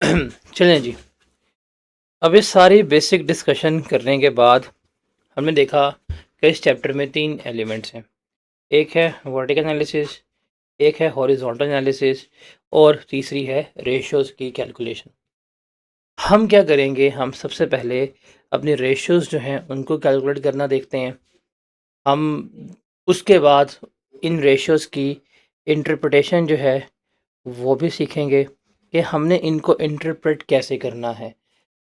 चलें जी। अब ये सारी बेसिक डिस्कशन करने के बाद हमने देखा कि इस चैप्टर में 3 एलिमेंट्स हैं। एक है वर्टिकल एनालिसिस, एक है हॉरिजॉन्टल एनालिसिस और तीसरी है रेशियोज़ की कैलकुलेशन। हम क्या करेंगे, हम सबसे पहले अपने रेशियोज़ जो हैं उनको कैलकुलेट करना देखते हैं। हम उसके बाद इन रेशियोज़ की इंटरप्रिटेशन जो है वो भी सीखेंगे कि हमने इनको इंटरप्रेट कैसे करना है,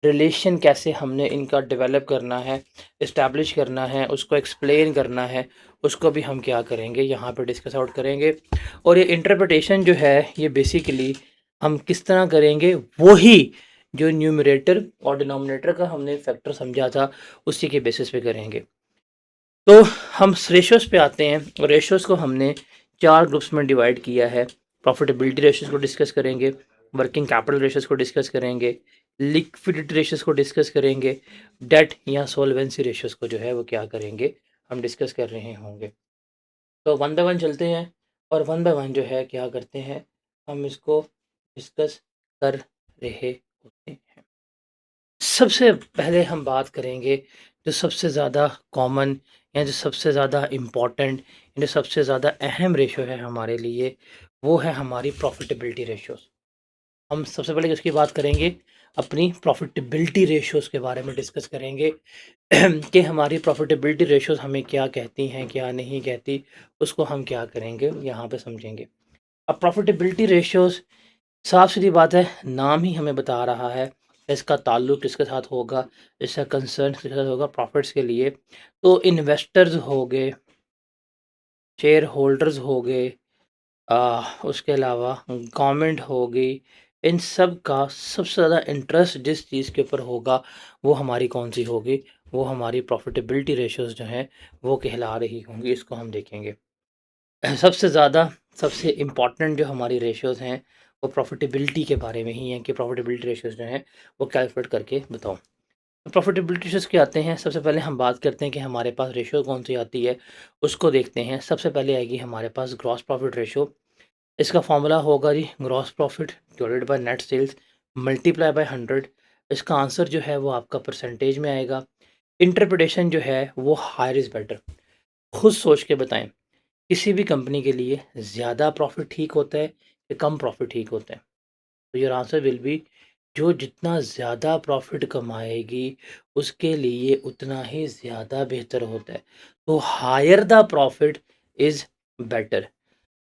रिलेशन कैसे हमने इनका डेवलप करना है, इस्टेब्लिश करना है, उसको एक्सप्लेन करना है, उसको भी हम क्या करेंगे यहाँ पे डिस्कस आउट करेंगे। और ये इंटरप्रिटेशन जो है ये बेसिकली हम किस तरह करेंगे, वही जो न्यूमरेटर और डिनोमिनेटर का हमने फैक्टर समझा था उसी के बेसिस पे करेंगे। तो हम रेशियोज़ पे आते हैं। रेशियोज़ को हमने 4 ग्रुप्स में डिवाइड किया है। प्रॉफिटेबिलिटी रेशियोज़ को डिस्कस करेंगे, वर्किंग कैपिटल रेशियोज़ को डिस्कस करेंगे, लिक्विडिटी रेशियोज़ को डिस्कस करेंगे, डेट या सॉल्वेंसी रेशियोज़ को जो है वो क्या करेंगे, हम डिस्कस कर रहे होंगे। तो वन बाय वन चलते हैं और वन बाय वन जो है क्या करते हैं, हम इसको डिस्कस कर रहे होते हैं। सबसे पहले हम बात करेंगे जो सबसे ज़्यादा कॉमन या जो सबसे ज़्यादा इम्पोर्टेंट, जो सबसे ज़्यादा अहम रेशो है हमारे लिए, वो है हमारी प्रॉफिटेबिलिटी रेशियोज़। हम सबसे पहले किसकी बात करेंगे, अपनी प्रॉफिटेबिलिटी रेशियोज़ के बारे में डिस्कस करेंगे कि हमारी प्रॉफिटेबिलिटी रेशियोज़ हमें क्या कहती हैं, क्या नहीं कहती, उसको हम क्या करेंगे, यहाँ पे समझेंगे। अब प्रॉफिटेबिलिटी रेशियोज़, साफ-सीधी बात है, नाम ही हमें बता रहा है, इसका ताल्लुक किसके साथ होगा, इसका कंसर्न किसके साथ होगा, प्रॉफ़िट्स के लिए। तो इन्वेस्टर्स हो गए, शेयर होल्डर्स हो गए, उसके अलावा गवर्नमेंट हो गई, इन सब का सबसे ज़्यादा इंटरेस्ट जिस चीज़ के ऊपर होगा, वो हमारी कौन-सी होगी, वो हमारी प्रॉफिटेबिलिटी रेशियोज़ जो हैं, वो कहला रही होंगी, इसको हम देखेंगे। सबसे ज़्यादा सबसे इम्पोर्टेंट जो हमारी रेशियोज़ हैं, वो प्रॉफ़िटेबिलिटी के बारे में ही हैं कि प्रॉफ़िटेबिलिटी रेशियोज़ जो हैं, वो कैलकुलेट करके बताओ। तो प्रॉफ़िटेबिलिटी रेशियोज़ क्या आते हैं, सबसे पहले हम बात करते हैं कि हमारे पास रेशियो कौन-सी आती है, उसको देखते हैं। सबसे पहले आएगी हमारे पास ग्रॉस प्रॉफ़िट रेशियो। इसका फ़ॉर्मूला होगा जी, gross profit divided by net sales multiply by 100। इसका आंसर जो है वो आपका परसेंटेज में आएगा। इंटरप्रिटेशन जो है वो हायर इज़ बेटर। खुद सोच के बताएँ, किसी भी कंपनी के लिए ज़्यादा प्रॉफ़िट ठीक होता है या कम प्रॉफ़िट ठीक होता है? तो योर आंसर विल बी, जो जितना ज़्यादा प्रॉफ़िट कमाएगी, उसके लिए उतना ही ज़्यादा बेहतर होता है। तो higher the profit is better.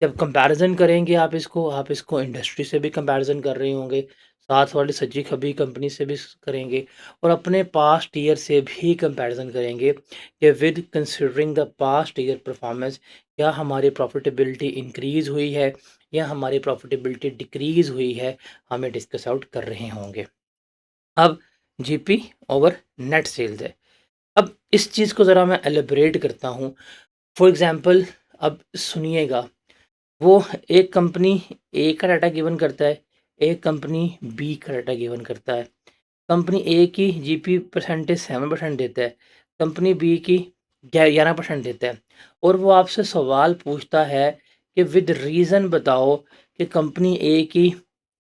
जब कंपैरिज़न करेंगे आप इसको इंडस्ट्री से भी कंपैरिज़न कर रहे होंगे, साथ वाली सजी-खबी कंपनी से भी करेंगे और अपने पास्ट ईयर से भी कंपैरिज़न करेंगे कि with considering the past year performance, क्या हमारी प्रॉफ़िटेबिलिटी इंक्रीज़ हुई है या हमारी प्रॉफ़िटेबिलिटी डिक्रीज़ हुई है, हमें डिस्कस आउट कर रहे होंगे। अब जीपी ओवर नेट सेल्स है। अब इस चीज़ को ज़रा मैं एलैबोरेट करता हूँ। फॉर एग्ज़ाम्पल, अब सुनिएगा, वो एक कंपनी ए का डाटा गिवन करता है, एक कंपनी बी का डाटा गिवन करता है। कंपनी ए की जीपी परसेंटेज 7% देता है, कंपनी बी की 11% देता है और वो आपसे सवाल पूछता है कि विद रीज़न बताओ कि कंपनी ए की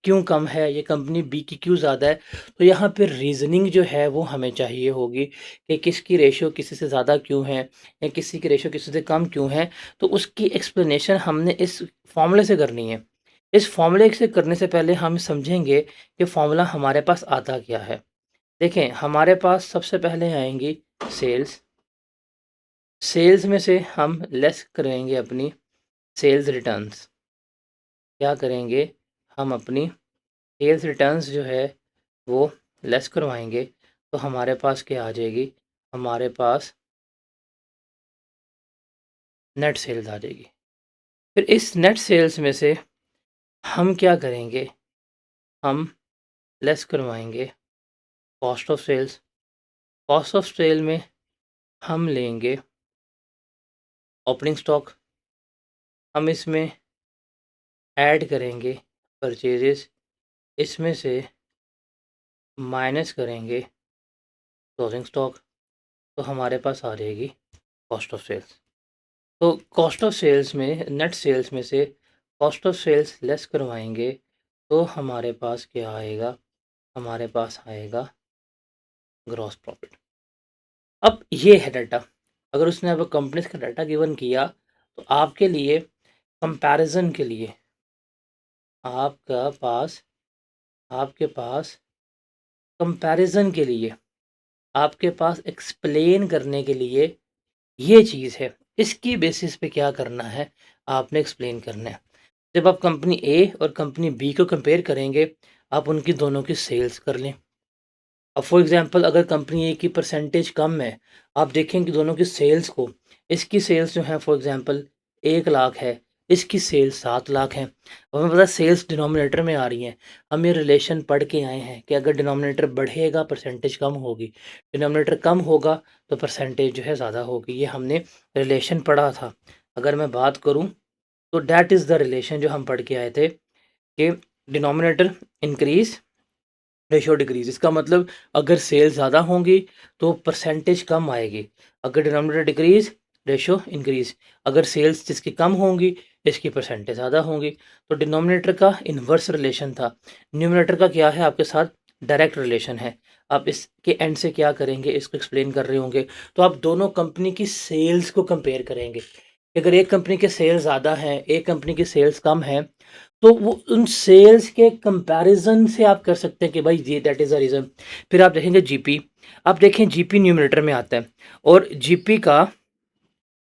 क्यों कम है, ये कंपनी बी की क्यों ज़्यादा है। तो यहाँ पे रीज़निंग जो है वो हमें चाहिए होगी कि किसकी रेशियो किसी से ज़्यादा क्यों है या किसी की रेशियो किसी से कम क्यों है। तो उसकी एक्सप्लेनेशन हमने इस फॉर्मूले से करनी है। इस फॉर्मूले से करने से पहले हम समझेंगे कि फॉर्मूला हमारे पास आता क्या है। देखें, हमारे पास सबसे पहले आएँगी सेल्स। सेल्स में से हम लेस करेंगे अपनी सेल्स रिटर्न्स। क्या करेंगे, हम अपनी सेल्स रिटर्न्स जो है वो लेस करवाएँगे, तो हमारे पास क्या आ जाएगी, हमारे पास नेट सेल्स आ जाएगी। फिर इस नेट सेल्स में से हम क्या करेंगे, हम लेस करवाएँगे cost of sales. Cost of sale में हम लेंगे ओपनिंग स्टॉक, हम इसमें ऐड करेंगे परचेजेस, इसमें से माइनस करेंगे क्लोजिंग स्टॉक, तो हमारे पास आ जाएगी कॉस्ट ऑफ सेल्स। तो कॉस्ट ऑफ सेल्स में, नेट सेल्स में से कॉस्ट ऑफ सेल्स लेस करवाएंगे, तो हमारे पास क्या आएगा, हमारे पास आएगा ग्रॉस प्रॉफिट। अब ये है डाटा। अगर उसने अब कंपनीज का डाटा गिवन किया तो आपके लिए कंपैरिजन के लिए आपका पास आपके पास कंपैरिजन के लिए आपके पास एक्सप्लेन करने के लिए ये चीज़ है। इसकी बेसिस पे क्या करना है, आपने एक्सप्लेन करना है। जब आप कंपनी ए और कंपनी बी को कंपेयर करेंगे, आप उनकी दोनों की सेल्स कर लें। अब फॉर एग्जांपल अगर कंपनी ए की परसेंटेज कम है, आप देखें कि दोनों की सेल्स को, इसकी सेल्स जो है फॉर एग्जांपल 1 लाख है, इसकी सेल्स 7 लाख है। अब हमें पता है सेल्स डिनोमिनेटर में आ रही हैं। हम ये रिलेशन पढ़ के आए हैं कि अगर डिनोमिनेटर बढ़ेगा परसेंटेज कम होगी, डिनोमिनेटर कम होगा तो परसेंटेज जो है ज़्यादा होगी। ये हमने रिलेशन पढ़ा था। अगर मैं बात करूँ तो दैट इज़ द रिलेशन जो हम पढ़ के आए थे कि डिनोमिनेटर इंक्रीज़ रेशियो डिक्रीज। इसका मतलब अगर सेल ज़्यादा होंगी तो परसेंटेज कम आएगी, अगर डिनोमिनेटर डिक्रीज रेशियो इंक्रीज। अगर सेल्स जिसकी कम होंगी इसकी परसेंटेज ज़्यादा होंगी। तो डिनोमिनेटर का इन्वर्स रिलेशन था, न्यूमरेटर का क्या है आपके साथ डायरेक्ट रिलेशन है। आप इसके एंड से क्या करेंगे, इसको एक्सप्लेन कर रहे होंगे तो आप दोनों कंपनी की सेल्स को कंपेयर करेंगे। अगर एक कंपनी के सेल्स ज़्यादा हैं, एक कंपनी की सेल्स कम है, तो वो उन सेल्स के कंपैरिजन से आप कर सकते हैं कि भाई ये दैट इज़ द रीज़न। फिर आप देखेंगे जीपी, आप देखें जीपी न्यूमरेटर में आता है और जीपी का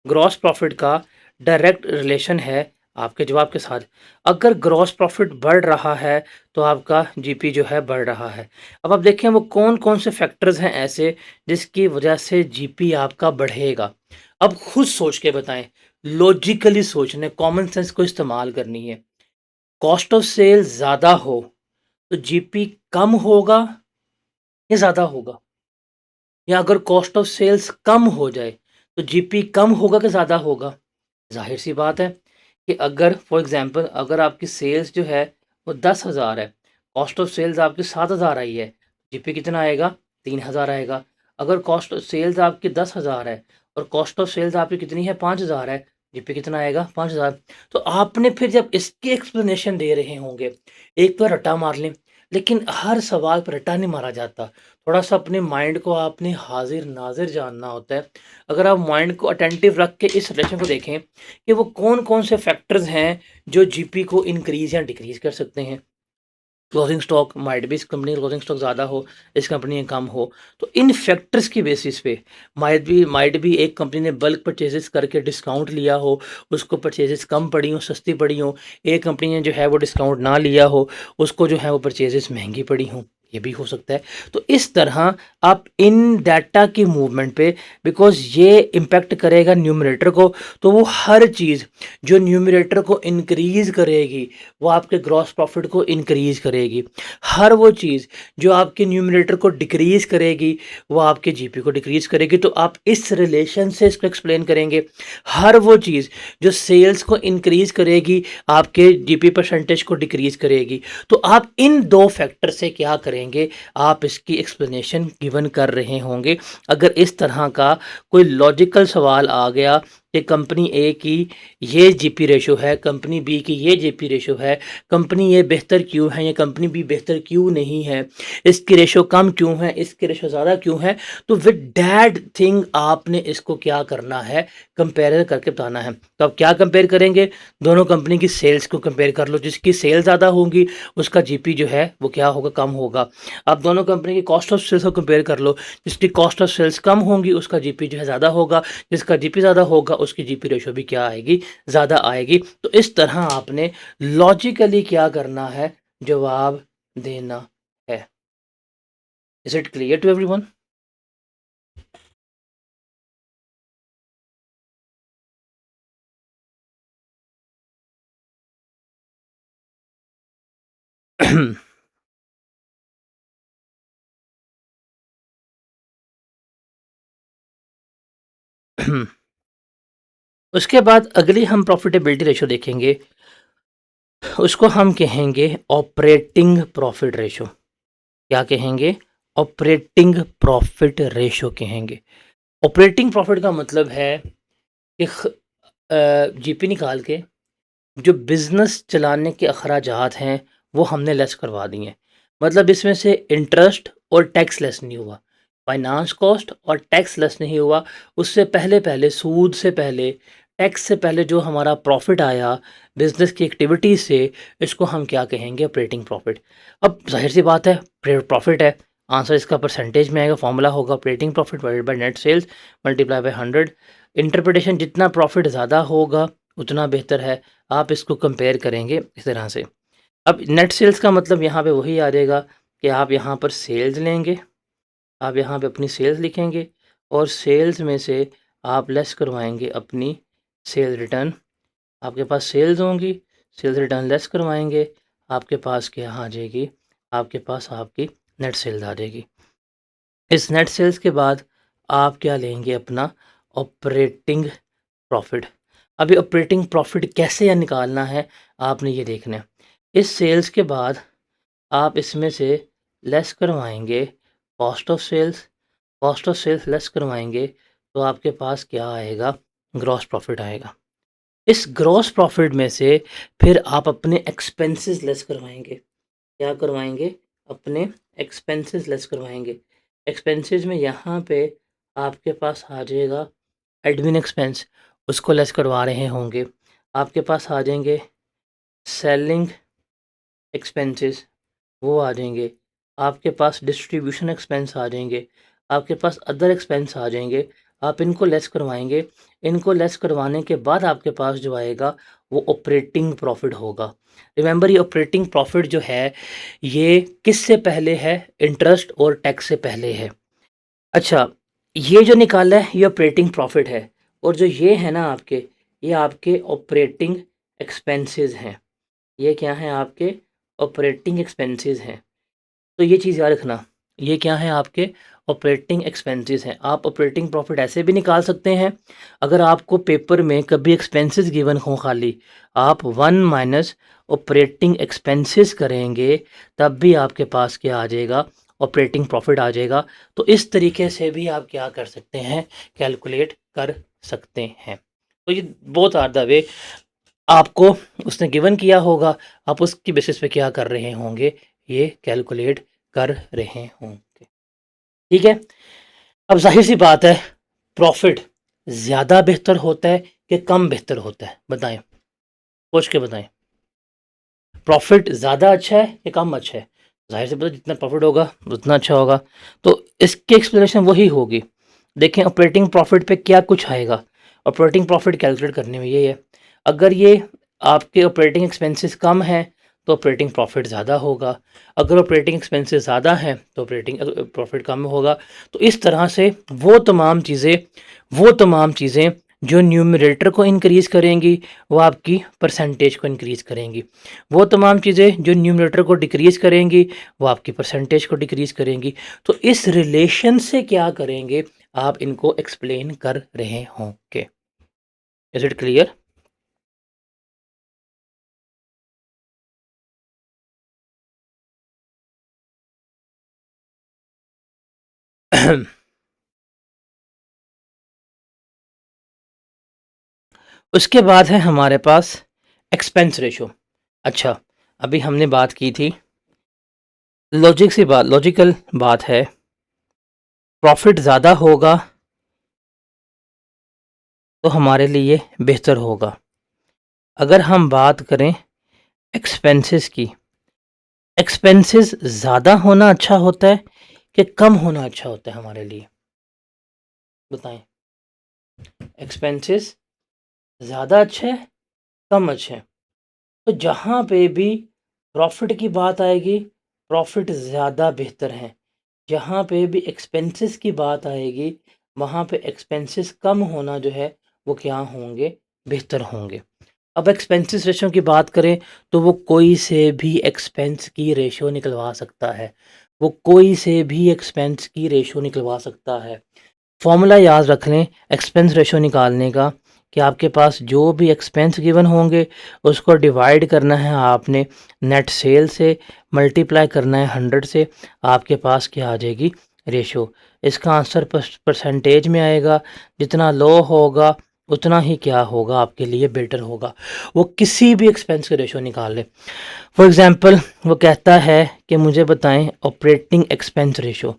ग्रॉस प्रॉफिट का डायरेक्ट रिलेशन है आपके जवाब के साथ। अगर ग्रॉस प्रॉफिट बढ़ रहा है तो आपका जीपी जो है बढ़ रहा है। अब आप देखें वो कौन कौन से फैक्टर्स हैं ऐसे जिसकी वजह से जीपी आपका बढ़ेगा। अब खुद सोच के बताएं, लॉजिकली सोचने, कॉमन सेंस को इस्तेमाल करनी है। कॉस्ट ऑफ सेल ज़्यादा हो तो जीपी कम होगा या ज़्यादा होगा? या अगर कॉस्ट ऑफ सेल्स कम हो जाए तो जीपी कम होगा कि ज़्यादा होगा? ज़ाहिर सी बात है कि अगर फॉर एग्जांपल अगर आपकी सेल्स जो है वो 10,000 है, कॉस्ट ऑफ सेल्स आपकी 7,000 आई है, जीपी कितना आएगा? 3,000 आएगा। अगर कॉस्ट ऑफ सेल्स आपकी 10,000 है और कॉस्ट ऑफ सेल्स आपकी कितनी है? 5,000 है, जीपी कितना आएगा? 5,000। तो आपने फिर जब इसकी एक्सप्लेनेशन दे रहे होंगे, एक तो रट्टा मार लें, लेकिन हर सवाल पर रट्टा नहीं मारा जाता। थोड़ा-सा अपने माइंड को आपने हाज़िर-नाज़िर जानना होता है। अगर आप माइंड को अटेंटिव रख के इस रिलेशन को देखें कि वो कौन-कौन से फैक्टर्स हैं जो जीपी को इंक्रीज़ या डिक्रीज़ कर सकते हैं। क्लोजिंग स्टॉक माइट भी इस कंपनी का क्लोजिंग स्टॉक ज़्यादा हो, इस कंपनी में कम हो। तो इन फैक्टर्स की बेसिस पे माइट भी एक कंपनी ने बल्क परचेज़ेस करके डिस्काउंट लिया हो, उसको परचेज़ेस कम पड़ी हों, सस्ती पड़ी हों। एक कंपनी ने जो है वो डिस्काउंट ना लिया हो, उसको जो है वो परचेज़ेस महँगी पड़ी हों, ये भी हो सकता है। तो इस तरह आप इन डाटा की मूवमेंट पे, बिकॉज़ ये इम्पैक्ट करेगा न्यूमरेटर को, तो वो हर चीज़ जो न्यूमरेटर को इंक्रीज़ करेगी वो आपके ग्रॉस प्रॉफिट को इंक्रीज़ करेगी। हर वो चीज़ जो आपके न्यूमरेटर को डिक्रीज़ करेगी वो आपके जीपी को डिक्रीज़ करेगी। तो आप इस रिलेशन से इसको एक्सप्लेन करेंगे। हर वो चीज़ जो सेल्स को इंक्रीज़ करेगी आपके जीपी परसेंटेज को डिक्रीज़ करेगी। तो आप इन 2 फैक्टर से क्या करेंगे, आप इसकी एक्सप्लेनेशन गिवन कर रहे होंगे। अगर इस तरह का कोई लॉजिकल सवाल आ गया कि कंपनी ए की ये जीपी रेशो है, कंपनी बी की ये जीपी रेशो है, कंपनी ये बेहतर क्यों है या कंपनी बी बेहतर क्यों नहीं है, इसकी रेशो कम क्यों है, इसकी रेशो ज़्यादा क्यों है, तो विद दैट थिंग आपने इसको क्या करना है, कंपेयर करके बताना है। तो आप क्या कंपेयर करेंगे, दोनों कंपनी की सेल्स को कंपेयर कर लो। जिसकी सेल ज़्यादा होगी उसका जीपी जो है वो क्या होगा, कम होगा। आप दोनों कंपनी की कॉस्ट ऑफ सेल्स को कंपेयर कर लो। जिसकी कॉस्ट ऑफ सेल्स कम होंगी उसका जीपी जो है ज़्यादा होगा, जिसका जीपी ज़्यादा होगा उसकी जीपी रेशो भी क्या आएगी, ज़्यादा आएगी। तो इस तरह आपने लॉजिकली क्या करना है, जवाब देना है। Is it clear to everyone? उसके बाद अगली हम प्रॉफिटेबिलिटी रेशो देखेंगे, उसको हम कहेंगे ऑपरेटिंग प्रॉफिट रेशो। क्या कहेंगे? ऑपरेटिंग प्रॉफिट रेशो कहेंगे। ऑपरेटिंग प्रॉफिट का मतलब है कि जीपी निकाल के जो बिज़नेस चलाने के अखराजात हैं वो हमने लेस करवा दिए हैं। मतलब इसमें से इंटरेस्ट और टैक्स लेस नहीं हुआ, फाइनेंस कॉस्ट और टैक्स लेस नहीं हुआ। उससे पहले पहले सूद से पहले, टैक्स से पहले जो हमारा प्रॉफिट आया बिजनेस की एक्टिविटी से, इसको हम क्या कहेंगे? Operating profit. अब जाहिर सी बात है, प्रॉफिट है, आंसर इसका परसेंटेज में आएगा, फॉर्मूला होगा operating profit divided by net sales multiply by 100। Interpretation जितना प्रॉफिट ज़्यादा होगा उतना बेहतर है, आप इसको कंपेयर करेंगे इस तरह से। अब नेट सेल्स का मतलब यहाँ पे वही आ जाएगा कि आप यहाँ पर सेल्स लेंगे, आप यहाँ पे अपनी सेल्स लिखेंगे और सेल्स में से आप लेस करवाएंगे अपनी सेल रिटर्न। आपके पास सेल्स होंगी, सेल्स रिटर्न लेस करवाएंगे, आपके पास क्या आ जाएगी? आपके पास आपकी नेट सेल्स आ जाएगी। इस नेट सेल्स के बाद आप क्या लेंगे? अपना ऑपरेटिंग प्रॉफिट। अभी ऑपरेटिंग प्रॉफिट कैसे या निकालना है आपने ये देखना है। इस सेल्स के बाद आप इसमें से लेस करवाएंगे cost of sales, cost of sales less करवाएंगे तो आपके पास क्या आएगा? ग्रॉस प्रॉफिट आएगा। इस ग्रॉस प्रॉफिट में से फिर आप अपने एक्सपेंसेस लेस करवाएंगे। क्या करवाएंगे? अपने एक्सपेंसेस लेस करवाएंगे। एक्सपेंसेस में यहाँ पे आपके पास आ जाएगा एडमिन एक्सपेंस, उसको लेस करवा रहे होंगे। आपके पास आ जाएंगे सेलिंग एक्सपेंसेस, वो आ जाएंगे। आपके पास डिस्ट्रीब्यूशन एक्सपेंस आ जाएंगे, आपके पास अदर एक्सपेंस आ जाएंगे। आप इनको लेस करवाएंगे। इनको लेस करवाने के बाद आपके पास जो आएगा वो ऑपरेटिंग प्रॉफिट होगा। रिमेंबर, ये ऑपरेटिंग प्रॉफिट जो है ये किससे पहले है? इंटरेस्ट और टैक्स से पहले है। अच्छा, ये जो निकाला है ये ऑपरेटिंग प्रॉफिट है, और जो ये है ना आपके, ये आपके ऑपरेटिंग एक्सपेंसेस हैं। ये क्या हैं? आपके ऑपरेटिंग एक्सपेंसेस हैं। तो ये चीज़ याद रखना, ये क्या है? आपके ऑपरेटिंग एक्सपेंसेस हैं। आप ऑपरेटिंग प्रॉफिट ऐसे भी निकाल सकते हैं, अगर आपको पेपर में कभी एक्सपेंसेस गिवन हो खाली, आप 1 माइनस ऑपरेटिंग एक्सपेंसेस करेंगे तब भी आपके पास क्या आ जाएगा? ऑपरेटिंग प्रॉफिट आ जाएगा। तो इस तरीके से भी आप क्या कर सकते हैं? कैलकुलेट कर सकते हैं। तो ये बोथ आर द वे, आपको उसने गिवन किया होगा, आप उसकी बेसिस पे क्या कर रहे होंगे? ये कैलकुलेट कर रहे होंगे। ठीक है। अब जाहिर सी बात है, प्रॉफिट ज़्यादा बेहतर होता है कि कम बेहतर होता है? बताएं, सोच के बताएं। प्रॉफिट ज़्यादा अच्छा है या कम अच्छा है? जाहिर सी बात है, जितना प्रॉफिट होगा उतना अच्छा होगा। तो इसकी एक्सप्लेनेशन वही होगी। देखें ऑपरेटिंग प्रॉफिट पे क्या कुछ आएगा। ऑपरेटिंग प्रॉफिट कैलकुलेट करने में ये है, अगर ये आपके ऑपरेटिंग एक्सपेंसेस कम हैं तो ऑपरेटिंग प्रॉफिट ज़्यादा होगा, अगर ऑपरेटिंग एक्सपेंसेस ज़्यादा हैं तो ऑपरेटिंग प्रॉफिट कम होगा। तो इस तरह से वो तमाम चीज़ें जो न्यूमरेटर को इंक्रीज़ करेंगी वो आपकी परसेंटेज को इंक्रीज़ करेंगी, वो तमाम चीज़ें जो न्यूमरेटर को डिक्रीज़ करेंगी वो आपकी परसेंटेज को डिक्रीज़ करेंगी। तो इस रिलेशन से क्या करेंगे? आप इनको एक्सप्लेन कर रहे होंगे। Is it clear? उसके बाद है हमारे पास एक्सपेंस रेशो। अच्छा, अभी हमने बात की थी, लॉजिकल बात है, प्रॉफिट ज़्यादा होगा तो हमारे लिए बेहतर होगा। अगर हम बात करें एक्सपेंसेस की, एक्सपेंसेस ज़्यादा होना अच्छा होता है कि कम होना अच्छा होता है हमारे लिए? बताएं, एक्सपेंसेस ज़्यादा अच्छा है, कम अच्छा है? तो जहाँ पे भी प्रॉफिट की बात आएगी, प्रॉफिट ज़्यादा बेहतर है। जहाँ पे भी एक्सपेंसेस की बात आएगी, वहाँ पे एक्सपेंसेस कम होना जो है वो क्या होंगे? बेहतर होंगे। अब एक्सपेंसेस रेशो की बात करें तो वो कोई से भी एक्सपेंस की रेशो निकलवा सकता है, वो कोई से भी एक्सपेंस की रेशो निकलवा सकता है। फॉर्मूला याद रख लें एक्सपेंस रेशो निकालने का, कि आपके पास जो भी एक्सपेंस गिवन होंगे उसको डिवाइड करना है आपने नेट सेल से, मल्टीप्लाई करना है 100 से, आपके पास क्या आ जाएगी? रेशो। इसका आंसर परसेंटेज में आएगा, जितना लो होगा उतना ही क्या होगा आपके लिए बेटर होगा। वो किसी भी एक्सपेंस का रेशो निकाल ले। फॉर एग्जांपल वो कहता है कि मुझे बताएं ऑपरेटिंग एक्सपेंस रेशो।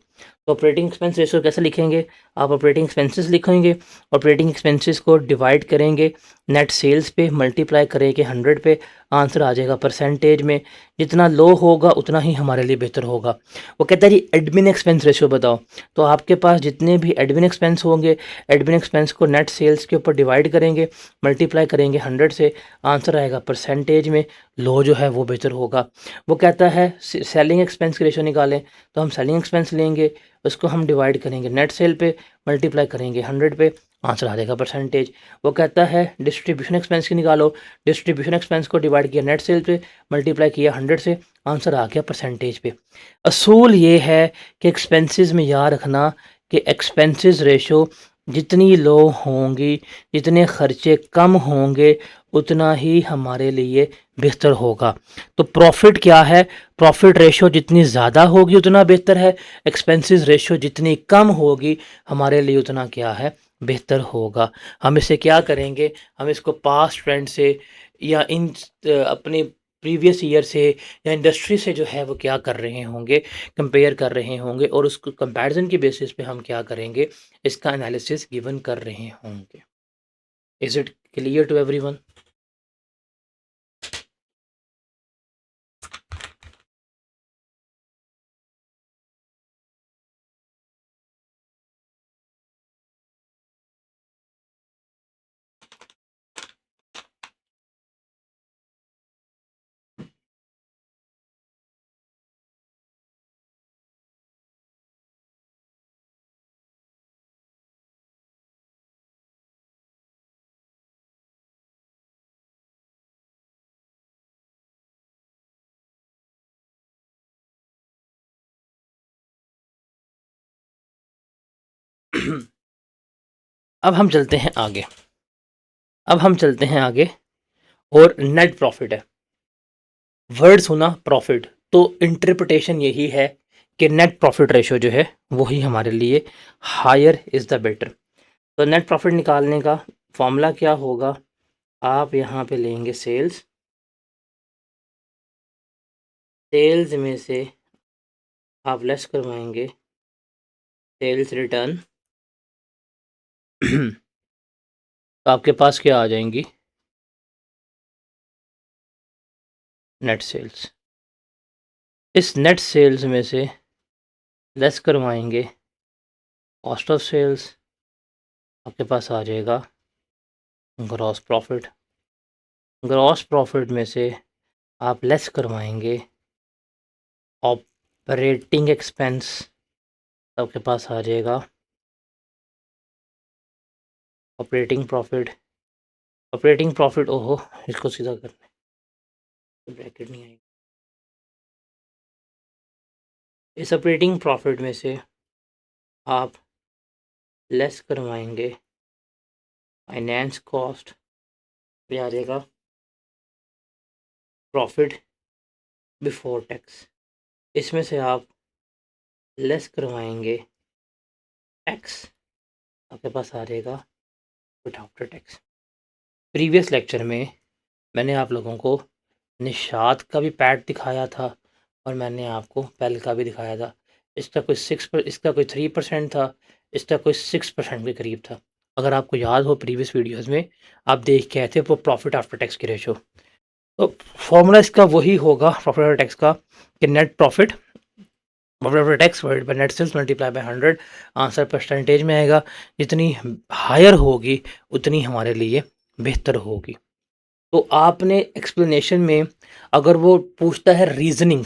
तो ऑपरेटिंग एक्सपेंस रेशो कैसे लिखेंगे? आप ऑपरेटिंग एक्सपेंसेस लिखेंगे, ऑपरेटिंग एक्सपेंसेस को डिवाइड करेंगे नेट सेल्स पे, मल्टीप्लाई करेंगे 100 पे, आंसर आ जाएगा परसेंटेज में। जितना लो होगा उतना ही हमारे लिए बेहतर होगा। वो कहता है जी एडमिन एक्सपेंस रेशो बताओ। तो आपके पास जितने भी एडमिन एक्सपेंस होंगे, एडमिन एक्सपेंस को नेट सेल्स के ऊपर डिवाइड करेंगे, मल्टीप्लाई करेंगे 100 से, आंसर आएगा परसेंटेज में। लो जो है वो बेहतर होगा। वो कहता है सेलिंग एक्सपेंस की रेशो निकालें। तो हम सेलिंग एक्सपेंस लेंगे, उसको हम डिवाइड करेंगे नेट सेल पे, मल्टीप्लाई करेंगे 100 पे, आंसर आ जाएगा परसेंटेज। वो कहता है डिस्ट्रीब्यूशन एक्सपेंस की निकालो। डिस्ट्रीब्यूशन एक्सपेंस को डिवाइड किया नेट सेल पे, मल्टीप्लाई किया 100 से, आंसर आ गया परसेंटेज पे। असूल ये है कि एक्सपेंसेस में याद रखना कि एक्सपेंसेस रेशो जितनी लो होंगी, जितने खर्चे कम होंगे, उतना ही हमारे लिए बेहतर होगा। तो प्रॉफिट क्या है? प्रॉफिट रेशो जितनी ज़्यादा होगी उतना बेहतर है, एक्सपेंसेस रेशो जितनी कम होगी हमारे लिए उतना क्या है, बेहतर होगा। हम इसे क्या करेंगे, हम इसको पास्ट ट्रेंड से या इन अपने प्रीवियस ईयर से या इंडस्ट्री से जो है वो क्या कर रहे होंगे, कंपेयर कर रहे होंगे, और उसको कंपैरिजन की बेसिस पे हम क्या करेंगे, इसका एनालिसिस गिवन कर रहे होंगे। Is it clear to everyone? अब हम चलते हैं आगे। अब हम चलते हैं आगे, और नेट प्रॉफिट है। वर्ड सुना प्रॉफिट, तो इंटरप्रिटेशन यही है कि नेट प्रॉफिट रेशो जो है वही हमारे लिए हायर इज़ द बेटर। तो नेट प्रॉफिट निकालने का फॉर्मूला क्या होगा? आप यहाँ पे लेंगे सेल्स, सेल्स में से आप लेस करवाएंगे सेल्स रिटर्न तो आपके पास क्या आ जाएंगी, नेट सेल्स। इस नेट सेल्स में से लेस करवाएंगे कॉस्ट ऑफ सेल्स, आपके पास आ जाएगा ग्रॉस प्रॉफिट। ग्रॉस प्रॉफिट में से आप लेस करवाएंगे ऑपरेटिंग एक्सपेंस, आपके पास आ जाएगा ऑपरेटिंग प्रॉफिट। ऑपरेटिंग प्रॉफिट, ओहो इसको सीधा करना है, ब्रैकेट नहीं आएगी। इस ऑपरेटिंग प्रॉफिट में से आप लेस करवाएंगे फाइनेंस कॉस्ट, पे आ जाएगा प्रॉफिट बिफोर टैक्स। इसमें से आप लेस करवाएंगे टैक्स, आपके पास आ जाएगा profit after tax. Previous lecture में मैंने आप लोगों को निषाद का भी पैट दिखाया था, और मैंने आपको पेल का भी दिखाया था। इसका कोई 3% था, इसका कोई 6% के करीब था। अगर आपको याद हो प्रीवियस वीडियोस में आप देख के आए थे वो प्रॉफिट आफ्टर टैक्स की रेशो। तो फॉर्मूला इसका वही होगा प्रॉफिट आफ्टर टैक्स का, कि net profit profit after tax divided by net sales multiply by 100, answer percentage में आएगा। जितनी हायर होगी उतनी हमारे लिए बेहतर होगी। तो आपने एक्सप्लेनेशन में अगर वो पूछता है रीजनिंग,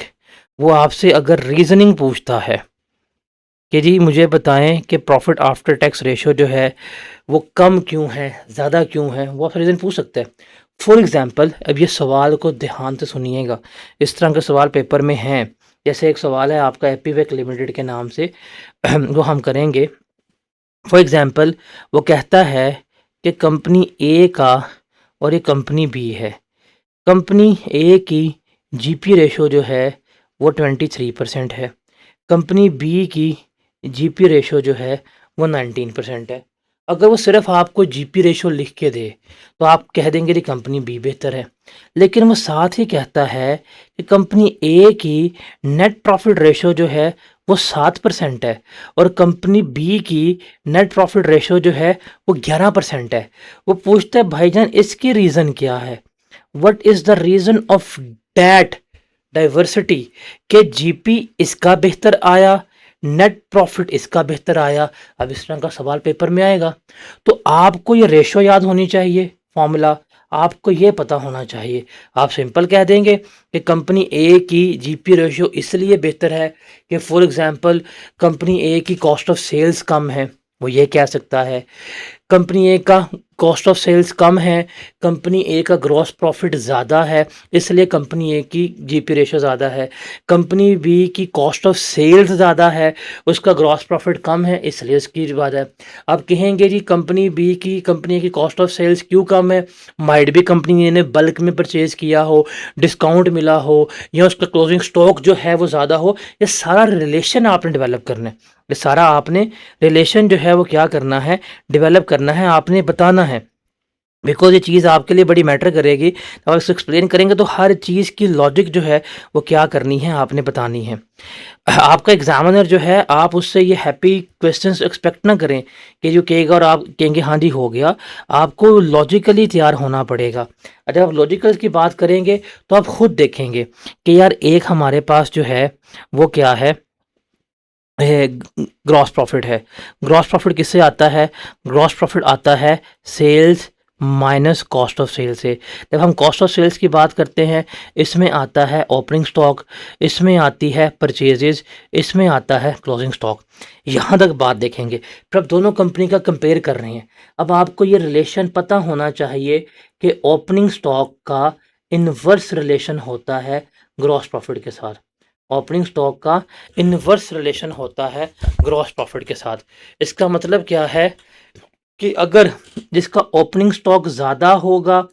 वो आपसे अगर रीजनिंग पूछता है कि जी मुझे बताएं कि प्रॉफिट आफ्टर टैक्स रेशो जो है वो कम क्यों है, ज़्यादा क्यों है, वो आपसे रीज़न पूछ सकता है। फॉर एग्जांपल, अब ये सवाल को ध्यान से सुनिएगा, इस तरह के सवाल पेपर में हैं। जैसे एक सवाल है आपका एपीवेक लिमिटेड के नाम से, वो हम करेंगे। फॉर एग्जांपल वो कहता है कि कंपनी ए का और ये कंपनी बी है। कंपनी ए की जीपी रेशो जो है वो 23% है, कंपनी बी की जीपी रेशो जो है वो 19% है। अगर वो सिर्फ़ आपको जीपी रेशियो लिख के दे, तो आप कह देंगे कि कंपनी बी बेहतर है। लेकिन वो साथ ही कहता है कि कंपनी ए की नेट प्रॉफ़िट रेशियो जो है, वो 7% है और कंपनी बी की नेट प्रॉफ़िट रेशियो जो है, वो 11% है। वो पूछता है भाईजान इसकी रीज़न क्या है? What is the reason of that diversity कि जीपी इसका बेहतर आया, नेट प्रॉफिट इसका बेहतर आया। अब इस तरह का सवाल पेपर में आएगा, तो आपको ये रेशो याद होनी चाहिए, फॉर्मूला आपको ये पता होना चाहिए। आप सिंपल कह देंगे कि कंपनी ए की जीपी रेशियो इसलिए बेहतर है कि फॉर एग्जांपल कंपनी ए की कॉस्ट ऑफ सेल्स कम है, वो ये कह सकता है। कंपनी ए का कॉस्ट ऑफ सेल्स कम है, कंपनी ए का ग्रॉस प्रॉफिट ज़्यादा है, इसलिए कंपनी ए की जीपी रेशो ज़्यादा है। कंपनी बी की कॉस्ट ऑफ सेल्स ज़्यादा है, उसका ग्रॉस प्रॉफिट कम है, इसलिए उसकी ज़्यादा है। अब कहेंगे जी कंपनी ए की कॉस्ट ऑफ सेल्स क्यों कम है? माइट भी कंपनी ए ने बल्क में परचेज़ किया हो, डिस्काउंट मिला हो या उसका क्लोजिंग स्टॉक जो है वो ज़्यादा हो। ये सारा रिलेशन आपने डेवलप करना है। ये सारा आपने रिलेशन जो है वो क्या करना है, डेवलप करना है, आपने बताना है। बिकॉज़ ये चीज़ आपके लिए बड़ी मैटर करेगी और इसको एक्सप्लेन करेंगे तो हर चीज़ की लॉजिक जो है वो क्या करनी है, आपने बतानी है। आपका एग्ज़ामिनर जो है आप उससे ये हैप्पी क्वेश्चंस एक्सपेक्ट ना करें कि जो कहेगा और आप कहेंगे हाँ जी हो गया। आपको लॉजिकली तैयार होना पड़ेगा। जब आप लॉजिकल की बात करेंगे तो आप खुद देखेंगे कि यार एक हमारे पास जो है वो क्या है, ग्रॉस प्रॉफिट है। ग्रॉस प्रॉफिट किससे आता है? ग्रॉस प्रॉफिट आता है sales minus cost of sale से। जब हम कॉस्ट ऑफ सेल्स की बात करते हैं, इसमें आता है ओपनिंग स्टॉक, इसमें आती है परचेजेस, इसमें आता है क्लोजिंग स्टॉक। यहाँ तक बात देखेंगे। फिर आप दोनों कंपनी का कंपेयर कर रहे हैं। अब आपको ये रिलेशन पता होना चाहिए कि ओपनिंग स्टॉक का इनवर्स रिलेशन होता है ग्रॉस प्रॉफिट के साथ। ओपनिंग स्टॉक का इनवर्स रिलेशन होता है ग्रॉस प्रॉफिट के साथ। इसका मतलब क्या है कि अगर जिसका ओपनिंग स्टॉक ज़्यादा होगा,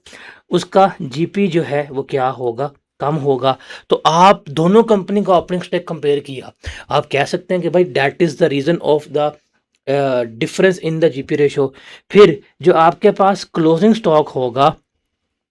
उसका जीपी जो है वो क्या होगा? कम होगा। तो आप दोनों कंपनी का ओपनिंग स्टॉक कंपेयर किया। आप कह सकते हैं कि भाई that is the reason of the difference in the GP ratio. फिर जो आपके पास क्लोजिंग स्टॉक होगा,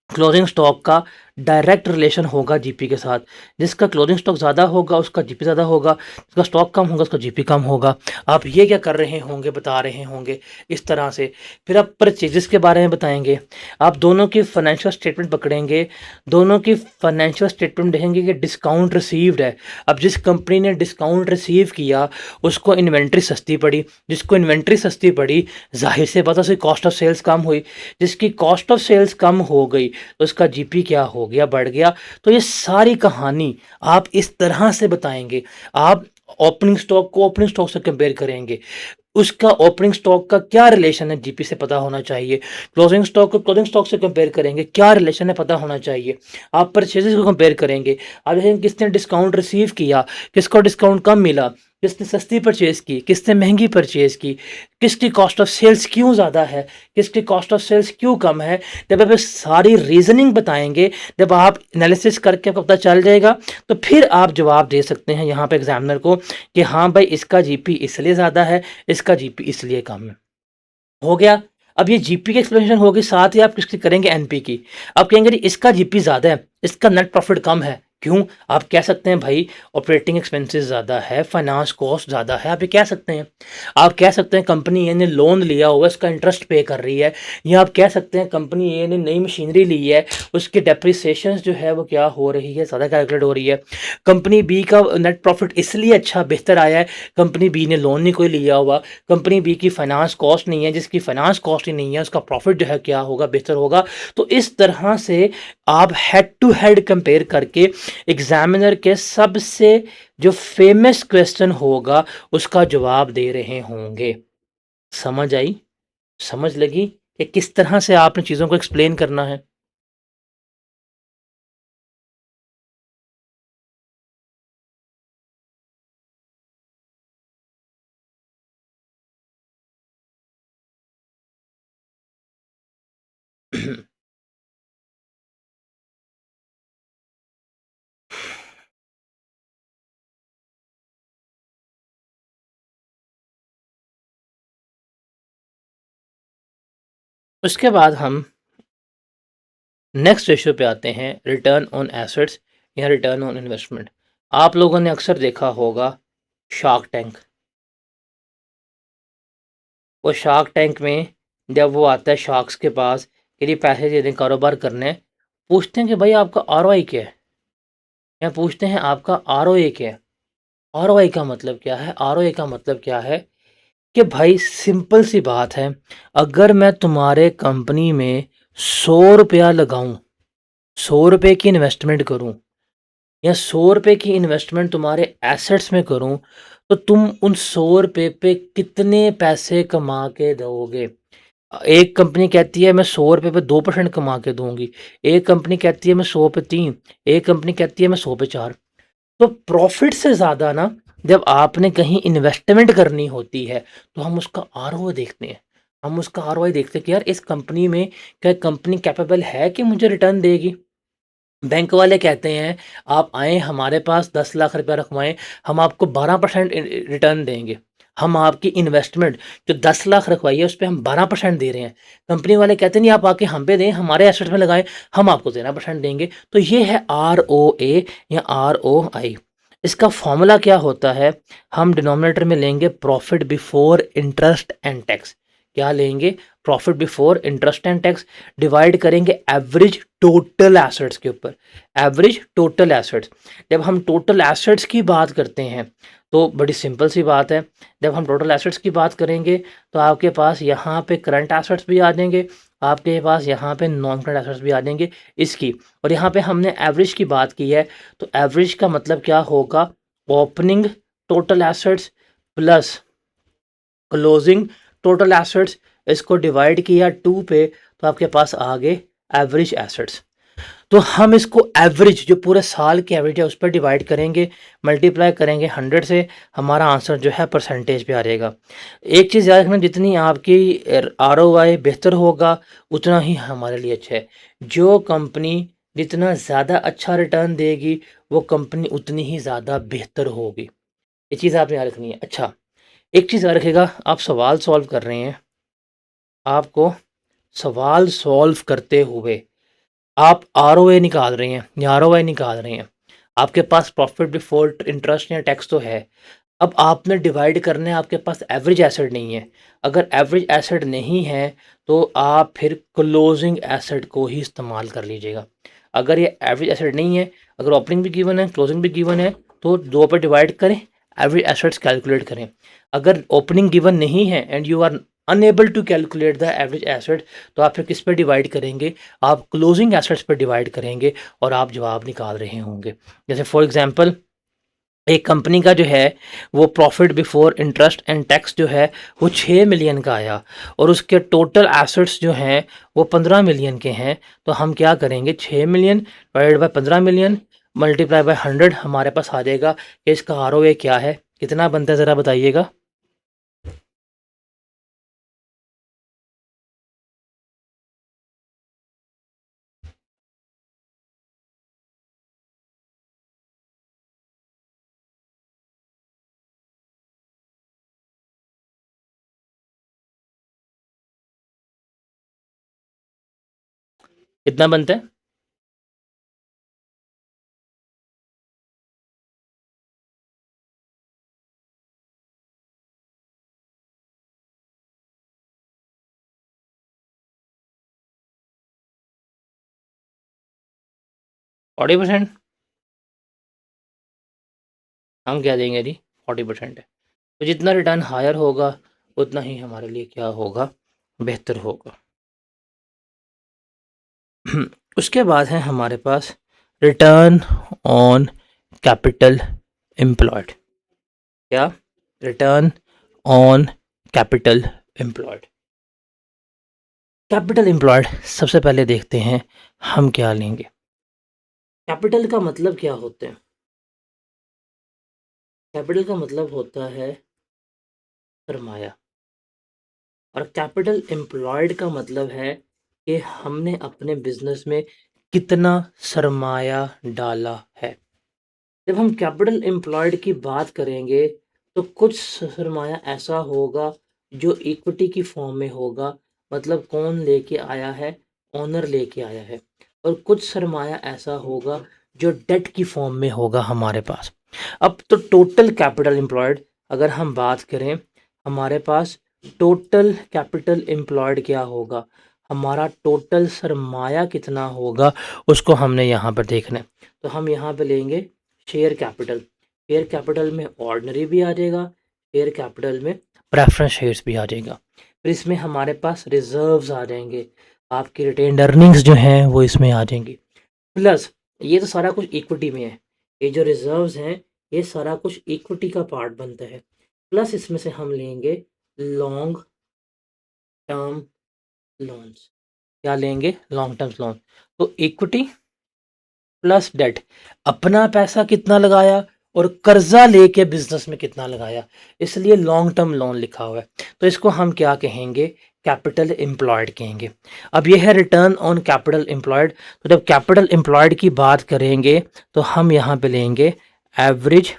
क्लोजिंग स्टॉक का डायरेक्ट रिलेशन होगा जीपी के साथ। जिसका क्लोजिंग स्टॉक ज़्यादा होगा उसका जीपी ज़्यादा होगा, जिसका स्टॉक कम होगा उसका जीपी कम होगा। आप ये क्या कर रहे होंगे, बता रहे होंगे इस तरह से। फिर आप परचेजेस के बारे में बताएंगे। आप दोनों की फाइनेंशियल स्टेटमेंट पकड़ेंगे, दोनों की फाइनेंशियल स्टेटमेंट देखेंगे कि डिस्काउंट रिसीव्ड है। अब जिस कंपनी ने डिस्काउंट रिसीव किया उसको इन्वेंट्री सस्ती पड़ी, जिसको इन्वेंट्री सस्ती पड़ी जाहिर से बात है उसकी कॉस्ट ऑफ सेल्स कम हुई। जिसकी कॉस्ट ऑफ सेल्स कम हो गई तो उसका जीपी क्या हो गया, बढ़ गया। तो ये सारी कहानी आप इस तरह से बताएंगे। आप ओपनिंग स्टॉक को ओपनिंग स्टॉक से कंपेयर करेंगे, उसका ओपनिंग स्टॉक का क्या रिलेशन है जीपी से पता होना चाहिए। क्लोजिंग स्टॉक को क्लोजिंग स्टॉक से कंपेयर करेंगे, क्या रिलेशन है पता होना चाहिए। आप परचेजेस को कंपेयर करेंगे। आप देखेंगे किसने डिस्काउंट रिसीव किया, किसको डिस्काउंट कम मिला, किसने सस्ती परचेज की, किसने महंगी परचेज की, किसकी कॉस्ट ऑफ सेल्स क्यों ज़्यादा है, किसकी कॉस्ट ऑफ सेल्स क्यों कम है। जब आप ये सारी रीजनिंग बताएंगे, जब आप एनालिसिस करके आपको पता चल जाएगा, तो फिर आप जवाब दे सकते हैं यहाँ पे एग्जामिनर को कि हाँ भाई इसका जीपी इसलिए ज़्यादा है, इसका जीपी इसलिए कम है। हो गया। अब ये जीपी की एक्सप्लेनेशन होगी, साथ ही आप किसकी करेंगे, एनपी की। आप कहेंगे जी इसका जीपी ज़्यादा है, इसका नेट प्रॉफिट कम है, क्यों? आप कह सकते हैं भाई ऑपरेटिंग एक्सपेंसेस ज़्यादा है, फाइनेंस कॉस्ट ज़्यादा है, आप ये कह सकते हैं। आप कह सकते हैं कंपनी ए ने लोन लिया हुआ है, इसका इंटरेस्ट पे कर रही है। या आप कह सकते हैं कंपनी ए ने नई मशीनरी ली है, उसकी डेप्रिसिएशन जो है वो क्या हो रही है, ज़्यादा कैलकुलेट हो रही है। कंपनी बी का नेट प्रॉफिट इसलिए अच्छा बेहतर आया है, कंपनी बी ने लोन नहीं कोई लिया हुआ, कंपनी बी की फाइनेंस कॉस्ट नहीं है, जिसकी फाइनेंस कॉस्ट ही नहीं है उसका प्रॉफिट जो है क्या होगा, बेहतर होगा। तो इस तरह से आप हेड टू हेड कंपेयर करके एग्जामिनर के सबसे जो फेमस क्वेश्चन होगा उसका जवाब दे रहे होंगे। समझ आई? समझ लगी कि किस तरह से आपने चीज़ों को एक्सप्लेन करना है? उसके बाद हम नेक्स्ट रेशियो पे आते हैं, रिटर्न ऑन एसेट्स या रिटर्न ऑन इन्वेस्टमेंट। आप लोगों ने अक्सर देखा होगा शार्क टैंक। वो शार्क टैंक में जब वो आता है शार्क्स के पास कि जी पैसे दे दें, कारोबार करने हैं, पूछते हैं कि भाई आपका आरओआई क्या है, या पूछते हैं आपका आरओए क्या है। आरओआई का मतलब क्या है, आरओए का मतलब क्या है कि भाई सिंपल सी बात है, अगर मैं तुम्हारे कंपनी में 100 रुपया लगाऊं, 100 रुपये की इन्वेस्टमेंट करूं, या 100 रुपये की इन्वेस्टमेंट तुम्हारे एसेट्स में करूं, तो तुम उन 100 रुपये पे कितने पैसे कमा के दोगे। एक कंपनी कहती है मैं 100 रुपये पे 2% कमा के दूंगी, एक कंपनी कहती है मैं 100 पे 3, एक कंपनी कहती है मैं 100 पे 4। तो प्रॉफिट से ज़्यादा ना, जब आपने कहीं इन्वेस्टमेंट करनी होती है तो हम उसका आरओआई देखते हैं। हम उसका आरओआई देखते हैं कि यार इस कंपनी में क्या कंपनी कैपेबल है कि मुझे रिटर्न देगी। बैंक वाले कहते हैं आप आएँ हमारे पास 10 लाख रुपया रखवाएँ, हम आपको 12% रिटर्न देंगे। हम आपकी इन्वेस्टमेंट जो 10 लाख रखवाई है उस पे हम 12% दे रहे हैं। कंपनी वाले कहते नहीं आप आके हम पे दें, हमारे एसेट्स में लगाएँ, हम आपको 13% देंगे। तो ये है आरओए या आरओआई। इसका फ़ॉर्मूला क्या होता है, हम डिनोमिनेटर में लेंगे profit before interest and tax. क्या लेंगे? Profit before interest and tax, divide करेंगे एवरेज टोटल एसेट्स के ऊपर। एवरेज टोटल एसेट्स, जब हम टोटल एसेट्स की बात करते हैं तो बड़ी सिंपल सी बात है, जब हम टोटल एसेट्स की बात करेंगे तो आपके पास यहाँ पे करंट एसेट्स भी आ जाएंगे, आपके पास यहाँ पे नॉन करंट एसेट्स भी आ जाएंगे इसकी। और यहाँ पे हमने एवरेज की बात की है, तो एवरेज का मतलब क्या होगा, opening total assets plus closing total assets, इसको डिवाइड किया 2 पे, तो आपके पास आ गए एवरेज एसेट्स। तो हम इसको एवरेज जो पूरे साल की एवरेज है उस पर डिवाइड करेंगे, मल्टीप्लाई करेंगे 100 से, हमारा आंसर जो है परसेंटेज पे आ जाएगा। एक चीज़ याद रखना, जितनी आपकी आरओआई बेहतर होगा उतना ही हमारे लिए अच्छा है। जो कंपनी जितना ज़्यादा अच्छा रिटर्न देगी वो कंपनी उतनी ही ज़्यादा बेहतर होगी। ये चीज़ आपने याद रखनी है। अच्छा, एक चीज़ याद रखिएगा, आप सवाल सॉल्व कर रहे हैं, आपको सवाल सॉल्व करते हुए आप आरओए निकाल रहे हैं या आरओआई निकाल रहे हैं, आपके पास प्रॉफिट बिफोर इंटरेस्ट या टैक्स तो है। अब आपने डिवाइड करना है, आपके पास एवरेज एसेट नहीं है। अगर एवरेज एसेट नहीं है तो आप फिर क्लोजिंग एसेट को ही इस्तेमाल कर लीजिएगा। अगर ये एवरेज एसेट नहीं है, अगर ओपनिंग भी गिवन है क्लोजिंग भी गिवन है, तो 2 पर डिवाइड करें, एवरेज एसेट्स कैलकुलेट करें। अगर ओपनिंग गिवन नहीं है and you are unable to calculate the average asset, तो आप फिर किस पे डिवाइड करेंगे, आप क्लोजिंग एसेट्स पर डिवाइड करेंगे और आप जवाब निकाल रहे होंगे। जैसे फॉर एग्जांपल, एक कंपनी का जो है वो profit before interest and tax जो है वो 6 मिलियन का आया और उसके टोटल एसेट्स जो हैं वो 15 मिलियन के हैं। तो हम क्या करेंगे, 6 million divided by 15 million multiply by 100, हमारे पास आ जाएगा कि इसका आरओए क्या है, कितना बनता है ज़रा बताइएगा। कितना बनता है? 40%। हम क्या देंगे जी, 40% है। तो जितना रिटर्न हायर होगा उतना ही हमारे लिए क्या होगा, बेहतर होगा। उसके बाद है हमारे पास रिटर्न ऑन कैपिटल एम्प्लॉयड। क्या? Return on capital employed. Capital employed सबसे पहले देखते हैं हम क्या लेंगे। कैपिटल का मतलब क्या होता है? कैपिटल का मतलब होता है सरमाया, और कैपिटल एम्प्लॉयड का मतलब है कि हमने अपने बिजनेस में कितना सरमाया डाला है। जब हम कैपिटल एम्प्लॉयड की बात करेंगे तो कुछ सरमाया ऐसा होगा जो इक्विटी की फॉर्म में होगा, मतलब कौन लेके आया है, ओनर लेके आया है। और कुछ सरमाया ऐसा होगा जो डेट की फॉर्म में होगा हमारे पास। अब तो टोटल कैपिटल एम्प्लॉयड अगर हम बात करें, हमारे पास टोटल कैपिटल एम्प्लॉयड क्या होगा, हमारा टोटल सरमाया कितना होगा, उसको हमने यहाँ पर देखना है। तो हम यहाँ पे लेंगे शेयर कैपिटल। शेयर कैपिटल में ऑर्डिनरी भी आ जाएगा, शेयर कैपिटल में प्रेफरेंस शेयर्स भी आ जाएगा। फिर इसमें हमारे पास रिजर्व्स आ जाएंगे, आपकी रिटेन्ड अर्निंग्स जो हैं वो इसमें आ जाएंगी। प्लस ये तो सारा कुछ इक्विटी में है, ये जो रिजर्व्स हैं ये सारा कुछ इक्विटी का पार्ट बनता है। प्लस इसमें से हम लेंगे लॉन्ग टर्म लोन्स। क्या लेंगे? Long term loan. तो इक्विटी प्लस डेट, अपना पैसा कितना लगाया और कर्जा लेके बिजनेस में कितना लगाया, इसलिए लॉन्ग टर्म लोन लिखा हुआ है। तो इसको हम क्या कहेंगे? कैपिटल एम्प्लॉयड कहेंगे। अब ये है रिटर्न ऑन कैपिटल एम्प्लॉयड। तो जब कैपिटल एम्प्लॉयड की बात करेंगे तो हम यहाँ पे लेंगे एवरेज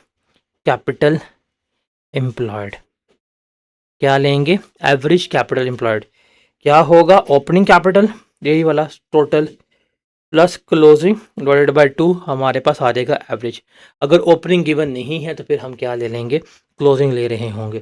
कैपिटल एम्प्लॉयड। क्या लेंगे? Average capital employed. क्या होगा? ओपनिंग कैपिटल यही वाला total plus closing divided by 2 हमारे पास आ जाएगा एवरेज। अगर ओपनिंग गिवन नहीं है तो फिर हम क्या ले लेंगे? क्लोजिंग ले रहे होंगे।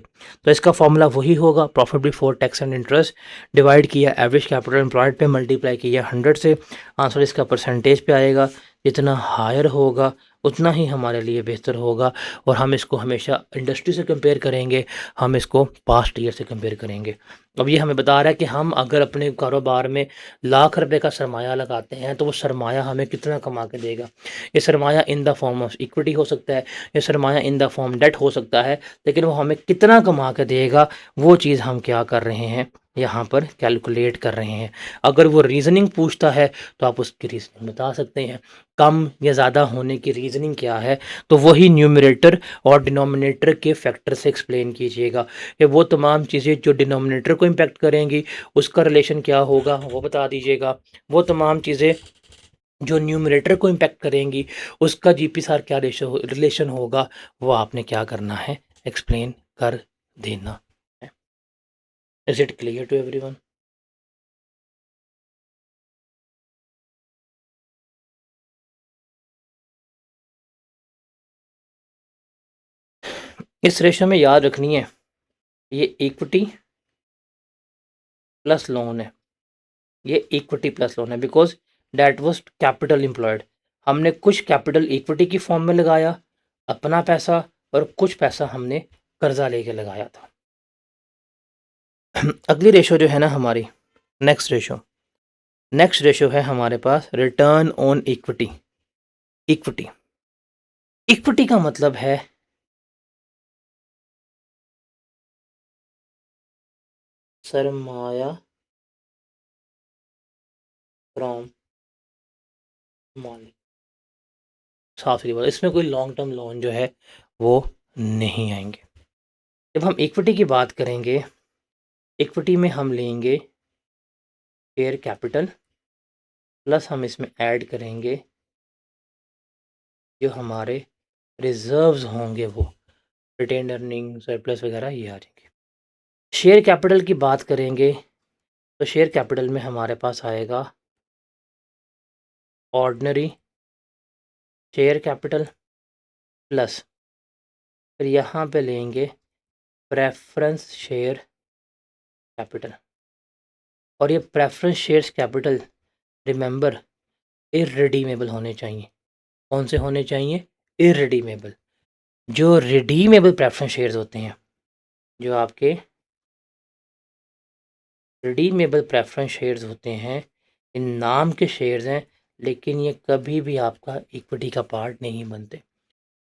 तो इसका फॉर्मूला वही होगा, profit before tax and interest divide किया एवरेज कैपिटल एम्प्लॉयड पे, मल्टीप्लाई किया 100 से, आंसर इसका परसेंटेज पे आएगा। जितना हायर होगा उतना ही हमारे लिए बेहतर होगा। और हम इसको हमेशा इंडस्ट्री से कंपेयर करेंगे, हम इसको पास्ट ईयर से कंपेयर करेंगे। अब ये हमें बता रहा है कि हम अगर अपने कारोबार में लाख रुपए का सरमाया लगाते हैं तो वो सरमाया हमें कितना कमा के देगा। ये सरमाया in the form of equity हो सकता है, ये सरमाया इन द फॉर्म डेट हो सकता है, लेकिन वो हमें कितना कमा के देगा वो चीज़ हम क्या कर रहे हैं? यहाँ पर कैलकुलेट कर रहे हैं। अगर वो रीजनिंग पूछता है तो आप उसकी रीजनिंग बता सकते हैं, कम या ज़्यादा होने की रीजनिंग क्या है, तो वही न्यूमरेटर और डिनोमिनेटर के फैक्टर से एक्सप्लेन कीजिएगा। ये वो तमाम चीज़ें जो डिनोमिनेटर को इम्पेक्ट करेंगी उसका रिलेशन क्या होगा वो बता दीजिएगा। वो तमाम चीज़ें जो न्यूमरेटर को इम्पेक्ट करेंगी उसका जीपीसार क्या रिलेशन होगा वो आपने क्या करना है? एक्सप्लेन कर देना है। Is it clear to everyone? इस रेशो में याद रखनी है, ये इक्विटी प्लस लोन है, ये इक्विटी प्लस लोन है because that was capital employed. हमने कुछ कैपिटल इक्विटी की फॉर्म में लगाया अपना पैसा, और कुछ पैसा हमने कर्जा लेके लगाया था। अगली रेशो जो है ना हमारी, नेक्स्ट रेशो है हमारे पास return on equity. Equity equity का मतलब है सरमाया फ्रॉम मालिक। साफ सी बात, इसमें कोई लॉन्ग टर्म लोन जो है वो नहीं आएंगे। जब हम इक्विटी की बात करेंगे, इक्विटी में हम लेंगे शेयर कैपिटल प्लस हम इसमें ऐड करेंगे जो हमारे रिजर्व्स होंगे, वो रिटेन्ड अर्निंग सरप्लस वगैरह ये आ जाएंगे। शेयर कैपिटल की बात करेंगे तो शेयर कैपिटल में हमारे पास आएगा ऑर्डिनरी शेयर कैपिटल प्लस, फिर यहाँ पे लेंगे प्रेफरेंस शेयर कैपिटल। और ये preference shares capital remember irredeemable होने चाहिए। कौन से होने चाहिए? इररिडीमेबल। जो रिडीमेबल प्रेफरेंस शेयर्स होते हैं, जो आपके रिडीमेबल प्रेफरेंस शेयर्स होते हैं, इन नाम के शेयर्स हैं लेकिन ये कभी भी आपका इक्विटी का पार्ट नहीं बनते।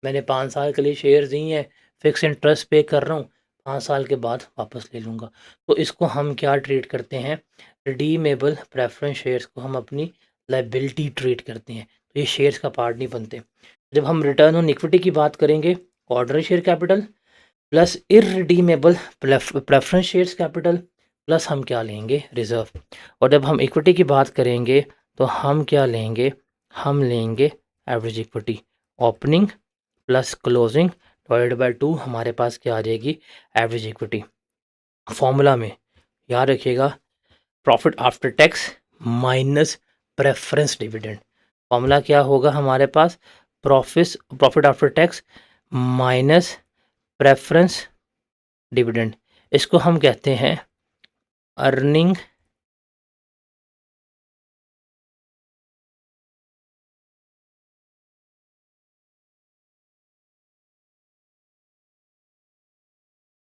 मैंने 5 साल के लिए शेयर्स दिए हैं, फिक्स इंटरेस्ट पे कर रहा हूँ, 5 साल के बाद वापस ले लूँगा। तो इसको हम क्या ट्रीट करते हैं? रिडीमेबल प्रेफरेंस शेयर्स को हम अपनी लाइबिलिटी ट्रीट करते हैं, तो ये शेयर्स का पार्ट नहीं बनते। जब हम रिटर्न ऑन इक्विटी की बात करेंगे, ordinary share capital plus irredeemable preference shares capital plus हम क्या लेंगे? रिजर्व। और जब हम इक्विटी की बात करेंगे तो हम क्या लेंगे? हम लेंगे average equity. Opening plus closing divided by 2 हमारे पास क्या आ जाएगी? Average equity. फॉर्मूला में याद रखिएगा, profit after tax minus preference dividend. Formula क्या होगा हमारे पास? Profit after tax minus preference dividend. इसको हम कहते हैं earning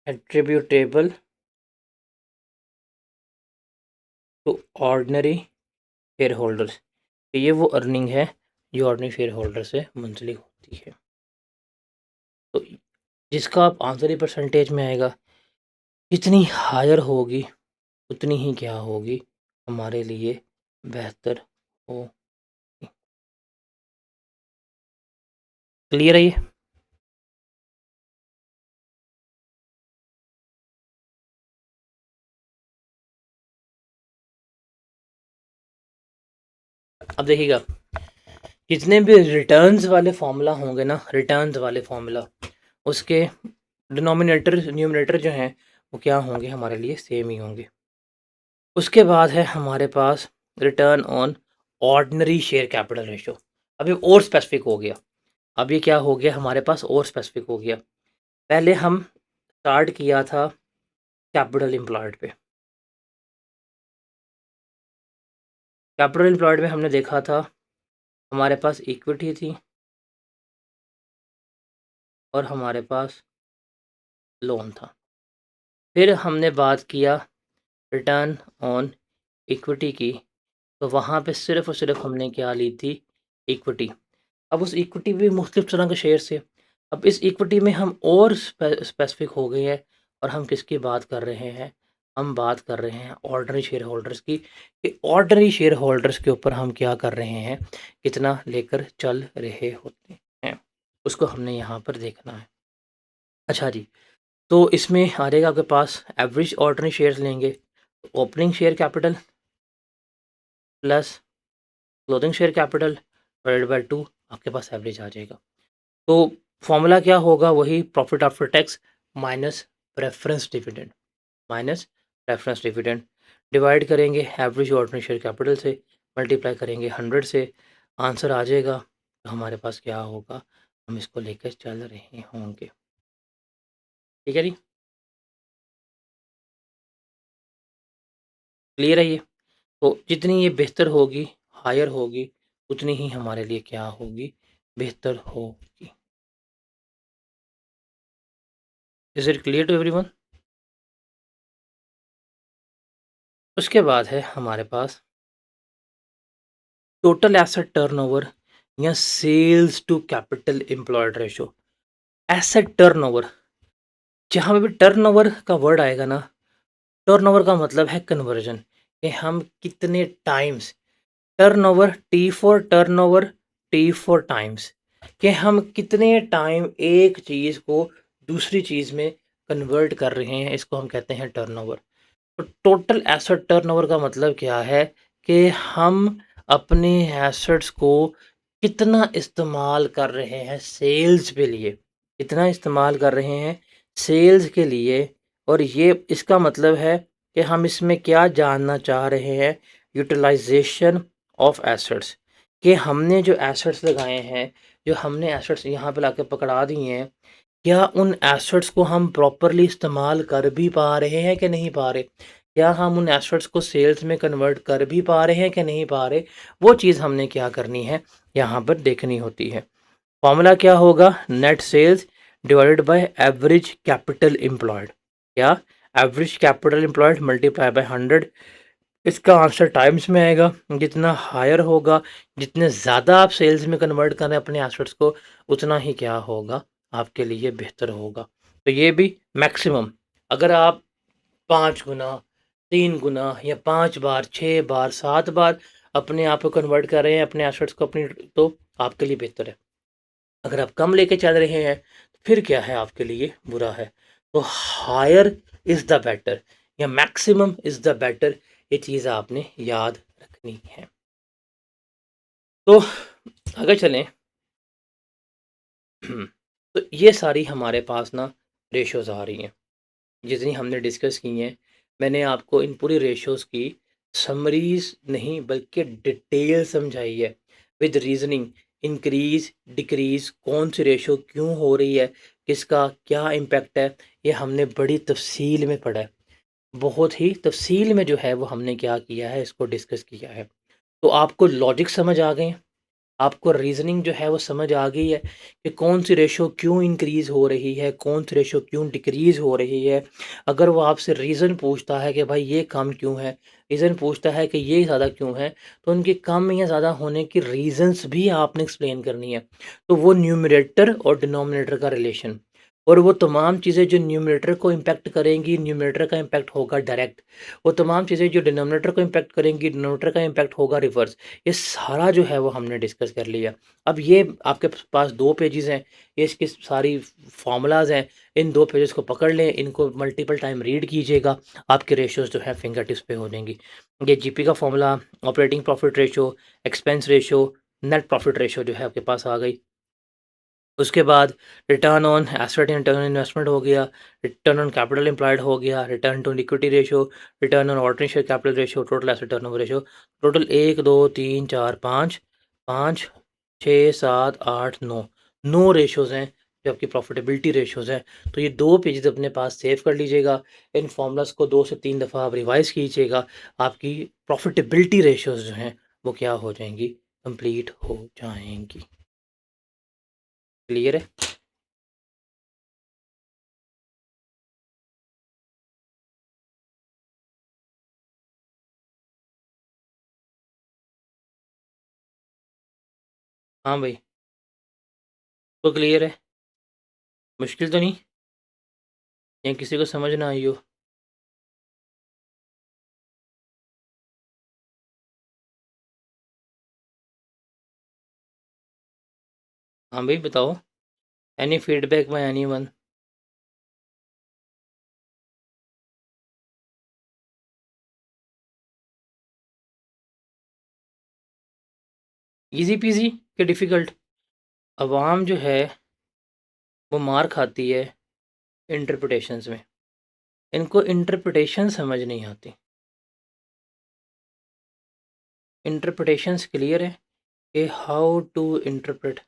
attributable to ordinary shareholders. ये वो अर्निंग है जो ऑर्डिनरी शेयर होल्डर से मंथली होती है। तो जिसका आप आंसर ही परसेंटेज में आएगा, जितनी हायर होगी उतनी ही क्या होगी हमारे लिए बेहतर हो। क्लियर है ये? अब देखिएगा, जितने भी रिटर्न्स वाले फॉर्मूला होंगे ना, रिटर्न्स वाले फॉर्मूला, उसके डिनोमिनेटर न्यूमरेटर जो हैं वो क्या होंगे हमारे लिए? सेम ही होंगे। उसके बाद है हमारे पास return on ordinary share capital ratio. अब ये और स्पेसिफिक हो गया। अब ये क्या हो गया हमारे पास? और स्पेसिफिक हो गया। पहले हम स्टार्ट किया था कैपिटल एम्प्लॉयड पे। कैपिटल एम्प्लॉयड में हमने देखा था हमारे पास इक्विटी थी और हमारे पास लोन था। फिर हमने बात किया रिटर्न ऑन इक्विटी की, तो वहाँ पे सिर्फ और सिर्फ हमने क्या ली थी? इक्विटी। अब उस इक्विटी भी मुख्तलिफ तरह के शेयर थे। अब इस इक्विटी में हम और स्पेसिफिक हो गए हैं और हम किसकी बात कर रहे हैं? हम बात कर रहे हैं ऑर्डिनरी शेयर होल्डर्स की, कि ऑर्डिनरी शेयर होल्डर्स के ऊपर हम क्या कर रहे हैं? कितना लेकर चल रहे होते हैं, उसको हमने यहाँ पर देखना है। अच्छा जी, तो इसमें आ जाएगा आपके पास एवरेज ऑर्डिनरी शेयर्स लेंगे, opening share capital plus closing share capital divided by 2, आपके पास एवरेज आ जाएगा। तो फॉर्मूला क्या होगा? वही profit after tax minus preference dividend, minus preference dividend. Divide करेंगे एवरेज ऑर्डिनरी शेयर कैपिटल से, मल्टीप्लाई करेंगे 100 से, आंसर आ जाएगा। तो हमारे पास क्या होगा? हम इसको लेकर चल रहे होंगे। ठीक है जी, क्लियर है ये? तो जितनी ये बेहतर होगी, हायर होगी, उतनी ही हमारे लिए क्या होगी? बेहतर होगी। Is it clear to everyone? उसके बाद है हमारे पास टोटल एसेट टर्नओवर या sales to capital employed ratio. Asset turnover, जहाँ पे भी टर्नओवर का वर्ड आएगा ना, टर्नओवर का मतलब है कन्वर्जन, कि हम कितने times, turnover, T for turnover, T for times, कि हम कितने टाइम एक चीज़ को दूसरी चीज़ में कन्वर्ट कर रहे हैं, इसको हम कहते हैं टर्नओवर। तो टोटल एसेट टर्नओवर का मतलब क्या है? कि हम अपने एसेट्स को कितना इस्तेमाल कर रहे हैं सेल्स के लिए, कितना इस्तेमाल कर रहे हैं सेल्स के लिए। और ये इसका मतलब है कि हम इसमें क्या जानना चाह रहे हैं? यूटिलाइजेशन ऑफ एसेट्स, कि हमने जो एसेट्स लगाए हैं, जो हमने एसेट्स यहाँ पे लाके पकड़ा दिए हैं, क्या उन एसेट्स को हम प्रॉपरली इस्तेमाल कर भी पा रहे हैं कि नहीं पा रहे? क्या हम उन एसेट्स को सेल्स में कन्वर्ट कर भी पा रहे हैं कि नहीं पा रहे? वो चीज़ हमने क्या करनी है? यहाँ पर देखनी होती है। फॉर्मूला क्या होगा? Net sales divided by average capital employed. क्या? Average capital employed multiply by 100। इसका आंसर टाइम्स में आएगा। जितना हायर होगा, जितने ज़्यादा आप सेल्स में कन्वर्ट करें अपने एसेट्स को, उतना ही क्या होगा? आपके लिए बेहतर होगा। तो ये भी मैक्सिमम, अगर आप 5 गुना, 3 गुना या 5 बार, 6 बार, 7 बार अपने आप को कन्वर्ट कर रहे हैं अपने एसेट्स को अपनी, तो आपके लिए बेहतर है। अगर आप कम लेके चल रहे हैं तो फिर क्या है? आपके लिए बुरा है। तो हायर इज़ द बेटर या मैक्सिमम इज़ द बेटर, ये चीज़ आपने याद रखनी है। तो अगर चलें तो ये सारी हमारे पास ना रेशोज़ आ रही हैं, जितनी हमने डिस्कस की हैं। मैंने आपको इन पूरी रेशोज़ की समरीज नहीं बल्कि डिटेल समझाई है विद रीजनिंग। इंक्रीज डिक्रीज कौन सी रेशो क्यों हो रही है, किसका क्या इम्पैक्ट है, ये हमने बड़ी तफसील में पढ़ा है। बहुत ही तफसील में जो है वो हमने क्या किया है, इसको डिस्कस किया है। तो आपको लॉजिक समझ आ गए हैं, आपको रीज़निंग जो है वो समझ आ गई है कि कौन सी रेशो क्यों इंक्रीज़ हो रही है, कौन सी रेशो क्यों डिक्रीज़ हो रही है। अगर वो आपसे रीज़न पूछता है कि भाई ये कम क्यों है, रीज़न पूछता है कि ये ज़्यादा क्यों है, तो उनके कम या ज़्यादा होने की रीज़न्स भी आपने एक्सप्लेन करनी है। तो वो न्यूमरेटर और डिनोमिनेटर का रिलेशन और वो तमाम चीज़ें जो न्यूमरेटर को इम्पैक्ट करेंगी, न्यूमरेटर का इम्पैक्ट होगा डायरेक्ट। वो तमाम चीज़ें जो डिनोमिनेटर को इम्पैक्ट करेंगी, डिनोमिनेटर का इम्पैक्ट होगा रिवर्स। ये सारा जो है वो हमने डिस्कस कर लिया। अब ये आपके पास 2 पेजेज़ हैं, ये इसकी सारी फ़ॉर्मूलाज़ हैं, इन 2 पेजेज़ को पकड़ लें, इनको मल्टीपल टाइम रीड कीजिएगा, आपके रेशियोज़ जो है फिंगर टिप्स पे हो जाएँगी। ये जीपी का formula, operating profit ratio, expense ratio, net profit ratio जो है आपके पास आ गई। उसके बाद return on asset and return on investment हो गया, रिटर्न ऑन कैपिटल एम्प्लॉयड हो गया, return to equity ratio, return on ordinary share capital ratio, total asset turnover ratio. टोटल 1 2 3 4 5 5 6 7 8 9 9 रेशियोज़ हैं जो आपकी प्रॉफिटेबिलिटी रेशियोज़ हैं। तो ये 2 पेजेज़ अपने पास सेव कर लीजिएगा। इन फ़ॉर्मूलाज़ को 2 से 3 दफ़ा आप रिवाइज़ कीजिएगा। आपकी प्रॉफिटेबिलिटी रेशियोज़ जो हैं वो क्या हो जाएँगी, कंप्लीट हो जाएँगी। क्लियर है? हाँ भाई, तो क्लियर है? मुश्किल तो नहीं? या किसी को समझ ना आई हो? हाँ भाई बताओ। Any feedback by anyone? Easy peasy कि डिफ़िकल्ट? अवाम जो है वो मार खाती है इंटरप्रिटेशंस में। इनको इंटरप्रिटेशन समझ नहीं आती। इंटरप्रिटेशंस क्लियर है कि हाउ टू इंटरप्रेट।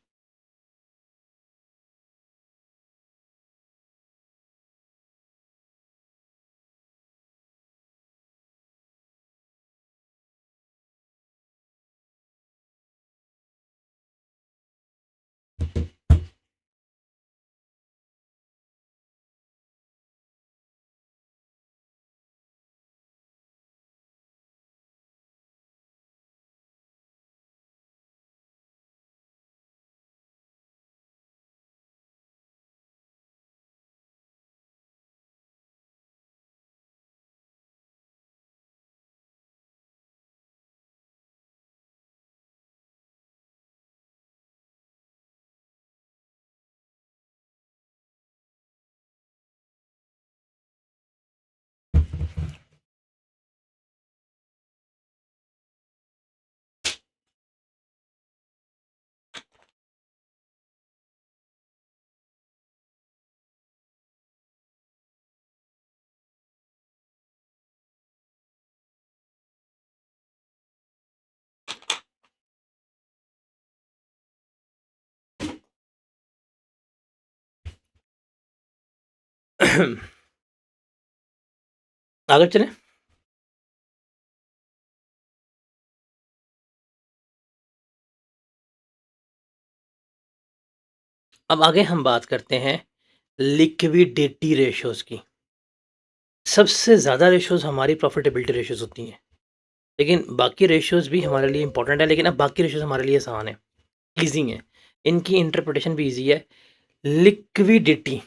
आगे चलें? अब आगे हम बात करते हैं लिक्विडिटी रेशियोज़ की। सबसे ज़्यादा रेशियोज़ हमारी प्रॉफिटेबिलिटी रेशियोज़ होती हैं। लेकिन बाकी रेशियोज़ भी हमारे लिए इम्पोर्टेंट है, लेकिन अब बाकी रेशियोज़ हमारे लिए आसान है, ईज़ी हैं। इनकी इंटरप्रिटेशन भी ईज़ी है। लिक्विडिटी,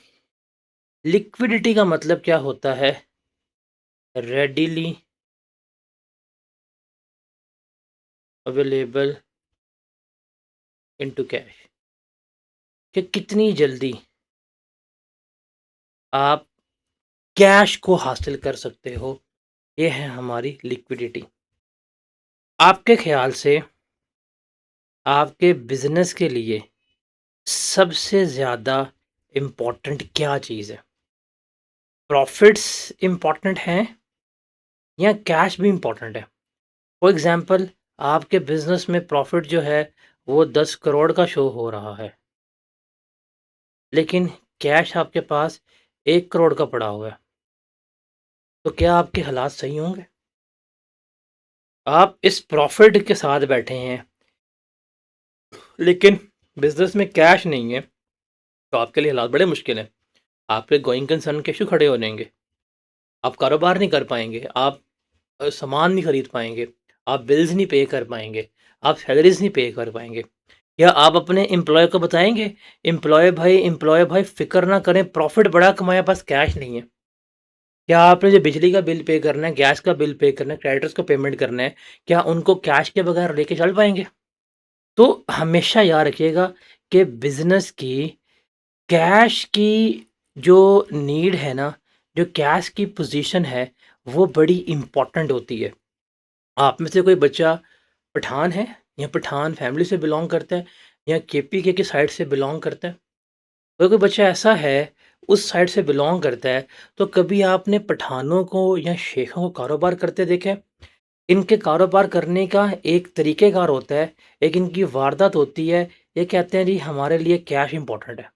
लिक्विडिटी का मतलब क्या होता है? रेडिली अवेलेबल इनटू कैश, कि कितनी जल्दी आप कैश को हासिल कर सकते हो, ये है हमारी लिक्विडिटी। आपके ख़्याल से आपके बिज़नेस के लिए सबसे ज़्यादा इम्पोर्टेंट क्या चीज़ है? प्रॉफ़िट्स इम्पोर्टेंट हैं या कैश भी इम्पोर्टेंट है? फॉर एग्ज़ाम्पल आपके बिज़नेस में प्रॉफ़िट जो है वो 10 करोड़ का शो हो रहा है, लेकिन कैश आपके पास 1 करोड़ का पड़ा हुआ है, तो क्या आपके हालात सही होंगे? आप इस प्रॉफ़िट के साथ बैठे हैं, लेकिन बिज़नेस में कैश नहीं है, तो आपके लिए हालात बड़े मुश्किल हैं। आपके गोइंग कंसर्न के इश्यू खड़े हो जाएँगे, आप कारोबार नहीं कर पाएँगे, आप सामान नहीं खरीद पाएँगे, आप बिल्स नहीं पे कर पाएँगे, आप सैलरीज़ नहीं पे कर पाएँगे। क्या आप अपने एम्प्लॉय भाई फ़िक्र ना करें, प्रॉफ़िट बड़ा कमाया, बस कैश नहीं है। क्या आपने जो बिजली का बिल पे करना है, गैस का बिल पे करना है, क्रेडिटर्स को पेमेंट करना है, क्या उनको कैश के बगैर लेके चल पाएँगे? तो हमेशा याद रखिएगा कि बिज़नेस की कैश की जो नीड है ना, जो कैश की पोज़ीशन है, वो बड़ी इम्पोर्टेंट होती है। आप में से कोई बच्चा पठान है या पठान फैमिली से बिलॉन्ग करता है या केपीके की साइड से बिलॉन्ग करता है? अगर कोई बच्चा ऐसा है, उस साइड से बिलॉन्ग करता है, तो कभी आपने पठानों को या शेखों को कारोबार करते देखा है? इनके कारोबार करने का एक तरीक़ेकार होता है, एक इनकी वारदात होती है, ये कहते हैं जी हमारे लिए कैश इम्पोर्टेंट है।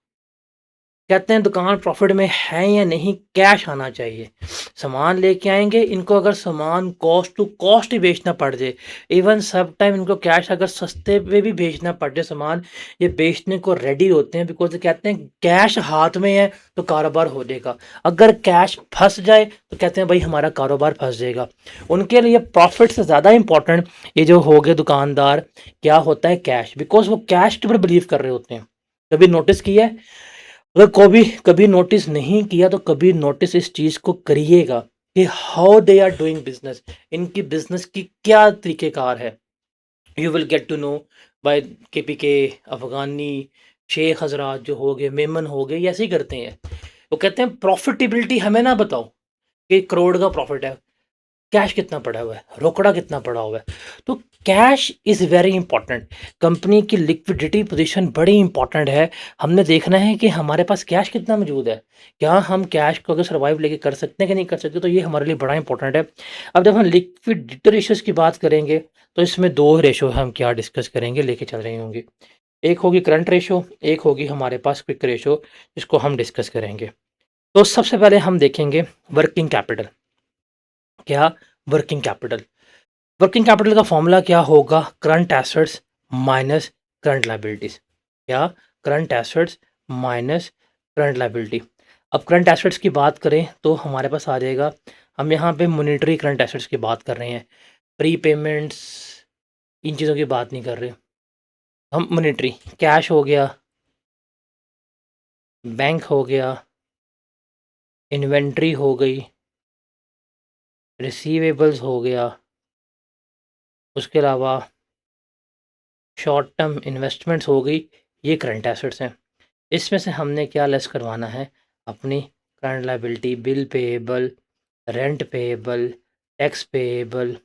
कहते हैं दुकान प्रॉफ़िट में है या नहीं, कैश आना चाहिए। सामान लेके आएँगे, इनको अगर सामान कॉस्ट टू कॉस्ट ही बेचना पड़ जाए, इवन सम टाइम इनको कैश अगर सस्ते पे भी बेचना पड़ जाए सामान, ये बेचने को रेडी होते हैं, बिकॉज़ ये कहते हैं कैश हाथ में है तो कारोबार हो जाएगा। अगर कैश फँस जाए तो कहते हैं भाई हमारा कारोबार फँस जाएगा। उनके लिए प्रॉफ़िट से ज़्यादा इम्पोर्टेंट ये जो हो गए दुकानदार, क्या होता है कैश, बिकॉज़ वो कैश के ऊपर बिलीव कर रहे होते हैं। कभी नोटिस किया है? अगर कभी कभी नोटिस नहीं किया तो कभी नोटिस इस चीज़ को करिएगा कि how they are doing business, इनकी बिजनेस की क्या तरीक़ेकार है। You will get to know by KPK, अफ़गानी, शेख हज़रात जो हो गए, मेमन हो गए, ये ऐसे ही करते हैं। वो कहते हैं प्रॉफ़िटेबिलिटी हमें ना बताओ कि करोड़ का प्रॉफ़िट है। कैश कितना पड़ा हुआ है, रोकड़ा कितना पड़ा हुआ है। तो cash is very important. Company की लिक्विडिटी पोजीशन बड़ी इंपॉर्टेंट है। हमने देखना है कि हमारे पास कैश कितना मौजूद है। क्या हम कैश को अगर सर्वाइव लेके कर सकते हैं कि नहीं कर सकते, तो ये हमारे लिए बड़ा इंपॉर्टेंट है। अब जब हम लिक्विडिटी रेशियोज़ की बात करेंगे, तो इसमें 2 रेशियो हम क्या डिस्कस करेंगे, लेके चल रहे होंगे। एक होगी करंट रेशियो, एक होगी हमारे पास क्विक रेशियो, जिसको हम डिस्कस करेंगे। तो सबसे पहले हम देखेंगे वर्किंग कैपिटल। क्या? Working capital. वर्किंग कैपिटल का फॉर्मूला क्या होगा? Current assets minus current liabilities. क्या? Current assets minus current liability. अब करंट एसेट्स की बात करें तो हमारे पास आ जाएगा, हम यहाँ पे मॉनेटरी करंट एसेट्स की बात कर रहे हैं, प्री पेमेंट्स, इन चीज़ों की बात नहीं कर रहे। हम मॉनेटरी कैश हो गया, बैंक हो गया, इन्वेंट्री हो गई, रिसीवेबल्स हो गया, उसके अलावा शॉर्ट टर्म इन्वेस्टमेंट्स हो गई, ये करंट एसेट्स हैं। इसमें से हमने क्या लेस करवाना है? अपनी current liability, bill payable, rent payable, tax payable,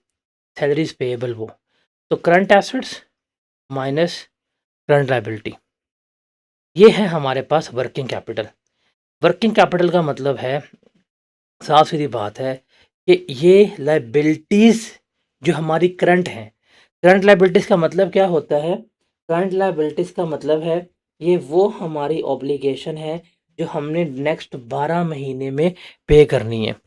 salaries payable वो। तो current assets minus current liability, ये है हमारे पास वर्किंग कैपिटल। वर्किंग कैपिटल का मतलब है, साफ सीधी बात है कि ये लायबिलिटीज़ जो हमारी करंट हैं। करंट लायबिलिटीज़ का मतलब क्या होता है? करंट लायबिलिटीज़ का मतलब है, ये वो हमारी ऑब्लिगेशन है जो हमने नेक्स्ट 12 महीने में पे करनी है।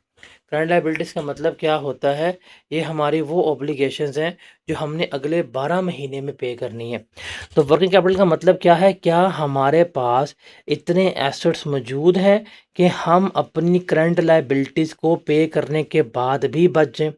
करंट लायबिलिटीज़ का मतलब क्या होता है? ये हमारी वो ऑब्लिगेशंस हैं जो हमने अगले 12 महीने में पे करनी है। तो वर्किंग कैपिटल का मतलब क्या है? क्या हमारे पास इतने एसेट्स मौजूद हैं कि हम अपनी करंट लायबिलिटीज़ को पे करने के बाद भी बच जाएँ?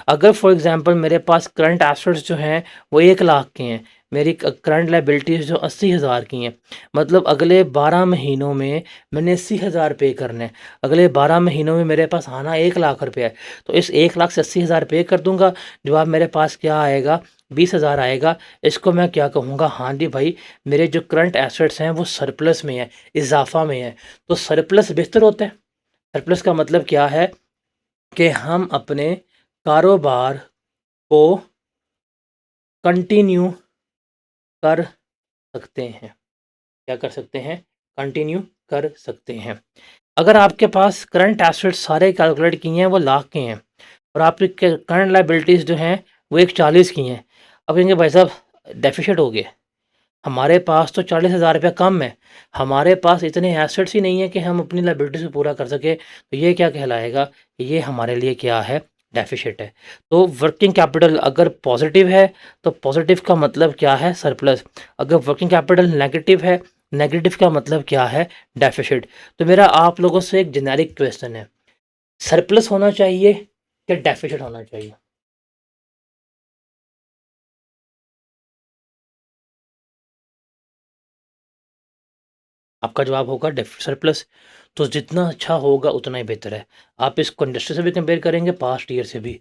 अगर फॉर एग्ज़ाम्पल मेरे पास करंट एसेट्स जो हैं वो 1 लाख के हैं, मेरी करंट लायबिलिटीज़ जो 80,000 की हैं, मतलब अगले 12 महीनों में मैंने 80,000 पे करने हैं। अगले 12 महीनों में मेरे पास आना 1 लाख रुपया है, तो इस 1 लाख से 80,000 पे कर दूँगा, जवाब मेरे पास क्या आएगा? 20,000 आएगा। इसको मैं क्या कहूँगा? हाँ जी भाई, मेरे जो करंट एसेट्स हैं वो सरप्लस में है, इज़ाफ़ा में है। तो सरप्लस बेहतर होता है। सरप्लस का मतलब क्या है कि हम अपने कारोबार को कंटिन्यू कर सकते हैं। क्या कर सकते हैं? कंटिन्यू कर सकते हैं। अगर आपके पास करंट एसेट्स सारे कैलकुलेट किए हैं वो लाख के हैं और आपकी करंट लायबिलिटीज़ जो हैं वो एक 40 की हैं। अब कहेंगे भाई साहब डेफ़िसिट हो गया, हमारे पास तो 40,000 रुपया कम है, हमारे पास इतने एसेट्स ही नहीं है कि हम अपनी लायबिलिटीज़ को पूरा कर सकें, तो ये क्या कहलाएगा? ये हमारे लिए क्या है? डेफ़िसिट है। तो वर्किंग कैपिटल अगर पॉज़िटिव है, तो पॉज़िटिव का मतलब क्या है? सरप्लस। अगर वर्किंग कैपिटल नेगेटिव है, नेगेटिव का मतलब क्या है? डेफ़िसिट। तो मेरा आप लोगों से एक जेनेरिक क्वेश्चन है, सरप्लस होना चाहिए या डेफ़िसिट होना चाहिए? आपका जवाब होगा सरप्लस। तो जितना अच्छा होगा उतना ही बेहतर है। आप इसको इंडस्ट्री से भी कंपेयर करेंगे, पास्ट ईयर से भी।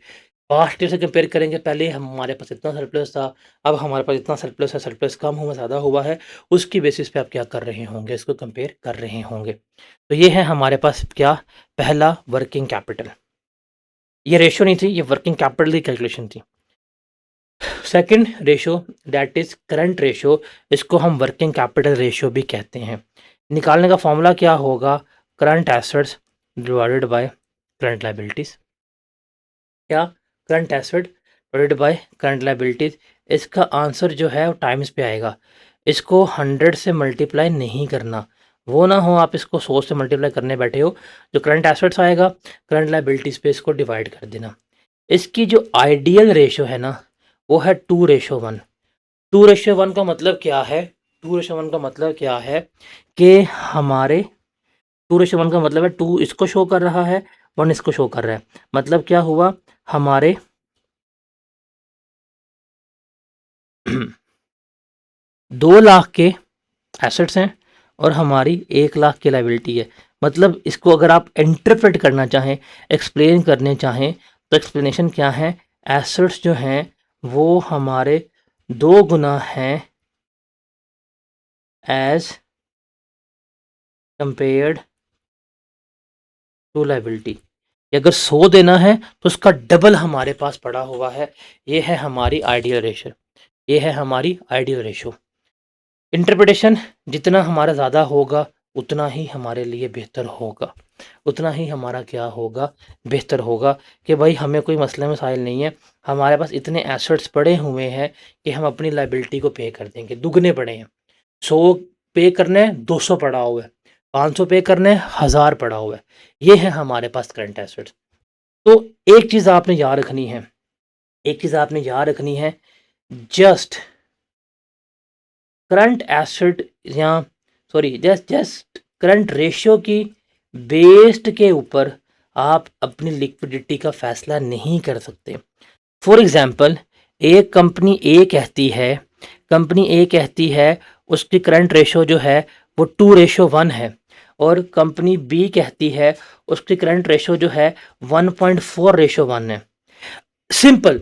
पास्ट ईयर से कंपेयर करेंगे, पहले हमारे पास इतना सरप्लस था, अब हमारे पास इतना सरप्लस है, सरप्लस कम हुआ ज़्यादा हुआ है, उसकी बेसिस पे आप क्या कर रहे होंगे? इसको कंपेयर कर रहे होंगे। तो ये है हमारे पास क्या? पहला वर्किंग कैपिटल। ये रेशियो नहीं थी, ये वर्किंग कैपिटल की कैलकुलेशन थी। Second ratio that is current ratio, इसको हम वर्किंग कैपिटल रेशियो भी कहते हैं। निकालने का फॉर्मूला क्या होगा? Current assets divided by current liabilities. क्या? Current asset divided by current liabilities. इसका आंसर जो है वो टाइम्स पे आएगा। इसको 100 से मल्टीप्लाई नहीं करना। वो ना हो आप इसको 100 से मल्टीप्लाई करने बैठे हो। जो करंट एसेट्स आएगा, करंट लायबिलिटीज़ पे इसको डिवाइड कर देना। इसकी जो आइडियल रेशियो है ना, वो है 2:1। 2:1 का मतलब क्या है? 2:1 का मतलब क्या है कि हमारे 2:1 का मतलब है 2 इसको शो कर रहा है, 1 इसको शो कर रहा है। मतलब क्या हुआ? हमारे 2 लाख के एसेट्स हैं और हमारी 1 लाख की लायबिलिटी है। मतलब इसको अगर आप इंटरप्रेट करना चाहें, एक्सप्लेन करने चाहें, तो एक्सप्लेनेशन क्या है? एसेट्स जो हैं वो हमारे 2 गुना हैं एज़ कंपेयर्ड टू लायबिलिटी। अगर 100 देना है तो उसका डबल हमारे पास पड़ा हुआ है। ये है हमारी आइडियल रेशियो। ये है हमारी आइडियल रेशियो। इंटरप्रिटेशन जितना हमारा ज़्यादा होगा, उतना ही हमारे लिए बेहतर होगा। उतना ही हमारा क्या होगा? बेहतर होगा कि भाई हमें कोई मसले मसाइल नहीं है। हमारे पास इतने एसेट्स पड़े हुए हैं कि हम अपनी लायबिलिटी को पे कर देंगे। दुगने पड़े हैं। 100 पे करने हैं, 200 पड़ा हुआ है। 500 पे करने हैं, 1000 पड़ा हुआ है। ये है हमारे पास करंट एसेट्स। तो एक चीज़ आपने याद रखनी है, एक चीज़ आपने याद रखनी है, जस्ट करंट एसेट या जस्ट करंट रेशियो की बेस्ड के ऊपर आप अपनी लिक्विडिटी का फैसला नहीं कर सकते। फॉर एग्जांपल, एक कंपनी ए कहती है उसकी करंट रेशियो जो है वो 2:1 है, और कंपनी बी कहती है उसकी करंट रेशियो जो है 1.4:1 है। सिंपल।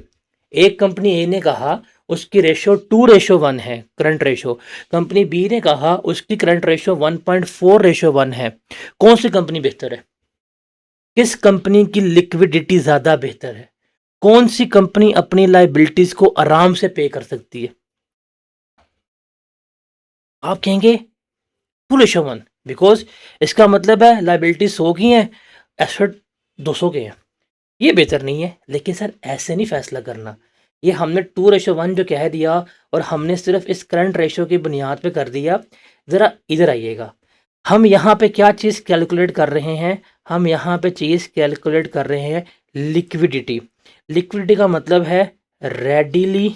एक कंपनी ए ने कहा उसकी रेशियो 2:1 है करंट रेशियो, कंपनी बी ने कहा उसकी करंट रेशियो 1.4:1 है। कौन सी कंपनी बेहतर है? किस कंपनी की लिक्विडिटी ज़्यादा बेहतर है? कौन सी कंपनी अपनी लायबिलिटीज को आराम से पे कर सकती है? आप कहेंगे 2:1, बिकॉज इसका मतलब है लायबिलिटी 100 की है, एसेट 200 के हैं। ये बेहतर नहीं है। लेकिन सर ऐसे नहीं फैसला करना। ये हमने 2:1 जो कह दिया और हमने सिर्फ इस करंट रेशियो की बुनियाद पे कर दिया। ज़रा इधर आइएगा, हम यहाँ पे क्या चीज़ कैलकुलेट कर रहे हैं? हम यहाँ पे चीज़ कैलकुलेट कर रहे हैं लिक्विडिटी। लिक्विडिटी का मतलब है रेडीली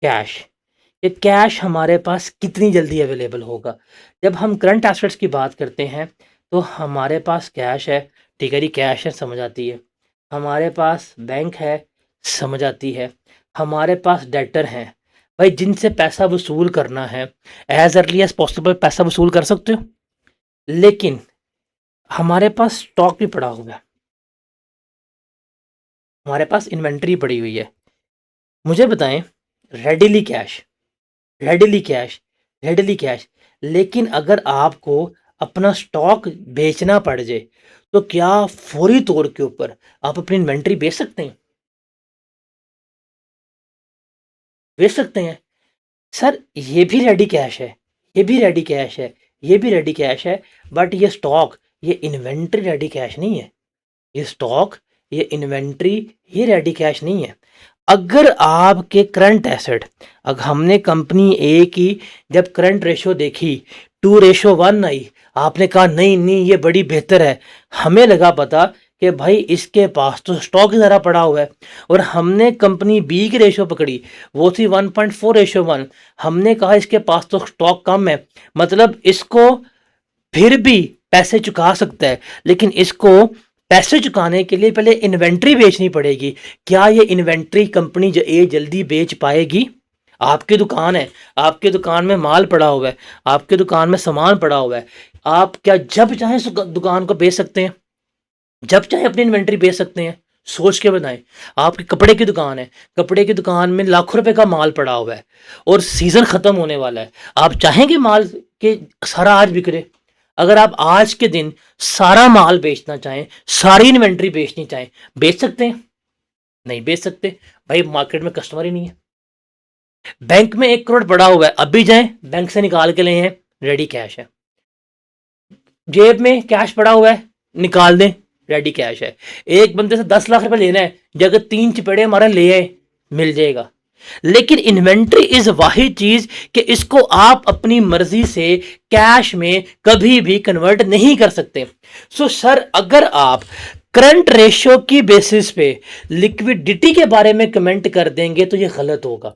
कैश। ये कैश हमारे पास कितनी जल्दी अवेलेबल होगा। जब हम करंट एसेट्स की बात करते हैं तो हमारे पास कैश है, ठीक है जी, कैश है, समझ आती है। हमारे पास बैंक है, समझ आती है। हमारे पास डेटर हैं, भाई जिनसे पैसा वसूल करना है, एज अर्ली एज पॉसिबल पैसा वसूल कर सकते हो। लेकिन हमारे पास स्टॉक भी पड़ा हुआ है, हमारे पास इन्वेंट्री पड़ी हुई है। मुझे बताएं, readily cash, readily cash, readily cash, लेकिन अगर आपको अपना स्टॉक बेचना पड़ जाए तो क्या फौरी तौर के ऊपर आप अपनी इन्वेंट्री बेच सकते हैं? बेच सकते हैं। सर ये भी रेडी कैश है, ये भी रेडी कैश है, ये भी रेडी कैश है, बट ये स्टॉक, ये इन्वेंट्री रेडी कैश नहीं है। ये स्टॉक, ये इन्वेंट्री, ये रेडी कैश नहीं है। अगर आपके करंट एसेट, अगर हमने कंपनी ए की जब करंट रेशो देखी 2:1 आई, आपने कहा नहीं नहीं ये बड़ी बेहतर है, हमें लगा पता कि भाई इसके पास तो स्टॉक ही ज़रा पड़ा हुआ है, और हमने कंपनी बी की रेशो पकड़ी, वो थी 1.4:1, हमने कहा इसके पास तो स्टॉक कम है, मतलब इसको फिर भी पैसे चुका सकता है, लेकिन इसको पैसे चुकाने के लिए पहले इन्वेंट्री बेचनी पड़ेगी। क्या ये इन्वेंट्री कंपनी जो ए जल्दी बेच पाएगी? आपकी दुकान है, आपकी दुकान में माल पड़ा हुआ है, आपकी दुकान में सामान पड़ा हुआ है, आप क्या जब चाहें उस दुकान को बेच सकते हैं? जब चाहे अपनी इन्वेंट्री बेच सकते हैं? सोच के बताएं। आपकी कपड़े की दुकान है, कपड़े की दुकान में लाखों रुपए का माल पड़ा हुआ है और सीजन खत्म होने वाला है, आप चाहेंगे माल के सारा आज बिक्रे? अगर आप आज के दिन सारा माल बेचना चाहें, सारी इन्वेंट्री बेचनी चाहें, बेच सकते हैं? नहीं बेच सकते भाई, मार्केट में कस्टमर ही नहीं है। बैंक में 1 करोड़ पड़ा हुआ है, अभी जाएं बैंक से निकाल के ले आए, रेडी कैश है। जेब में कैश पड़ा हुआ है, निकाल दें, रेडी कैश है। एक बंदे से 10 लाख रुपए लेना है, जगह 3 चिपड़े हमारा ले आए, मिल जाएगा। लेकिन इन्वेंट्री इज वाही चीज कि इसको आप अपनी मर्जी से कैश में कभी भी कन्वर्ट नहीं कर सकते। सो सर, अगर आप करंट रेशियो की बेसिस पे लिक्विडिटी के बारे में कमेंट कर देंगे तो ये गलत होगा।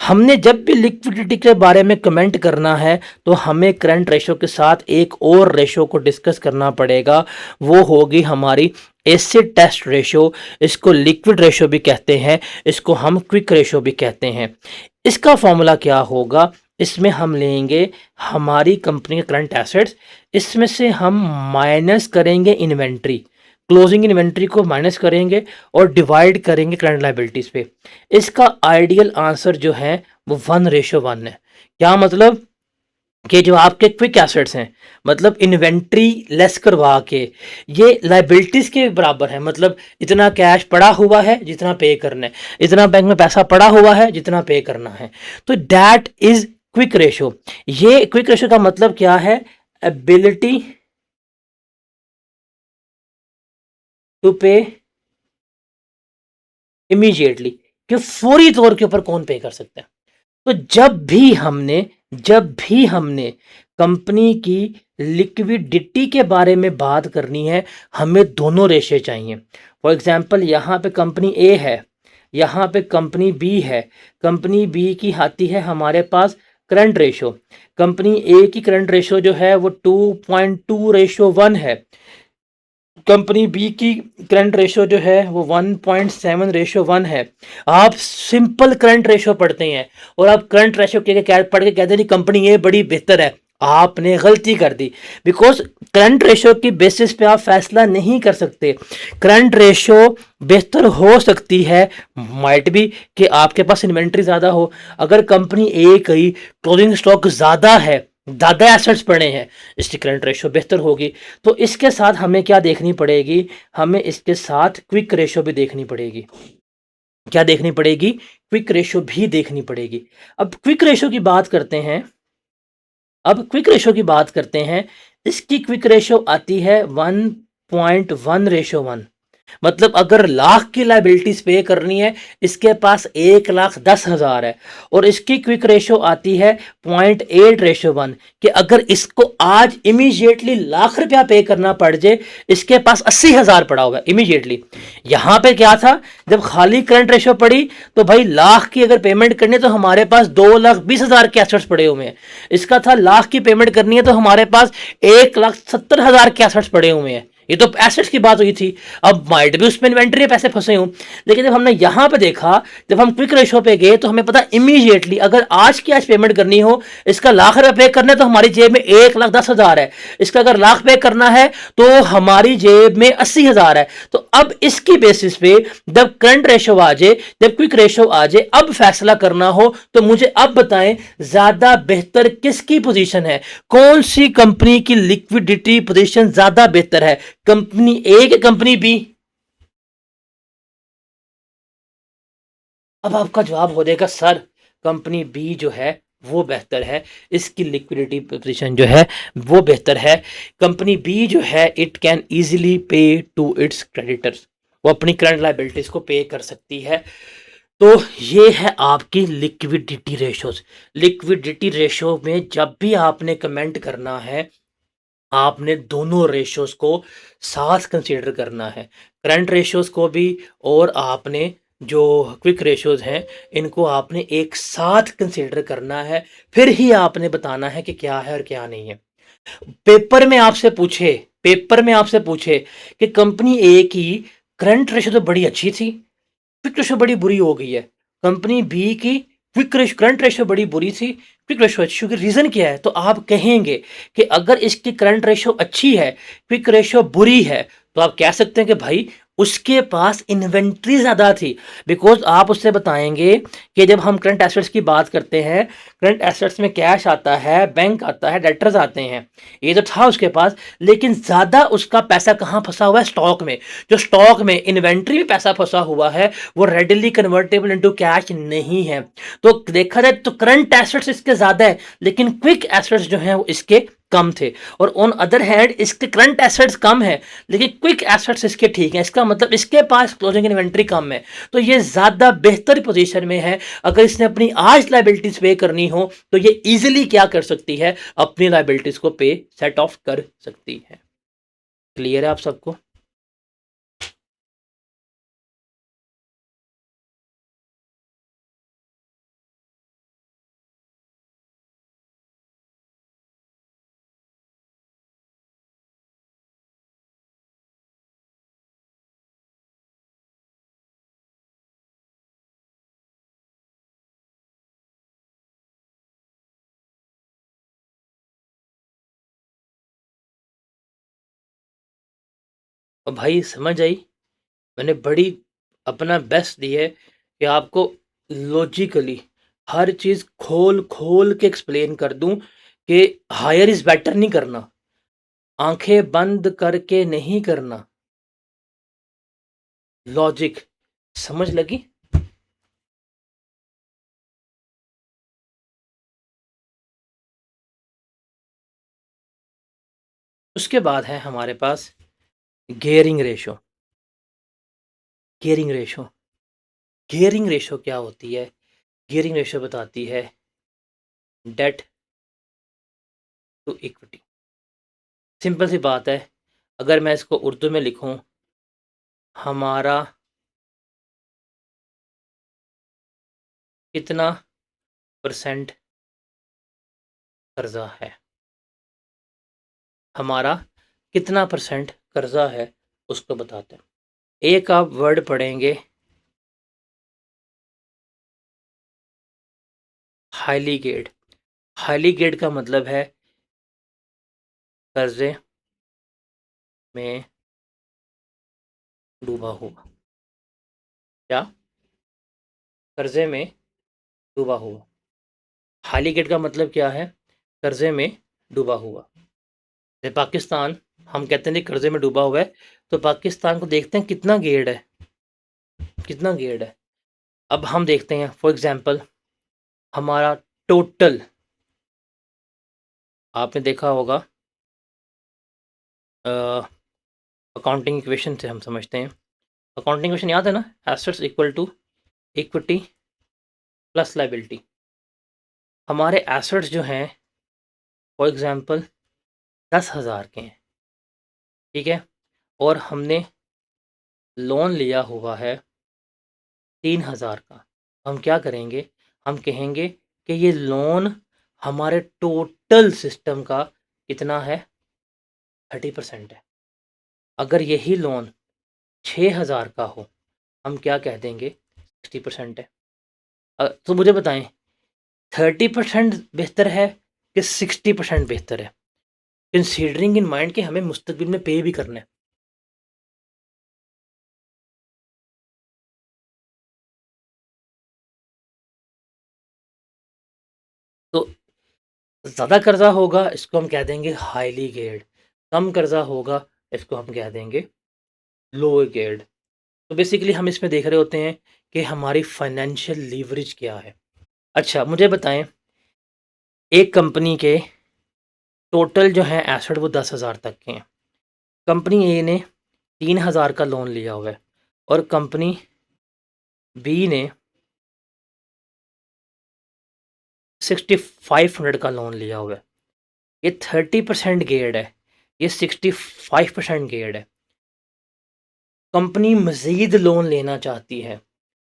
हमने जब भी लिक्विडिटी के बारे में कमेंट करना है तो हमें करंट रेशियो के साथ एक और रेशियो को डिस्कस करना पड़ेगा, वो होगी हमारी एसिड टेस्ट रेशियो। इसको लिक्विड रेशियो भी कहते हैं, इसको हम क्विक रेशियो भी कहते हैं। इसका फॉर्मूला क्या होगा? इसमें हम लेंगे हमारी कंपनी के करंट एसेट्स, इसमें से हम माइनस करेंगे इन्वेंट्री, क्लोजिंग इन्वेंट्री को माइनस करेंगे और डिवाइड करेंगे करंट लायबिलिटीज पे। इसका आइडियल आंसर जो है वो 1:1 है। क्या मतलब कि जो आपके क्विक एसेट्स हैं, मतलब इन्वेंट्री लेस करवा के ये लायबिलिटीज के बराबर है, मतलब इतना कैश पड़ा हुआ है जितना पे करना है, इतना बैंक में पैसा पड़ा हुआ है जितना पे करना है, तो दैट इज क्विक रेशियो। ये क्विक रेशियो का मतलब क्या है? एबिलिटी टू पे इमीडिएटली, कि फौरी तौर के ऊपर कौन पे कर सकता है। तो जब भी हमने कंपनी की लिक्विडिटी के बारे में बात करनी है, हमें दोनों रेशे चाहिए। फॉर एग्जांपल, यहाँ पे कंपनी ए है, यहाँ पे कंपनी बी है। कंपनी बी की आती है हमारे पास करंट रेशो, कंपनी ए की करंट रेशो जो है वो 2.2:1 है, कंपनी बी की करंट रेशो जो है वो 1.7:1 है। आप सिंपल करंट रेशो पढ़ते हैं और आप करंट रेशो पढ़ के कहते हैं कंपनी ए बड़ी बेहतर है, आपने गलती कर दी। बिकॉज करंट रेशो की बेसिस पे आप फैसला नहीं कर सकते। करंट रेशो बेहतर हो सकती है, माइट भी, कि आपके पास इन्वेंट्री ज़्यादा हो। अगर कंपनी ए की क्लोजिंग स्टॉक ज़्यादा है, ज़्यादा एसेट्स पड़े हैं, इसकी करंट रेशो बेहतर होगी। तो इसके साथ हमें क्या देखनी पड़ेगी? हमें इसके साथ क्विक रेशो भी देखनी पड़ेगी। क्या देखनी पड़ेगी? क्विक रेशो भी देखनी पड़ेगी। अब क्विक रेशो की बात करते हैं, इसकी क्विक रेशो आती है 1.1:1। मतलब अगर लाख की लायबिलिटीज पे करनी है, इसके पास 1,10,000 है, और इसकी क्विक रेशो आती है 0.8:1, कि अगर इसको आज इमीडिएटली लाख रुपया पे करना पड़ जाए, इसके पास 80,000 पड़ा होगा इमीडिएटली। यहां पे क्या था? जब खाली करंट रेशो पड़ी तो भाई लाख की अगर पेमेंट करनी है तो हमारे पास 2,20,000 के एसेट्स पड़े हुए हैं। इसका था लाख की पेमेंट करनी है तो हमारे पास 1,70,000 के एसेट्स पड़े हुए हैं। ये तो एसेट्स की बात हुई थी। अब माइट भी उसमें इन्वेंट्री में पैसे फंसे हूं, लेकिन जब हमने यहां पे देखा, जब हम क्विक रेशो पे गए तो हमें पता इमीडिएटली अगर आज की आज पेमेंट करनी हो, इसका लाख रुपए पे करना है तो हमारी जेब में 1,10,000 है, इसका अगर लाख पे करना है तो हमारी जेब में 80,000 है। तो अब इसकी बेसिस पे जब करंट रेशो आ जाए, जब क्विक रेशो आ जाए, अब फैसला करना हो तो मुझे अब बताएं ज्यादा बेहतर किसकी पोजीशन है, कौन सी कंपनी की लिक्विडिटी पोजीशन ज्यादा बेहतर है, कंपनी ए कि कंपनी बी? अब आपका जवाब हो जाएगा सर कंपनी बी जो है वो बेहतर है, इसकी लिक्विडिटी पोजीशन जो है वो बेहतर है। कंपनी बी जो है इट कैन इजीली पे टू इट्स क्रेडिटर्स, वो अपनी करंट लायबिलिटीज को पे कर सकती है। तो ये है आपकी लिक्विडिटी रेशोज़। लिक्विडिटी रेशो में जब भी आपने कमेंट करना है, आपने दोनों रेशोज़ को साथ कंसीडर करना है। करंट रेशोज़ को भी और आपने जो क्विक रेशोज़ हैं, इनको आपने एक साथ कंसीडर करना है, फिर ही आपने बताना है कि क्या है और क्या नहीं है। पेपर में आपसे पूछे कि कंपनी ए की करंट रेशो तो बड़ी अच्छी थी, क्विक रेशो बड़ी बुरी हो गई है। कंपनी बी की करंट रेशो बड़ी बुरी थी, क्विक रेशो अच्छी हो गई, रीज़न क्या है? तो आप कहेंगे कि अगर इसकी करंट रेशो अच्छी है, क्विक रेशो बुरी है, तो आप कह सकते हैं कि भाई उसके पास इन्वेंट्री ज़्यादा थी। बिकॉज़ आप उससे बताएँगे कि जब हम करंट एसेट्स की बात करते हैं, करंट एसेट्स में कैश आता है, बैंक आता है, डेटर्स आते हैं। ये तो था उसके पास, लेकिन ज़्यादा उसका पैसा कहाँ फँसा हुआ है? स्टॉक में। जो स्टॉक में इन्वेंट्री में पैसा फँसा हुआ है, वो रेडिली कन्वर्टेबल इनटू कैश नहीं है। तो देखा जाए तो करंट एसेट्स इसके ज़्यादा है, लेकिन क्विक एसेट्स जो हैं वो इसके कम थे। और ऑन अदर हैंड इसके करंट एसेट्स कम है, लेकिन क्विक एसेट्स इसके ठीक हैं। इसका मतलब इसके पास क्लोजिंग इन्वेंट्री कम है, तो ये ज़्यादा बेहतर पोजीशन में है। अगर इसने अपनी आज लाइबिलिटीज पे करनी हो, तो ये इजीली क्या कर सकती है? अपनी लाइबिलिटीज को पे सेट ऑफ कर सकती है। क्लियर है आप सबको? और भाई समझ आई? मैंने बड़ी अपना बेस्ट दी है कि आपको लॉजिकली हर चीज़ खोल खोल के एक्सप्लेन कर दूं कि हायर इज़ बेटर नहीं करना, आंखें बंद करके नहीं करना। लॉजिक समझ लगी? उसके बाद है हमारे पास gearing ratio. Gearing ratio gearing ratio क्या होती है? गियरिंग रेशो बताती है डेट टू इक्विटी। सिंपल सी बात है, अगर मैं इसको उर्दू में लिखूं, हमारा कितना परसेंट कर्जा है, हमारा कितना परसेंट कर्जा है, उसको बताते हैं। एक आप वर्ड पढ़ेंगे, हाईली गेड। हाईली गेड का मतलब है कर्जे में डूबा हुआ। क्या? कर्जे में डूबा हुआ। हाईली गेड का मतलब क्या है? कर्जे में डूबा हुआ। जैसे पाकिस्तान, हम कहते हैं नहीं कर्जे में डूबा हुआ है, तो पाकिस्तान को देखते हैं कितना गेड है, कितना गेड है। अब हम देखते हैं फॉर एग्जांपल हमारा टोटल, आपने देखा होगा अकाउंटिंग इक्वेशन से हम समझते हैं। अकाउंटिंग इक्वेशन याद है ना? Assets equal to equity plus liability. हमारे एसेट्स जो हैं फॉर एग्जांपल 10,000 के हैं, ठीक है, और हमने लोन लिया हुआ है 3,000 का। हम क्या करेंगे? हम कहेंगे कि ये लोन हमारे टोटल सिस्टम का कितना है? 30% है। अगर यही लोन 6,000 का हो, हम क्या कह देंगे? 60% है। तो मुझे बताएं, 30% बेहतर है कि 60% बेहतर है, कंसीडरिंग इन माइंड कि हमें मुस्तकबिल में पे भी करना है। तो ज़्यादा कर्जा होगा, इसको हम कह देंगे हाईली गेयर्ड। कम कर्जा होगा, इसको हम कह देंगे लो गेयर्ड। तो बेसिकली हम इसमें देख रहे होते हैं कि हमारी फाइनेंशियल लीवरेज क्या है। अच्छा मुझे बताएं, एक कंपनी के टोटल जो है एसेट वो 10,000 तक के हैं। कंपनी ए ने 3,000 का लोन लिया हुआ है और कंपनी बी ने 6500 का लोन लिया हुआ है, ये 30% गेयर्ड है, ये 65% गेयर्ड है। कंपनी मज़ीद लोन लेना चाहती है,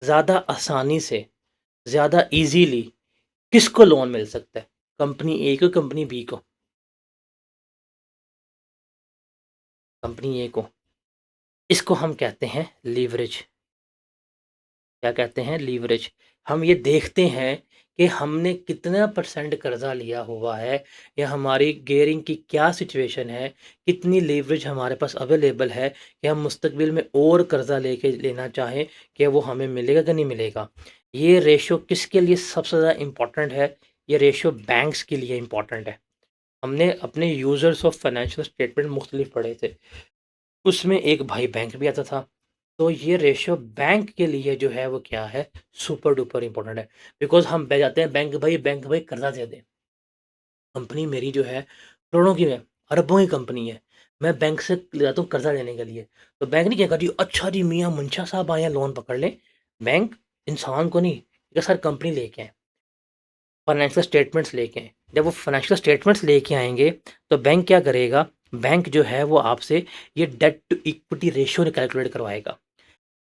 ज़्यादा आसानी से, ज़्यादा ईज़िली, किसको लोन मिल सकता है? कंपनी ए को, कंपनी बी को? कंपनी ए को। इसको हम कहते हैं लीवरेज। क्या कहते हैं? लीवरेज। हम ये देखते हैं कि हमने कितना परसेंट कर्ज़ा लिया हुआ है या हमारी गियरिंग की क्या सिचुएशन है, कितनी लीवरेज हमारे पास अवेलेबल है कि हम मुस्तकबिल में और कर्ज़ा लेके लेना चाहें, कि वो हमें मिलेगा कि नहीं मिलेगा। ये रेशियो किसके लिए सबसे ज़्यादा इम्पोर्टेंट है? ये रेशियो बैंक्स के लिए इम्पोर्टेंट है। हमने अपने यूज़र्स ऑफ फाइनेंशियल स्टेटमेंट मुख्तलिफ पढ़े थे। उसमें एक भाई बैंक भी आता था। तो ये रेशियो बैंक के लिए जो है वो क्या है, सुपर डुपर इम्पोर्टेंट है। बिकॉज़ हम बह जाते हैं बैंक भाई कर्ज़ा दे दे। कंपनी मेरी जो है करोड़ों की है, अरबों की कंपनी है। मैं बैंक से ले जाता हूँ कर्ज़ा लेने के लिए। तो बैंक नहीं कहेगा जी अच्छा जी मियाँ मंशा साहब आए हैं लोन पकड़ लें। बैंक इंसान को नहीं, ये सर कंपनी लेके आए, फाइनेंशियल स्टेटमेंट्स लेके आएँ। जब वो फाइनेंशियल स्टेटमेंट्स लेके आएँगे तो बैंक क्या करेगा, बैंक जो है वो आपसे ये debt to equity ratio calculate करवाएगा।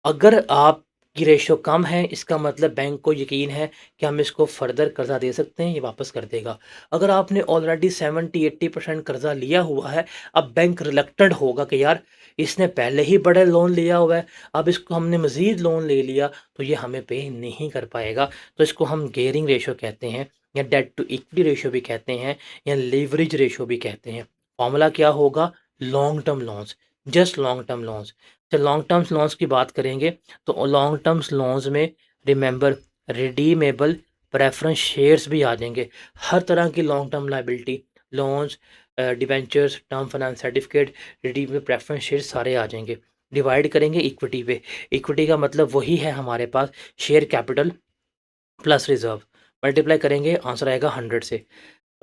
अगर आपकी रेशियो कम है, इसका मतलब बैंक को यकीन है कि हम इसको फर्दर कर्ज़ा दे सकते हैं, ये वापस कर देगा। अगर आपने ऑलरेडी 70-80% कर्ज़ा लिया हुआ है, अब बैंक रिलक्टेंट होगा कि यार इसने पहले ही बड़ा लोन लिया हुआ है, अब इसको हमने मज़ीद लोन ले लिया तो ये हमें पे नहीं कर पाएगा। तो इसको हम गियरिंग रेशियो कहते हैं या डेट टू इक्विटी रेशियो भी कहते हैं या लीवरेज रेशियो भी कहते हैं। फ़ॉर्मूला क्या होगा? Long term loans, just long term loans. तो लॉन्ग टर्म्स लोन्स की बात करेंगे तो लॉन्ग टर्म्स लोन्स में रिमेंबर रिडीमेबल प्रेफरेंस शेयर्स भी आ जाएंगे। हर तरह की long term liability, loans, debentures, term finance certificate, redeemable preference shares सारे आ जाएंगे। डिवाइड करेंगे इक्विटी पे। इक्विटी का मतलब वही है हमारे पास share capital plus reserve. Multiply करेंगे आंसर आएगा 100 से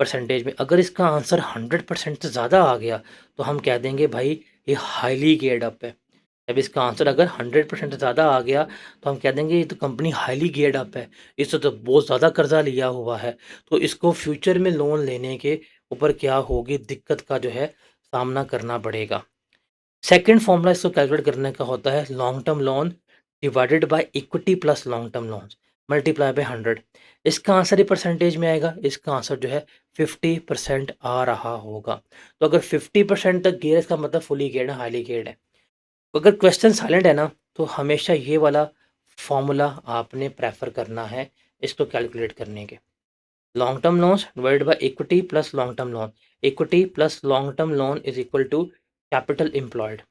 परसेंटेज में। अगर इसका आंसर 100% से ज़्यादा आ गया तो हम कह देंगे भाई ये हाईली गियर्ड अप है। जब इसका आंसर अगर 100% से ज़्यादा आ गया तो हम कह देंगे ये तो कंपनी हाईली गियर्ड अप है, इससे तो बहुत ज़्यादा कर्जा लिया हुआ है, तो इसको फ्यूचर में लोन लेने के ऊपर क्या होगी, दिक्कत का जो है सामना करना पड़ेगा। सेकंड फॉर्मूला इसको कैलकुलेट करने का होता है long term loan divided by equity plus long term loan multiply by 100। इसका आंसर ही परसेंटेज में आएगा, इसका आंसर जो है 50% आ रहा होगा। तो अगर 50% तक गियर इसका मतलब फुली गियर्ड है, हाईली गियर्ड है। अगर क्वेश्चन साइलेंट है ना तो हमेशा ये वाला फॉर्मूला आपने प्रेफर करना है इसको कैलकुलेट करने के। Long term loans divided by equity plus long term loan, equity plus long term loan is equal to capital employed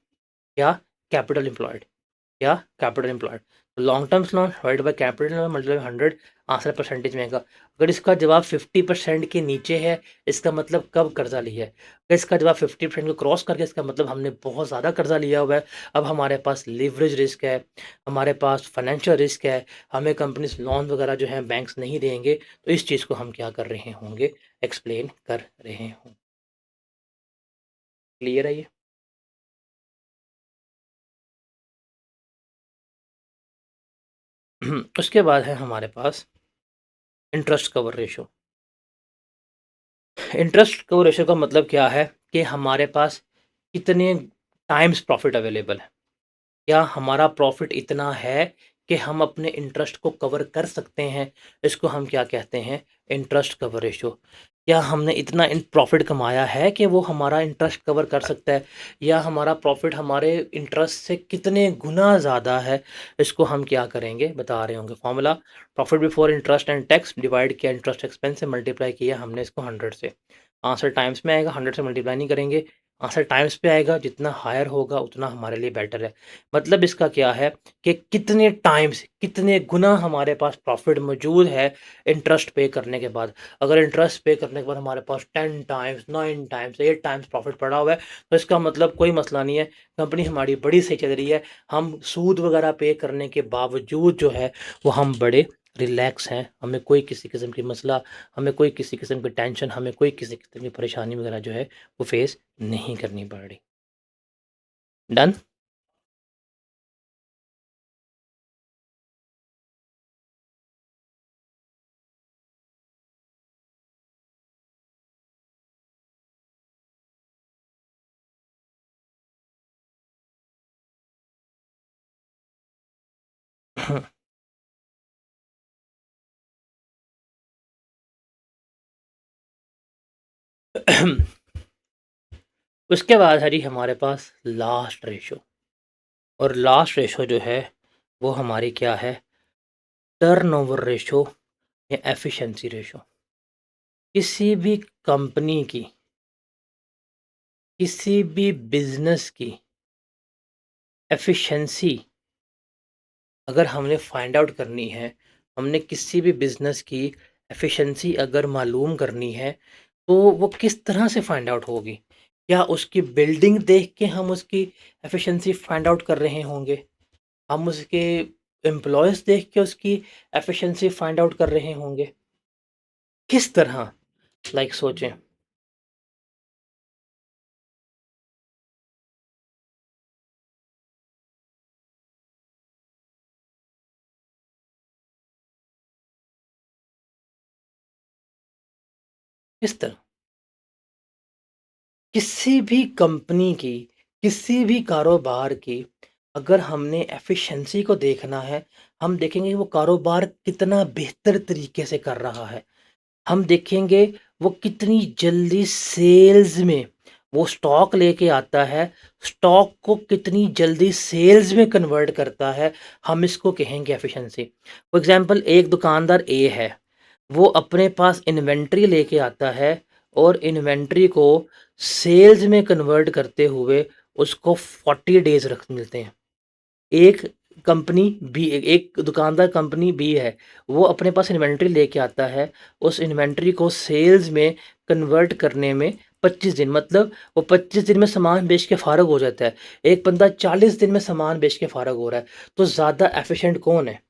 या कैपिटल एम्प्लॉयड या capital employed. Long term loan divide by capital मतलब 100, answer percentage में आएगा। अगर इसका जवाब 50% के नीचे है इसका मतलब कब कर्जा लिया है। अगर इसका जवाब 50% को क्रॉस करके इसका मतलब हमने बहुत ज़्यादा कर्जा लिया हुआ है। अब हमारे पास लीवरेज रिस्क है, हमारे पास फाइनेंशियल रिस्क है, हमें कंपनीज लोन वगैरह जो है बैंक्स नहीं देंगे। तो इस चीज़ को हम क्या कर रहे होंगे, एक्सप्लेन कर रहे हों। क्लियर है ये? उसके बाद है हमारे पास interest cover ratio. Interest cover ratio का मतलब क्या है कि हमारे पास कितने टाइम्स प्रॉफिट अवेलेबल है, या हमारा प्रॉफिट इतना है कि हम अपने इंटरेस्ट को कवर कर सकते हैं। इसको हम क्या कहते हैं, इंटरेस्ट कवर रेशियो। या हमने इतना इन प्रॉफिट कमाया है कि वो हमारा इंटरेस्ट कवर कर सकता है, या हमारा प्रॉफिट हमारे इंटरेस्ट से कितने गुना ज़्यादा है। इसको हम क्या करेंगे, बता रहे होंगे। Formula profit before interest and tax divide किया इंटरेस्ट एक्सपेंस से, मल्टीप्लाई किया हमने इसको 100 से। आंसर टाइम्स में आएगा, 100 से मल्टीप्लाई नहीं करेंगे। आंसर टाइम्स पे आएगा, जितना हायर होगा उतना हमारे लिए बेटर है। मतलब इसका क्या है कि कितने टाइम्स, कितने गुना हमारे पास प्रॉफिट मौजूद है इंटरेस्ट पे करने के बाद। अगर इंटरेस्ट पे करने के बाद हमारे पास 10 टाइम्स, 9 टाइम्स, 8 टाइम्स प्रॉफिट पड़ा हुआ है तो इसका मतलब कोई मसला नहीं है, कंपनी हमारी बड़ी सही चल रही है। हम सूद वगैरह पे करने के बावजूद जो है वो हम बड़े रिलैक्स हैं, हमें कोई किसी किस्म की मसला, हमें कोई किसी किस्म की टेंशन, हमें कोई किसी किस्म की परेशानी वगैरह जो है वो फेस नहीं करनी पड़ रही। डन। उसके बाद है जी हमारे पास लास्ट रेशो। और लास्ट रेशो जो है वो हमारी क्या है, टर्नओवर रेशो या एफिशिएंसी रेशो। किसी भी कंपनी की, किसी भी बिजनेस की एफिशिएंसी अगर हमने फाइंड आउट करनी है, हमने किसी भी बिजनेस की एफिशिएंसी अगर मालूम करनी है, तो वो किस तरह से फाइंड आउट होगी? क्या उसकी बिल्डिंग देख के हम उसकी एफिशिएंसी फाइंड आउट कर रहे होंगे? हम उसके एम्प्लॉयज़ देख के उसकी एफिशिएंसी फाइंड आउट कर रहे होंगे? किस तरह? लाइक सोचें। किस तरह? किसी भी कंपनी की, किसी भी कारोबार की अगर हमने एफिशिएंसी को देखना है, हम देखेंगे वो कारोबार कितना बेहतर तरीके से कर रहा है। हम देखेंगे वो कितनी जल्दी सेल्स में वो स्टॉक लेके आता है, स्टॉक को कितनी जल्दी सेल्स में कन्वर्ट करता है, हम इसको कहेंगे एफिशिएंसी। फॉर एग्ज़ाम्पल एक दुकानदार ए है, वो अपने पास इन्वेंट्री लेके आता है और इन्वेंट्री को सेल्स में कन्वर्ट करते हुए उसको 40 डेज़ रख मिलते हैं। एक कंपनी बी, एक दुकानदार कंपनी बी है, वो अपने पास इन्वेंट्री लेके आता है, उस इन्वेंट्री को सेल्स में कन्वर्ट करने में 25 दिन, मतलब वो 25 दिन में सामान बेच के फ़ारग हो जाता है। एक बंदा 40 दिन में सामान बेच के फ़ारग हो रहा है, तो ज़्यादा एफ़िशिएंट कौन है?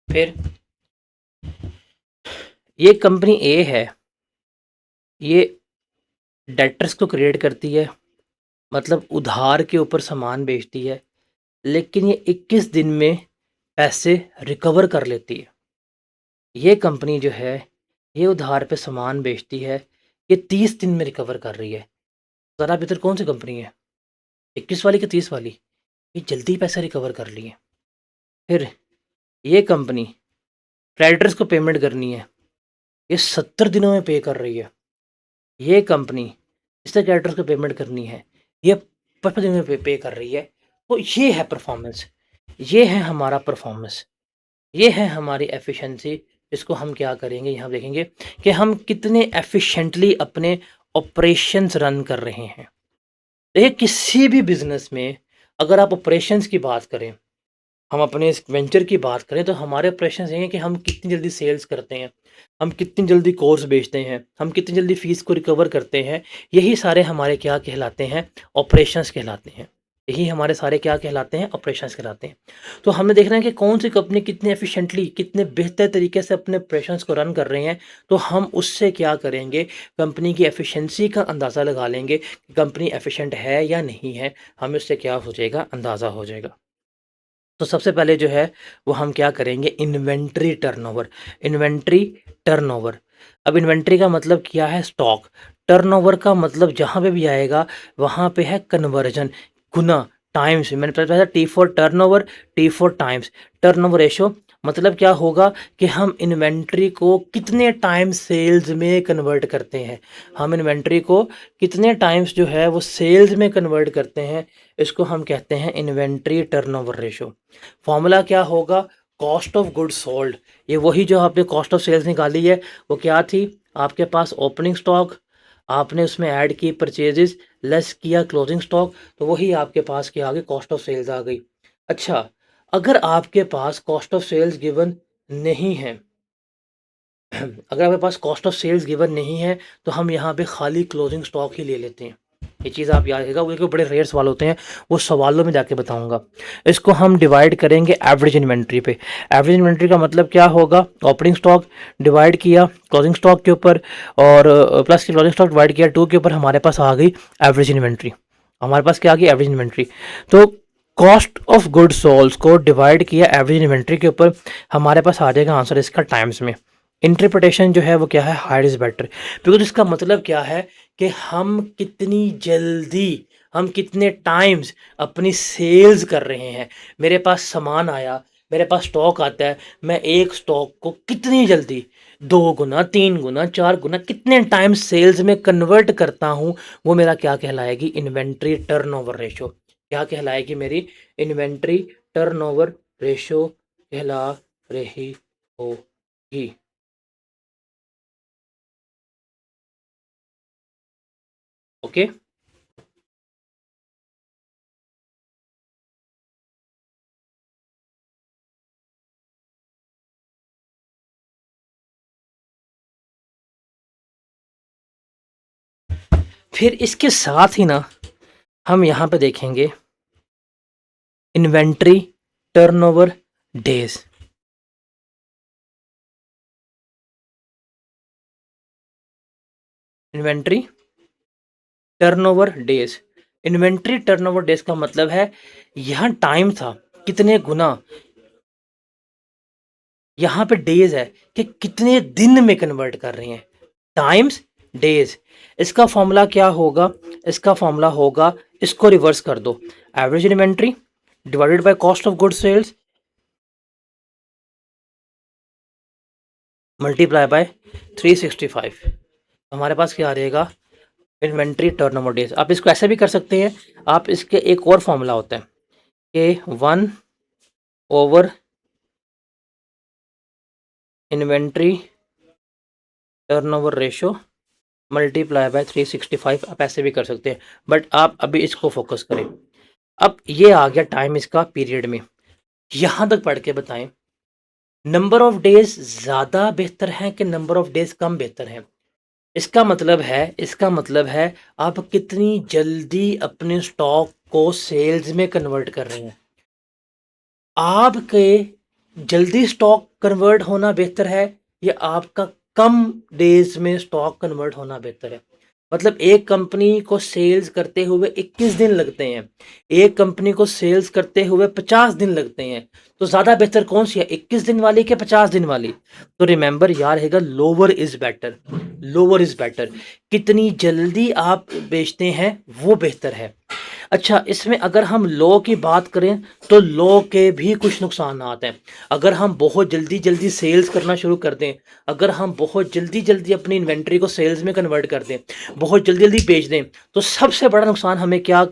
फिर ये कंपनी ए है, ये डेटर्स को क्रिएट करती है, मतलब उधार के ऊपर सामान बेचती है, लेकिन ये 21 दिन में पैसे रिकवर कर लेती है। ये कंपनी जो है, ये उधार पे सामान बेचती है, ये 30 दिन में रिकवर कर रही है। ज़रा बेहतर कौन सी कंपनी है? 21 वाली कि 30 वाली? ये जल्दी पैसे रिकवर कर लिए। फिर ये कंपनी क्रेडिटर्स को पेमेंट करनी है, ये 70 दिनों में पे कर रही है। ये कंपनी जिससे क्रेडिटर्स को पेमेंट करनी है, ये 55 दिनों में पे कर रही है। तो ये है परफॉर्मेंस, ये है हमारा परफॉर्मेंस, ये है हमारी एफिशिएंसी। इसको हम क्या करेंगे, यहाँ देखेंगे कि हम कितने एफिशिएंटली अपने ऑपरेशंस रन कर रहे हैं। देखिए किसी भी बिज़नेस में अगर आप ऑपरेशंस की बात करें, हम अपने इस वेंचर की बात करें, तो हमारे ऑपरेशंस ये हैं कि हम कितनी जल्दी सेल्स करते हैं, हम कितनी जल्दी कोर्स बेचते हैं, हम कितनी जल्दी फ़ीस को रिकवर करते हैं। यही सारे हमारे क्या कहलाते हैं, ऑपरेशंस कहलाते हैं। यही हमारे सारे क्या कहलाते हैं, ऑपरेशंस कहलाते हैं। तो हमें देखना है कि कौन सी कंपनी कितने एफिशिएंटली, कितने बेहतर तरीके से अपने ऑपरेशंस को रन कर रहे हैं। तो हम उससे क्या करेंगे, कंपनी की एफिशिएंसी का अंदाज़ा लगा लेंगे कि कंपनी एफिशिएंट है या नहीं है। हमें उससे क्या हो जाएगा, अंदाज़ा हो जाएगा। तो सबसे पहले जो है वो हम क्या करेंगे, इन्वेंट्री टर्नओवर। इन्वेंट्री टर्नओवर, अब इन्वेंट्री का मतलब क्या है, स्टॉक। टर्नओवर का मतलब जहाँ पे भी आएगा वहाँ पे है कन्वर्जन, गुना, टाइम्स। मैंने पहले बताया T for turnover, T for times. Turnover ratio मतलब क्या होगा कि हम इन्वेंट्री को कितने टाइम सेल्स में कन्वर्ट करते हैं, हम इन्वेंट्री को कितने टाइम्स जो है वो सेल्स में कन्वर्ट करते हैं। इसको हम कहते हैं इन्वेंट्री टर्नओवर रेशो। फॉर्मूला क्या होगा, कॉस्ट ऑफ गुड्स सोल्ड, ये वही जो आपने कॉस्ट ऑफ सेल्स निकाली है वो क्या थी, आपके पास ओपनिंग स्टॉक, आपने उसमें ऐड की परचेजेस, लेस किया क्लोजिंग स्टॉक, तो वही आपके पास क्या आ गई, कॉस्ट ऑफ सेल्स आ गई। अच्छा, अगर आपके पास कॉस्ट ऑफ सेल्स गिवन नहीं है अगर आपके पास कॉस्ट ऑफ सेल्स गिवन नहीं है तो हम यहाँ पे खाली क्लोजिंग स्टॉक ही ले लेते हैं। ये चीज़ आप याद रखिएगा, वो बड़े रेयर सवाल होते हैं, वो सवालों में जाके बताऊंगा। इसको हम डिवाइड करेंगे एवरेज इन्वेंट्री पे। एवरेज इन्वेंट्री का मतलब क्या होगा, ओपनिंग स्टॉक डिवाइड किया क्लोजिंग स्टॉक के ऊपर, और प्लस की क्लोजिंग स्टॉक डिवाइड किया 2 के ऊपर, हमारे पास आ गई एवरेज इन्वेंट्री। हमारे पास क्या आ गई, एवरेज इन्वेंट्री। तो कॉस्ट ऑफ गुड सोल्स को डिवाइड किया एवरेज इन्वेंट्री के ऊपर, हमारे पास आ जाएगा आंसर इसका टाइम्स में। इंटरप्रिटेशन जो है वो क्या है, हायर इज़ बेटर, बिकॉज इसका मतलब क्या है कि हम कितनी जल्दी, हम कितने टाइम्स अपनी सेल्स कर रहे हैं। मेरे पास सामान आया, मेरे पास स्टॉक आता है, मैं एक स्टॉक को कितनी जल्दी 2 गुना 3 गुना 4 गुना कितने टाइम्स सेल्स में कन्वर्ट करता हूँ, वो मेरा क्या कहलाएगी, इन्वेंट्री टर्नओवर रेशो। क्या कहलाएगी मेरी, इन्वेंट्री टर्नओवर रेशो कहला रही होगी। ओके, फिर इसके साथ ही ना हम यहाँ पे देखेंगे inventory turnover days. Inventory turnover days, inventory turnover days का मतलब है यहाँ टाइम था कितने गुना, यहाँ पे डेज है कि कितने दिन में कन्वर्ट कर रहे हैं, टाइम्स डेज। इसका फॉर्मूला क्या होगा, इसका फॉर्मूला होगा, इसको रिवर्स कर दो, average inventory divided by cost of good sales multiply by 365। हमारे पास क्या आ रहेगा, इन्वेंट्री टर्नओवर डेज। आप इसको ऐसे भी कर सकते हैं, आप इसके एक और फॉर्मूला होता है कि 1/, inventory turnover ratio multiply by 365। आप ऐसे भी कर सकते हैं, बट आप अभी इसको फोकस करें। अब ये आ गया टाइम इसका पीरियड में, यहां तक पढ़ के बताएं, नंबर ऑफ डेज ज़्यादा बेहतर है कि नंबर ऑफ डेज कम बेहतर है। इसका मतलब है, इसका मतलब है आप कितनी जल्दी अपने स्टॉक को सेल्स में कन्वर्ट कर रहे हैं। आपके जल्दी स्टॉक कन्वर्ट होना बेहतर है या आपका कम डेज में स्टॉक कन्वर्ट होना बेहतर है। मतलब एक कंपनी को सेल्स करते हुए 21 दिन लगते हैं, एक कंपनी को सेल्स करते हुए 50 दिन लगते हैं, तो ज़्यादा बेहतर कौन सी है, 21 दिन वाली कि 50 दिन वाली। तो रिमेंबर याद रहेगा, lower is better, lower is better, कितनी जल्दी आप बेचते हैं वो बेहतर है। अच्छा, इसमें अगर हम लॉ की बात करें तो लॉ के भी कुछ नुकसान हैं। अगर हम बहुत जल्दी जल्दी सेल्स करना शुरू कर दें, अगर हम बहुत जल्दी जल्दी अपनी इन्वेंट्री को सेल्स में कन्वर्ट कर दें, बहुत जल्दी जल्दी बेच दें, तो सबसे बड़ा नुकसान हमें क्या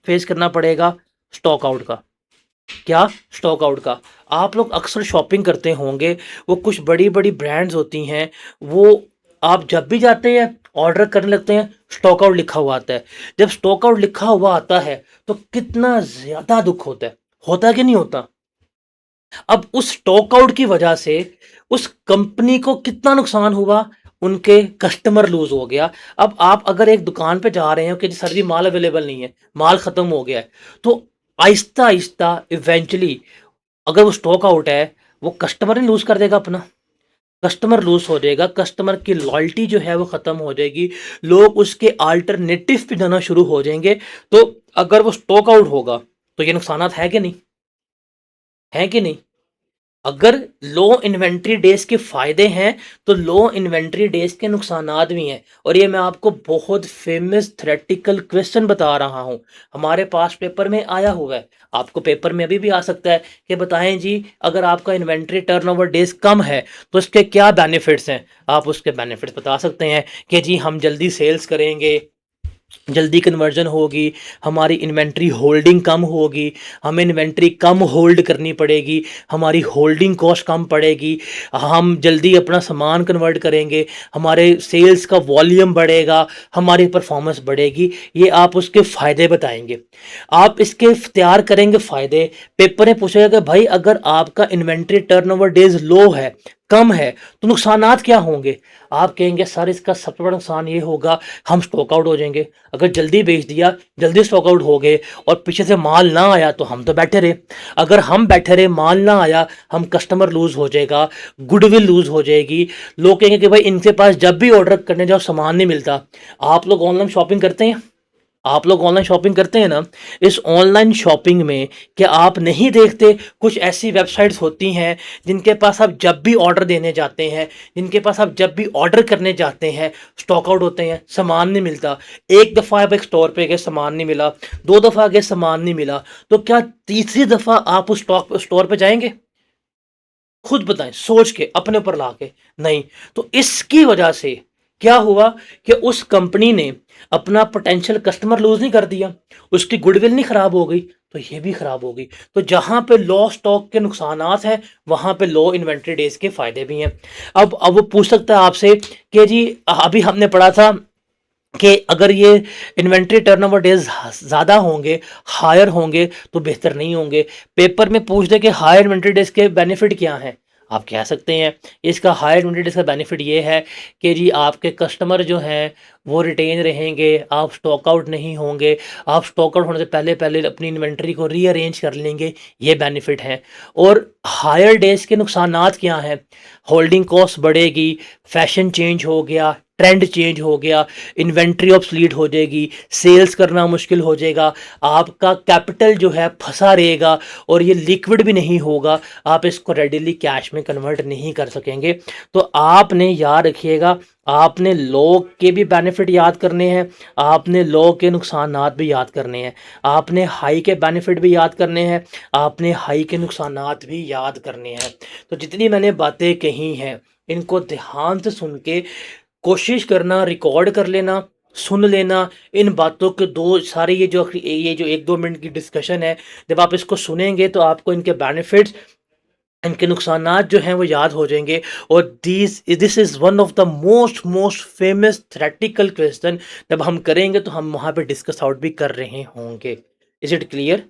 फेस करना पड़ेगा, स्टॉक आउट का। क्या, स्टॉक आउट का। आप लोग अक्सर शॉपिंग करते होंगे, वो कुछ बड़ी बड़ी ब्रांड्स होती हैं, वो आप जब भी जाते हैं ऑर्डर करने लगते हैं, स्टॉक आउट लिखा हुआ आता है। जब स्टॉक आउट लिखा हुआ आता है तो कितना ज़्यादा दुख होता है कि नहीं होता। अब उस स्टॉक आउट की वजह से उस कंपनी को कितना नुकसान हुआ, उनके कस्टमर लूज हो गया। अब आप अगर एक दुकान पे जा रहे हैं कि सर जी माल अवेलेबल नहीं है, माल खत्म हो गया है, तो आहिस्ता आहिस्ता इवेंचुअली अगर वो स्टॉक आउट है, वो कस्टमर ही लूज कर देगा अपना, कस्टमर लूज हो जाएगा, कस्टमर की लॉयल्टी जो है वो ख़त्म हो जाएगी, लोग उसके अल्टरनेटिव पे जाना शुरू हो जाएंगे। तो अगर वो स्टॉक आउट होगा तो ये नुकसानात है कि नहीं, है कि नहीं। अगर लो इन्वेंट्री डेज के फायदे हैं तो लो इन्वेंट्री डेज के नुकसानात भी हैं, और ये मैं आपको बहुत फेमस थ्योरेटिकल क्वेश्चन बता रहा हूं, हमारे पास पेपर में आया हुआ है, आपको पेपर में अभी भी आ सकता है कि बताएं जी अगर आपका इन्वेंट्री टर्नओवर डेज कम है तो इसके क्या बेनिफिट्स हैं। आप उसके बेनिफिट्स बता सकते हैं कि जी हम जल्दी सेल्स करेंगे, जल्दी कन्वर्जन होगी, हमारी इन्वेंट्री होल्डिंग कम होगी, हमें इन्वेंट्री कम होल्ड करनी पड़ेगी, हमारी होल्डिंग कॉस्ट कम पड़ेगी, हम जल्दी अपना सामान कन्वर्ट करेंगे, हमारे सेल्स का वॉल्यूम बढ़ेगा, हमारी परफॉर्मेंस बढ़ेगी। ये आप उसके फ़ायदे बताएंगे, आप इसके तैयार करेंगे फ़ायदे। पेपर में पूछेगा कि भाई अगर आपका इन्वेंट्री टर्नओवर डेज लो है, कम है, तो नुकसानात क्या होंगे। आप कहेंगे सर इसका सबसे बड़ा नुकसान ये होगा, हम स्टॉक आउट हो जाएंगे। अगर जल्दी बेच दिया, जल्दी स्टॉक आउट हो गए और पीछे से माल ना आया तो हम तो बैठे रहे। अगर हम बैठे रहे, माल ना आया, हम कस्टमर लूज हो जाएगा, गुडविल लूज हो जाएगी। लोग कहेंगे कि भाई इनके पास जब भी ऑर्डर करने जाओ सामान नहीं मिलता। आप लोग ऑनलाइन शॉपिंग करते हैं, आप लोग ऑनलाइन शॉपिंग करते हैं ना। इस ऑनलाइन शॉपिंग में क्या आप नहीं देखते कुछ ऐसी वेबसाइट्स होती हैं जिनके पास आप जब भी ऑर्डर देने जाते हैं, जिनके पास आप जब भी ऑर्डर करने जाते हैं स्टॉक आउट होते हैं, सामान नहीं मिलता। एक दफ़ा आप एक स्टोर पे गए, सामान नहीं मिला, दो दफ़ा गए, सामान नहीं मिला, तो क्या तीसरी दफ़ा आप उस स्टोर पे जाएंगे? खुद बताएं, सोच के अपने ऊपर ला के। नहीं। तो इसकी वजह से क्या हुआ कि उस कंपनी ने अपना पोटेंशियल कस्टमर लूज नहीं कर दिया, उसकी गुडविल नहीं खराब हो गई, तो ये भी खराब हो गई। तो जहां पे लो स्टॉक के नुकसानात हैं, वहां पे लो इन्वेंट्री डेज के फायदे भी हैं। अब वो पूछ सकता है आपसे कि जी अभी हमने पढ़ा था कि अगर ये इन्वेंट्री टर्नओवर डेज ज़्यादा होंगे, हायर होंगे, तो बेहतर नहीं होंगे। पेपर में पूछ दे कि हायर इन्वेंट्री डेज के बेनिफिट क्या हैं, आप कह सकते हैं इसका हायर इन्वेंट्री डेज का बेनिफिट ये है कि जी आपके कस्टमर जो हैं वो रिटेन रहेंगे, आप स्टॉक आउट नहीं होंगे, आप स्टॉक आउट होने से पहले पहले अपनी इन्वेंट्री को रीअरेंज कर लेंगे, ये बेनिफिट हैं। और हायर डेज के नुकसानात क्या हैं? होल्डिंग कॉस्ट बढ़ेगी, फैशन चेंज हो गया, ट्रेंड चेंज हो गया, इन्वेंट्री ऑब्सलीट हो जाएगी, सेल्स करना मुश्किल हो जाएगा, आपका कैपिटल जो है फंसा रहेगा और ये लिक्विड भी नहीं होगा, आप इसको रेडिली कैश में कन्वर्ट नहीं कर सकेंगे। तो आपने याद रखिएगा, आपने लॉ के भी बेनिफिट याद करने हैं, आपने लॉ के नुकसानात भी याद करने हैं, आपने हाई के बेनिफिट भी याद करने हैं, आपने हाई के नुकसानात भी याद करने हैं। तो जितनी मैंने बातें कही हैं इनको ध्यान से सुन के कोशिश करना, रिकॉर्ड कर लेना, सुन लेना। इन बातों के दो सारे ये जो 1-2 मिनट की डिस्कशन है, जब आप इसको सुनेंगे तो आपको इनके बेनिफिट्स, इनके नुकसानात जो हैं वो याद हो जाएंगे। और this is one of the most most famous theoretical question. जब हम करेंगे तो हम वहाँ पे डिस्कस आउट भी कर रहे होंगे। Is it clear?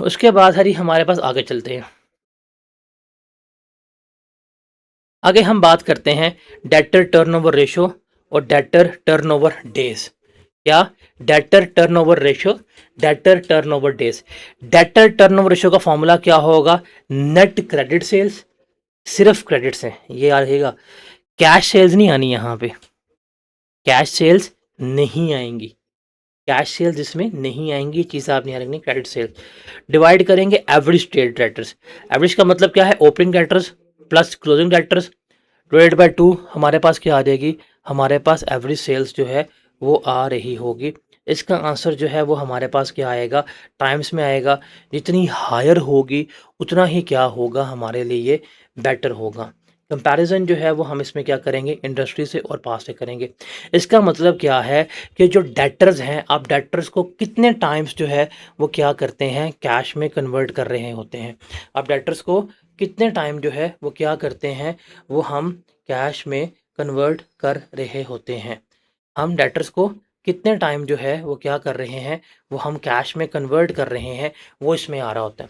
उसके बाद हरी हमारे पास आगे चलते हैं। आगे हम बात करते हैं डेटर टर्नओवर रेशो और डेटर टर्नओवर डेज। क्या? Debtor turnover ratio, debtor turnover days. Debtor turnover ratio का फॉर्मूला क्या होगा? नेट क्रेडिट सेल्स, सिर्फ क्रेडिट्स हैं, ये याद रखिएगा। कैश सेल्स नहीं आनी यहाँ पे, कैश सेल्स नहीं आएंगी, कैश सेल्स इसमें नहीं आएंगी, चीज़ आपने याद रखनी। क्रेडिट सेल्स डिवाइड करेंगे एवरेज ट्रेड डेटर्स। एवरेज का मतलब क्या है? Opening debtors plus closing debtors divide by 2। हमारे पास क्या आ जाएगी? हमारे पास एवरेज सेल्स जो है वो आ रही होगी। इसका आंसर जो है वो हमारे पास क्या आएगा? टाइम्स में आएगा। जितनी हायर होगी उतना ही क्या होगा हमारे लिए बेटर होगा। कंपैरिजन जो है वो हम इसमें क्या करेंगे? इंडस्ट्री से और पास से करेंगे। इसका मतलब क्या है कि जो डेटर्स हैं, आप डेटर्स को कितने टाइम्स जो है वो क्या करते हैं? कैश में कन्वर्ट कर रहे होते हैं। आप डेटर्स को कितने टाइम जो है वो क्या करते हैं? वो हम कैश में कन्वर्ट कर रहे होते हैं। हम डेटर्स को कितने टाइम जो है वो क्या कर रहे हैं? वो हम कैश में कन्वर्ट कर रहे हैं, वो इसमें आ रहा होता है।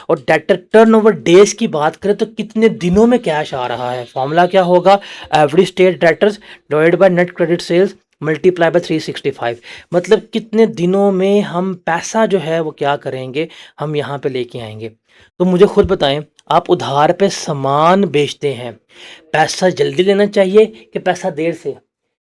और डेटर टर्नओवर डेज की बात करें तो कितने दिनों में कैश आ रहा है? फॉर्मूला क्या होगा? Average stage debtors divided by net credit sales multiply by 365। मतलब कितने दिनों में हम पैसा जो है वो क्या करेंगे? हम यहाँ पे लेके आएंगे। तो मुझे खुद बताएं, आप उधार पे सामान बेचते हैं, पैसा जल्दी लेना चाहिए कि पैसा देर से?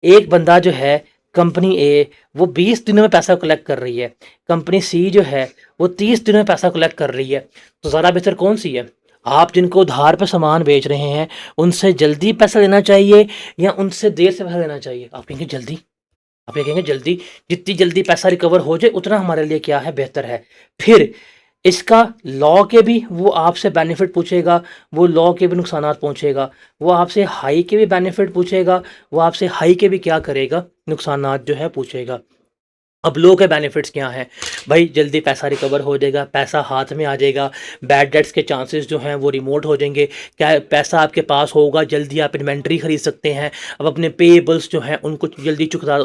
एक बंदा जो है, कंपनी ए, वो 20 दिनों में पैसा कलेक्ट कर रही है, कंपनी सी जो है वो 30 दिनों में पैसा कलेक्ट कर रही है, तो ज़्यादा बेहतर कौन सी है? आप जिनको उधार पे सामान बेच रहे हैं उनसे जल्दी पैसा लेना चाहिए या उनसे देर से पैसा लेना चाहिए? आप कहेंगे जल्दी, आप ये कहेंगे जल्दी। जितनी जल्दी पैसा रिकवर हो जाए उतना हमारे लिए क्या है? बेहतर है। फिर इसका लॉ के भी वो आपसे बेनिफिट पूछेगा, वो लॉ के भी नुकसानात पूछेगा, वो आपसे हाई के भी बेनिफिट पूछेगा, वो आपसे हाई के भी क्या करेगा, नुकसानात जो है पूछेगा। अब लो के बेनिफिट्स क्या हैं? भाई जल्दी पैसा रिकवर हो जाएगा, पैसा हाथ में आ जाएगा, बैड डेट्स के चांसेस जो हैं वो रिमोट हो जाएंगे, क्या पैसा आपके पास होगा, जल्दी आप इन्वेंट्री खरीद सकते हैं, अब अपने पेएबल्स जो हैं उनको जल्दी चुकता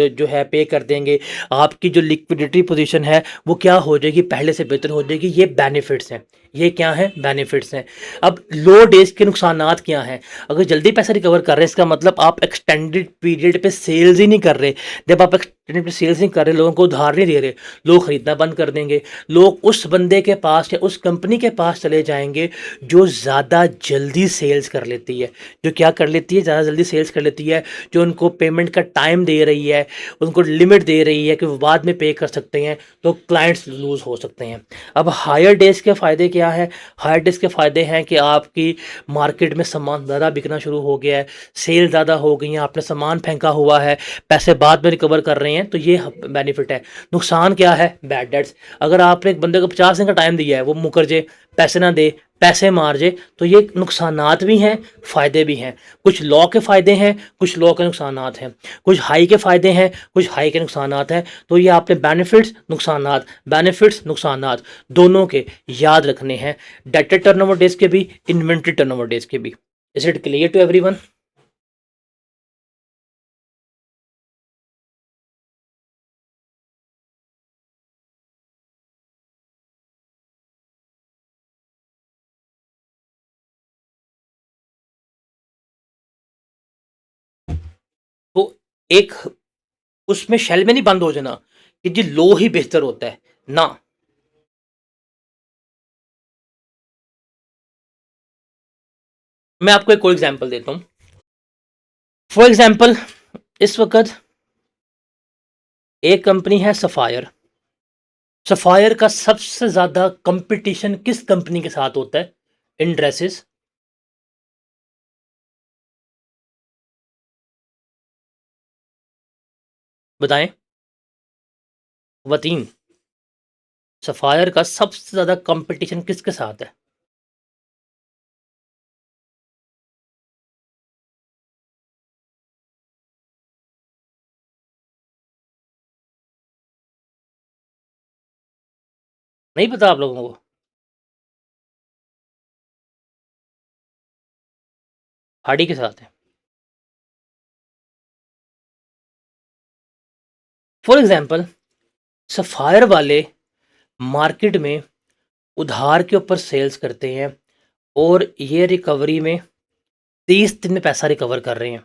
जो है पे कर देंगे, आपकी जो लिक्विडिटी पोजीशन है वो क्या हो जाएगी, पहले से बेहतर हो जाएगी। ये बेनिफिट्स हैं, ये क्या है, बेनिफिट्स हैं। अब लो डेज के नुकसानात क्या हैं? अगर जल्दी पैसा रिकवर कर रहे हैं इसका मतलब आप एक्सटेंडेड पीरियड पे सेल्स ही नहीं कर रहे। जब आप एक्सटेंडेड पे सेल्स नहीं कर रहे, लोगों को उधार नहीं दे रहे, लोग खरीदना बंद कर देंगे, लोग उस बंदे के पास या उस कंपनी के पास चले जाएंगे जो ज़्यादा जल्दी सेल्स कर लेती है, जो क्या कर लेती है, ज़्यादा जल्दी सेल्स कर लेती है, जो उनको पेमेंट का टाइम दे रही है, उनको लिमिट दे रही है कि वो बाद में पे कर सकते हैं, तो क्लाइंट्स लूज़ हो सकते हैं। अब हायर डेज के फ़ायदे क्या है? हायर डेज के फ़ायदे हैं कि आपकी मार्केट में सामान ज़्यादा बिकना शुरू हो गया है, सेल ज़्यादा हो गई हैं, आपने सामान फेंका हुआ है, पैसे बाद में रिकवर कर रहे हैं, तो ये बेनिफिट है। नुकसान क्या है? Bad debts. अगर आपने एक बंदे को 50 दिन का टाइम दिया है, वो मुकर जाए, पैसे ना दे, पैसे मार जाए, तो ये नुकसानात भी हैं, फ़ायदे भी हैं। कुछ लॉ के फ़ायदे हैं, कुछ लॉ के नुकसानात हैं, कुछ हाई के फ़ायदे हैं, कुछ हाई के नुकसानात हैं। तो ये आपने बेनिफिट्स नुकसानात दोनों के याद रखने हैं, डेटर टर्नओवर डेज के भी, इन्वेंट्री टर्नओवर डेज के भी। Is it clear to everyone? तो एक उसमें शेल में नहीं बंद हो जाना कि जी लो ही बेहतर होता है ना। मैं आपको एक और एग्जांपल देता हूँ। फॉर एग्जांपल, इस वक्त एक कंपनी है सफायर। सफायर का सबसे ज्यादा कंपटीशन किस कंपनी के साथ होता है इन ड्रेसेस? बताएं। वतीन। सफायर का सबसे ज्यादा कंपटीशन किसके साथ है? नहीं पता आप लोगों को? हार्डी के साथ है। फॉर एग्जांपल, सफायर वाले मार्केट में उधार के ऊपर सेल्स करते हैं और ये रिकवरी में 30 दिन में पैसा रिकवर कर रहे हैं।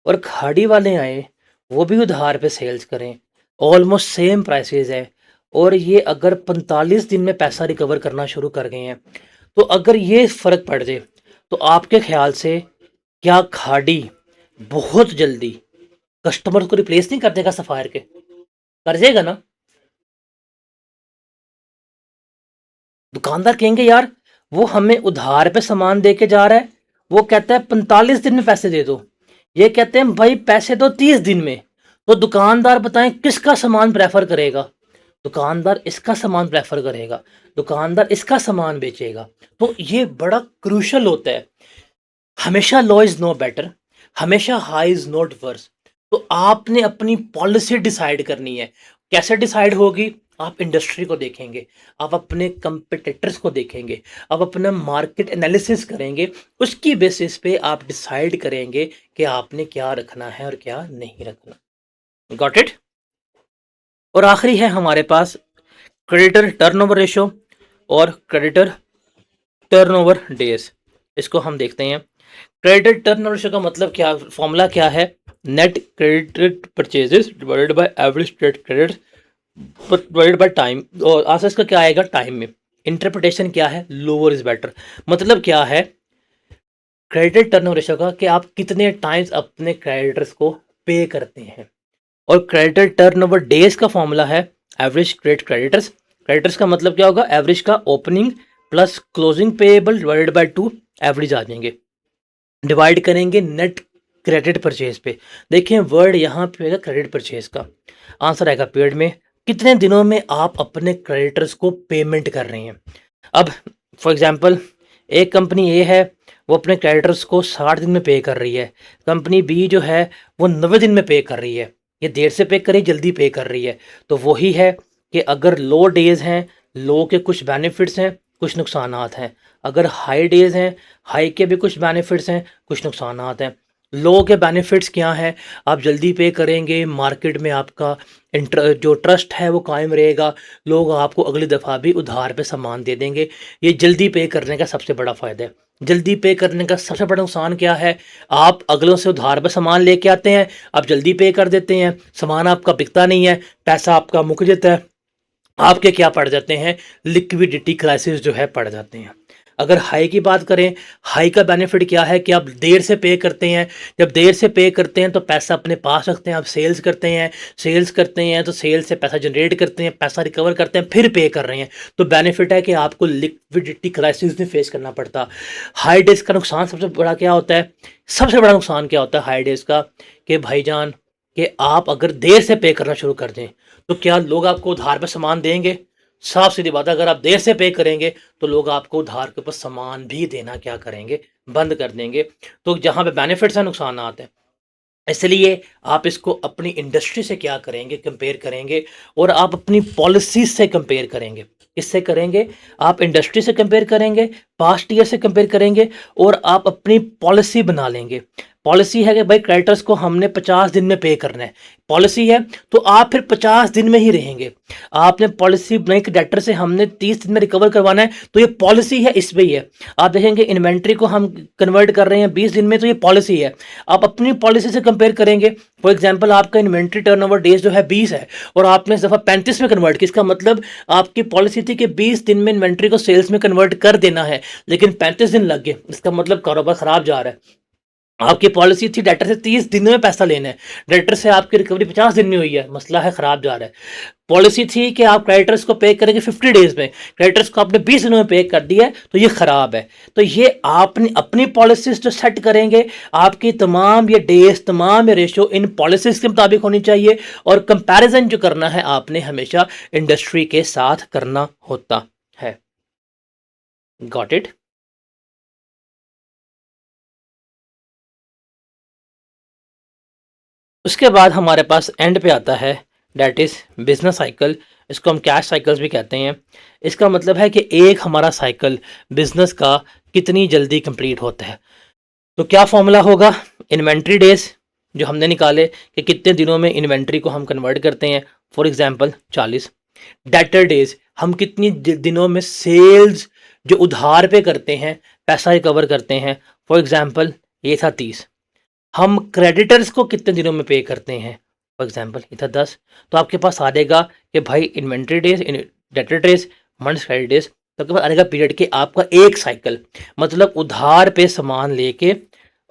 और खाड़ी वाले आए, वो भी उधार पे सेल्स करें, ऑलमोस्ट सेम प्राइसेस है, और ये अगर 45 दिन में पैसा रिकवर करना शुरू कर गए हैं, तो अगर ये फ़र्क पड़ जाए, तो आपके ख्याल से क्या खाड़ी बहुत जल्दी कस्टमर को रिप्लेस नहीं कर देगा सफायर के? कर जाएगा ना? दुकानदार कहेंगे यार वो हमें उधार पे सामान दे के जा रहा है, वो कहता है 45 दिन में पैसे दे दो, ये कहते हैं भाई पैसे दो 30 दिन में। तो दुकानदार बताएं किसका सामान प्रेफर करेगा? दुकानदार इसका सामान प्रेफर करेगा, दुकानदार इसका सामान बेचेगा। तो ये बड़ा क्रूशल होता है। हमेशा लो इज नो बेटर, हमेशा हाई इज नॉट वर्स। तो आपने अपनी पॉलिसी डिसाइड करनी है। कैसे डिसाइड होगी? आप इंडस्ट्री को देखेंगे, आप अपने कंपिटिटर्स को देखेंगे, आप अपना मार्केट एनालिसिस करेंगे, उसकी बेसिस पे आप डिसाइड करेंगे कि आपने क्या रखना है और क्या नहीं रखना। Got it? और आखिरी है हमारे पास क्रेडिटर टर्नओवर रेशो और क्रेडिटर टर्नओवर डेज। इसको हम देखते हैं। क्रेडिट टर्नओवर रेशो का मतलब क्या, फॉर्मूला क्या है? Net credit purchases divided by average trade credit divided by time. और आंसर इसका क्या आएगा? टाइम में। इंटरप्रिटेशन क्या है? Lower is better. मतलब क्या है क्रेडिट टर्नओवर रेशो का? कि आप कितने टाइम्स अपने क्रेडिटर्स को पे करते हैं। और क्रेडिटर टर्नओवर डेज का फॉर्मूला है एवरेज क्रेडिट क्रेडिटर्स। क्रेडिटर्स का मतलब क्या होगा? एवरेज का opening plus closing payable divided by 2, average आ जाएंगे। डिवाइड करेंगे नेट क्रेडिट परचेज पे। देखें वर्ड यहाँ पे आएगा क्रेडिट परचेज का, आंसर आएगा पेड में कितने दिनों में आप अपने क्रेडिटर्स को पेमेंट कर रहे हैं। अब फॉर एग्जांपल एक कंपनी ए है, वो अपने क्रेडिटर्स को 60 दिन में पे कर रही है। कंपनी बी जो है वो 90 दिन में पे कर रही है। ये देर से पे कर रही है, जल्दी पे कर रही है। तो वही है कि अगर लो डेज़ हैं, लो के कुछ बेनिफिट्स हैं, कुछ नुकसानात हैं। अगर हाई डेज़ हैं, हाई के भी कुछ बेनिफिट्स हैं, कुछ नुकसानात हैं। लो के बेनिफिट्स क्या हैं? आप जल्दी पे करेंगे, मार्केट में आपका जो ट्रस्ट है वो कायम रहेगा, लोग आपको अगली दफ़ा भी उधार पे सामान दे देंगे। ये जल्दी पे करने का सबसे बड़ा फ़ायदा है। जल्दी पे करने का सबसे बड़ा नुकसान क्या है? आप अगलों से उधार पे सामान लेके आते हैं, आप जल्दी पे कर देते हैं, सामान आपका बिकता नहीं है, पैसा आपका मुक जाता है। आपके क्या पड़ जाते हैं? लिक्विडिटी क्राइसिस जो है पड़ जाते हैं। अगर हाई की बात करें, हाई का बेनिफिट क्या है कि आप देर से पे करते हैं। जब देर से पे करते हैं तो पैसा अपने पास रखते हैं, आप सेल्स करते हैं, सेल्स करते हैं तो सेल्स से पैसा जनरेट करते हैं, पैसा रिकवर करते हैं, फिर पे कर रहे हैं। तो बेनिफिट है कि आपको लिक्विडिटी क्राइसिस नहीं फेस करना पड़ता। हाई डेज का नुकसान सबसे बड़ा क्या होता है? सबसे बड़ा नुकसान क्या होता है हाई डेज का? कि भाईजान, कि आप अगर देर से पे करना शुरू कर दें तो क्या लोग आपको उधार पे सामान देंगे? साफ सीधी बात है, अगर आप देर से पे करेंगे तो लोग आपको उधार के ऊपर सामान भी देना क्या करेंगे? बंद कर देंगे। तो जहाँ पे बेनिफिट्स हैं, नुकसानात हैं। इसलिए आप इसको अपनी इंडस्ट्री से क्या करेंगे? कंपेयर करेंगे और आप अपनी पॉलिसीज़ से कंपेयर करेंगे। किससे करेंगे? आप इंडस्ट्री से कंपेयर करेंगे, पास्ट ईयर से कंपेयर करेंगे और आप अपनी पॉलिसी बना लेंगे। पॉलिसी है कि भाई क्रेडिटर्स को हमने 50 दिन में पे करना है। पॉलिसी है तो आप फिर 50 दिन में ही रहेंगे। आपने पॉलिसी बनाई कि डेटर से हमने 30 दिन में रिकवर करवाना है, तो ये पॉलिसी है, इस पे ही है। आप देखेंगे इन्वेंट्री को हम कन्वर्ट कर रहे हैं 20 दिन में, तो ये पॉलिसी है। आप अपनी पॉलिसी से कंपेयर करेंगे। फॉर एग्जांपल आपका इन्वेंट्री टर्नओवर डेज जो है 20 है और आपने इस दफ़ा 35 में कन्वर्ट किया। इसका मतलब आपकी पॉलिसी थी कि 20 दिन में इन्वेंट्री को सेल्स में कन्वर्ट कर देना है, लेकिन 35 दिन लग गए। इसका मतलब कारोबार खराब जा रहा है। आपकी पॉलिसी थी डेटर से 30 दिन में पैसा लेना है, डेटर से आपकी रिकवरी 50 दिन में हुई है, मसला है, खराब जा रहा है। पॉलिसी थी कि आप क्रेडिटर्स को पे करेंगे 50 डेज में, क्रेडिटर्स को आपने 20 दिनों में पे कर दिया है, तो ये खराब है। तो ये आपने अपनी पॉलिसीज जो सेट करेंगे, आपकी तमाम ये डेज, तमाम ये रेशो इन पॉलिसीज के मुताबिक होनी चाहिए और कंपैरिजन जो करना है आपने हमेशा इंडस्ट्री के साथ करना होता है। Got it? उसके बाद हमारे पास एंड पे आता है, डेट इज़ बिजनेस साइकिल। इसको हम कैश साइकिल्स भी कहते हैं। इसका मतलब है कि एक हमारा साइकिल बिजनेस का कितनी जल्दी कंप्लीट होता है। तो क्या फॉर्मूला होगा? इन्वेंट्री डेज जो हमने निकाले कि कितने दिनों में इन्वेंट्री को हम कन्वर्ट करते हैं, फॉर एग्जांपल 40। डेटर डेज, हम कितनी दिनों में सेल्स जो उधार पे करते हैं, पैसा रिकवर करते हैं, फॉर एग्जांपल ये था 30। हम क्रेडिटर्स को कितने दिनों में पे करते हैं, फॉर एग्जांपल ये था 10। तो आपके पास आ जाएगा कि भाई inventory days, debtor days, months credit days. तो आपके पास आएगा पीरियड के आपका एक साइकिल। मतलब उधार पे सामान लेके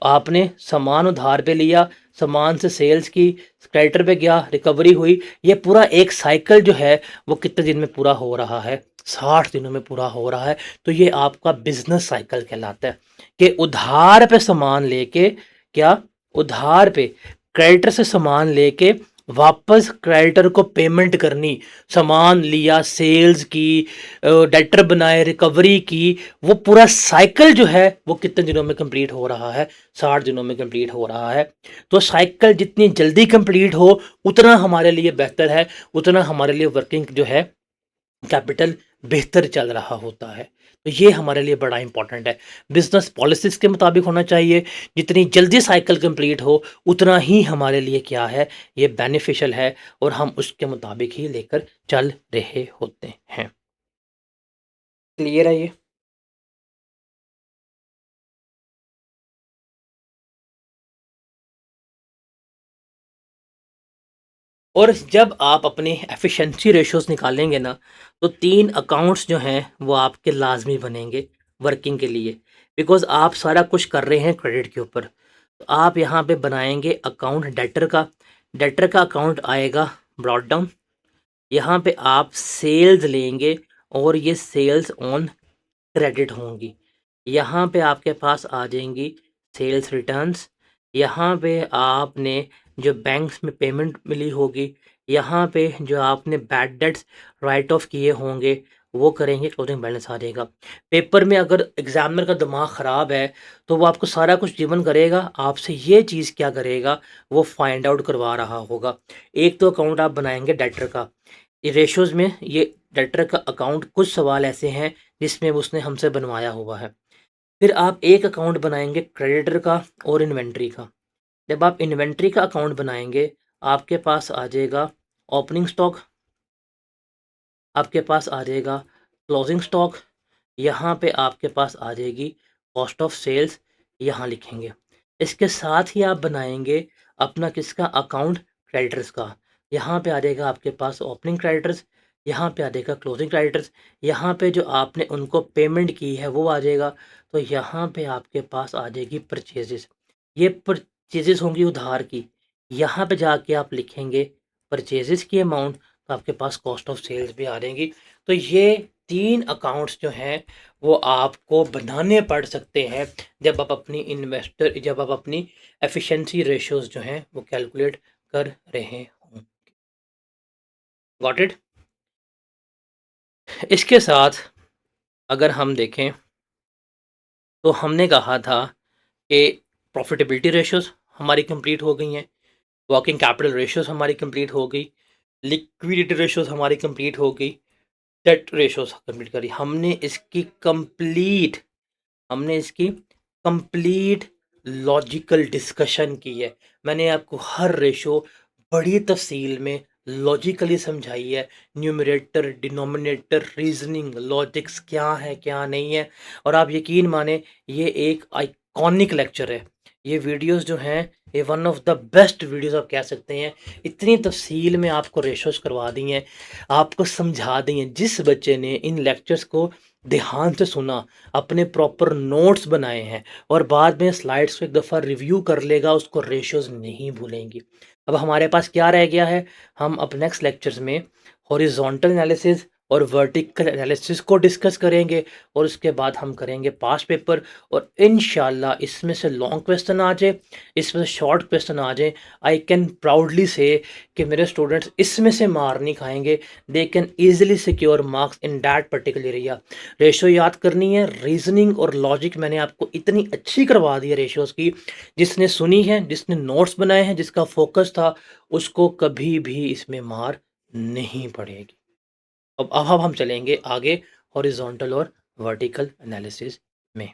आपने सामान उधार पे लिया, सामान से सेल्स की, क्रेडिटर पे गया, रिकवरी हुई, ये पूरा एक साइकिल जो है वो कितने दिन में पूरा हो रहा है? 60 दिनों में पूरा हो रहा है। तो ये आपका बिजनेस साइकिल कहलाता है कि उधार पे सामान लेके, क्या, उधार पे क्रेडिटर से सामान लेके वापस क्रेडिटर को पेमेंट करनी, सामान लिया, सेल्स की, डेटर बनाए, रिकवरी की, वो पूरा साइकिल जो है वो कितने दिनों में कंप्लीट हो रहा है? 60 दिनों में कंप्लीट हो रहा है। तो साइकिल जितनी जल्दी कंप्लीट हो उतना हमारे लिए बेहतर है, उतना हमारे लिए वर्किंग जो है कैपिटल बेहतर चल रहा होता है। तो ये हमारे लिए बड़ा इंपॉर्टेंट है। बिजनेस पॉलिसीज के मुताबिक होना चाहिए। जितनी जल्दी साइकिल कंप्लीट हो उतना ही हमारे लिए क्या है, ये बेनिफिशियल है और हम उसके मुताबिक ही लेकर चल रहे होते हैं। क्लियर है ये? और जब आप अपनी एफिशिएंसी रेशियोज निकालेंगे ना, तो 3 अकाउंट्स जो हैं वो आपके लाज़मी बनेंगे वर्किंग के लिए। बिकॉज़ आप सारा कुछ कर रहे हैं क्रेडिट के ऊपर। तो आप यहाँ पे बनाएँगे अकाउंट डेटर का। डेटर का अकाउंट आएगा ब्रॉट डाउन। यहाँ पे आप सेल्स लेंगे और ये सेल्स ऑन क्रेडिट होंगी। यहाँ पे आपके पास आ जाएंगी सेल्स रिटर्न्स। यहाँ पे आपने जो बैंक्स में पेमेंट मिली होगी, यहाँ पे जो आपने बैड डेट्स राइट ऑफ किए होंगे, वो करेंगे, क्लोजिंग बैलेंस आ जाएगा। पेपर में अगर एग्ज़ामिनर का दिमाग ख़राब है, तो वो आपको सारा कुछ गिवन करेगा, आपसे ये चीज़ क्या करेगा, वो फाइंड आउट करवा रहा होगा। एक तो अकाउंट आप बनाएँगे डेटर का, ये रेशियोज़ में ये डेटर का अकाउंट कुछ सवाल ऐसे हैं, जिसमें उसने हमसे बनवाया हुआ है। फिर आप एक अकाउंट बनाएँगे क्रेडिटर का और इन्वेंटरी का। जब आप इन्वेंटरी का अकाउंट बनाएँगे, आपके पास आ जाएगा ओपनिंग स्टॉक, आपके पास आ जाएगा क्लोजिंग स्टॉक, यहाँ पे आपके पास आ जाएगी कॉस्ट ऑफ सेल्स, यहाँ लिखेंगे। इसके साथ ही आप बनाएँगे अपना किसका अकाउंट क्रेडिटर्स का। यहाँ पे आ जाएगा आपके पास ओपनिंग क्रेडिटर्स, यहाँ पे आ जाएगा क्लोजिंग क्रेडिटर्स, यहाँ पे जो आपने उनको पेमेंट की है वो आ जाएगा। तो यहाँ पे आपके पास आ जाएगी परचेज़ेज़। ये परचेज़ेज़ होंगी उधार की। यहाँ पे जाके आप लिखेंगे परचेज़ेज़ की अमाउंट, तो आपके पास कॉस्ट ऑफ सेल्स भी आ जाएँगी। तो ये 3 अकाउंट्स जो हैं वो आपको बनाने पड़ सकते हैं जब आप अपनी एफिशिएंसी रेशियोज़ जो हैं वो कैलकुलेट कर रहे हों। Got it? इसके साथ अगर हम देखें, तो हमने कहा था कि प्रॉफिटेबिलिटी रेशियोज़ हमारी कंप्लीट हो गई हैं, वर्किंग कैपिटल रेशियोज़ हमारी कंप्लीट हो गई, लिक्विडिटी रेशियोज़ हमारी कंप्लीट हो गई, डेट रेशियोज़ कंप्लीट करी। हमने इसकी कंप्लीट लॉजिकल डिस्कशन की है। मैंने आपको हर रेशो बड़ी तफ़सील में लॉजिकली समझाई है। न्यूमरेटर, डिनोमिनेटर, रीज़निंग, लॉजिक्स क्या है, क्या नहीं है, और आप यकीन मानें ये एक आइकॉनिक लेक्चर है। ये वीडियोज़ जो हैं ये one of the best videos आप कह सकते हैं। इतनी तफ़सील में आपको रेशोज़ करवा दी हैं, आपको समझा दी हैं। जिस बच्चे ने इन लेक्चर्स को ध्यान से सुना, अपने प्रॉपर नोट्स बनाए हैं और बाद में स्लाइड्स को एक दफ़ा रिव्यू कर लेगा, उसको रेशियोज़ नहीं भूलेंगी। अब हमारे पास क्या रह गया है, हम अब नेक्स्ट लेक्चर्स में हॉरिजॉन्टल एनालिसिस और वर्टिकल एनालिसिस को डिस्कस करेंगे, और उसके बाद हम करेंगे पास्ट पेपर। और इंशाल्लाह इसमें से लॉन्ग क्वेश्चन आ जाए, इसमें से शॉर्ट क्वेश्चन आ जाए, आई कैन प्राउडली से कि मेरे स्टूडेंट्स इसमें से मार नहीं खाएंगे। They can easily secure marks in that particular area. Ratio याद करनी है, रीजनिंग और लॉजिक मैंने आपको इतनी अच्छी करवा दी है रेशियोज़ की, जिसने सुनी है, जिसने नोट्स बनाए हैं, जिसका फोकस था, उसको कभी भी इसमें मार नहीं पड़ेगी। अब हम चलेंगे आगे हॉरिजॉन्टल और वर्टिकल एनालिसिस में।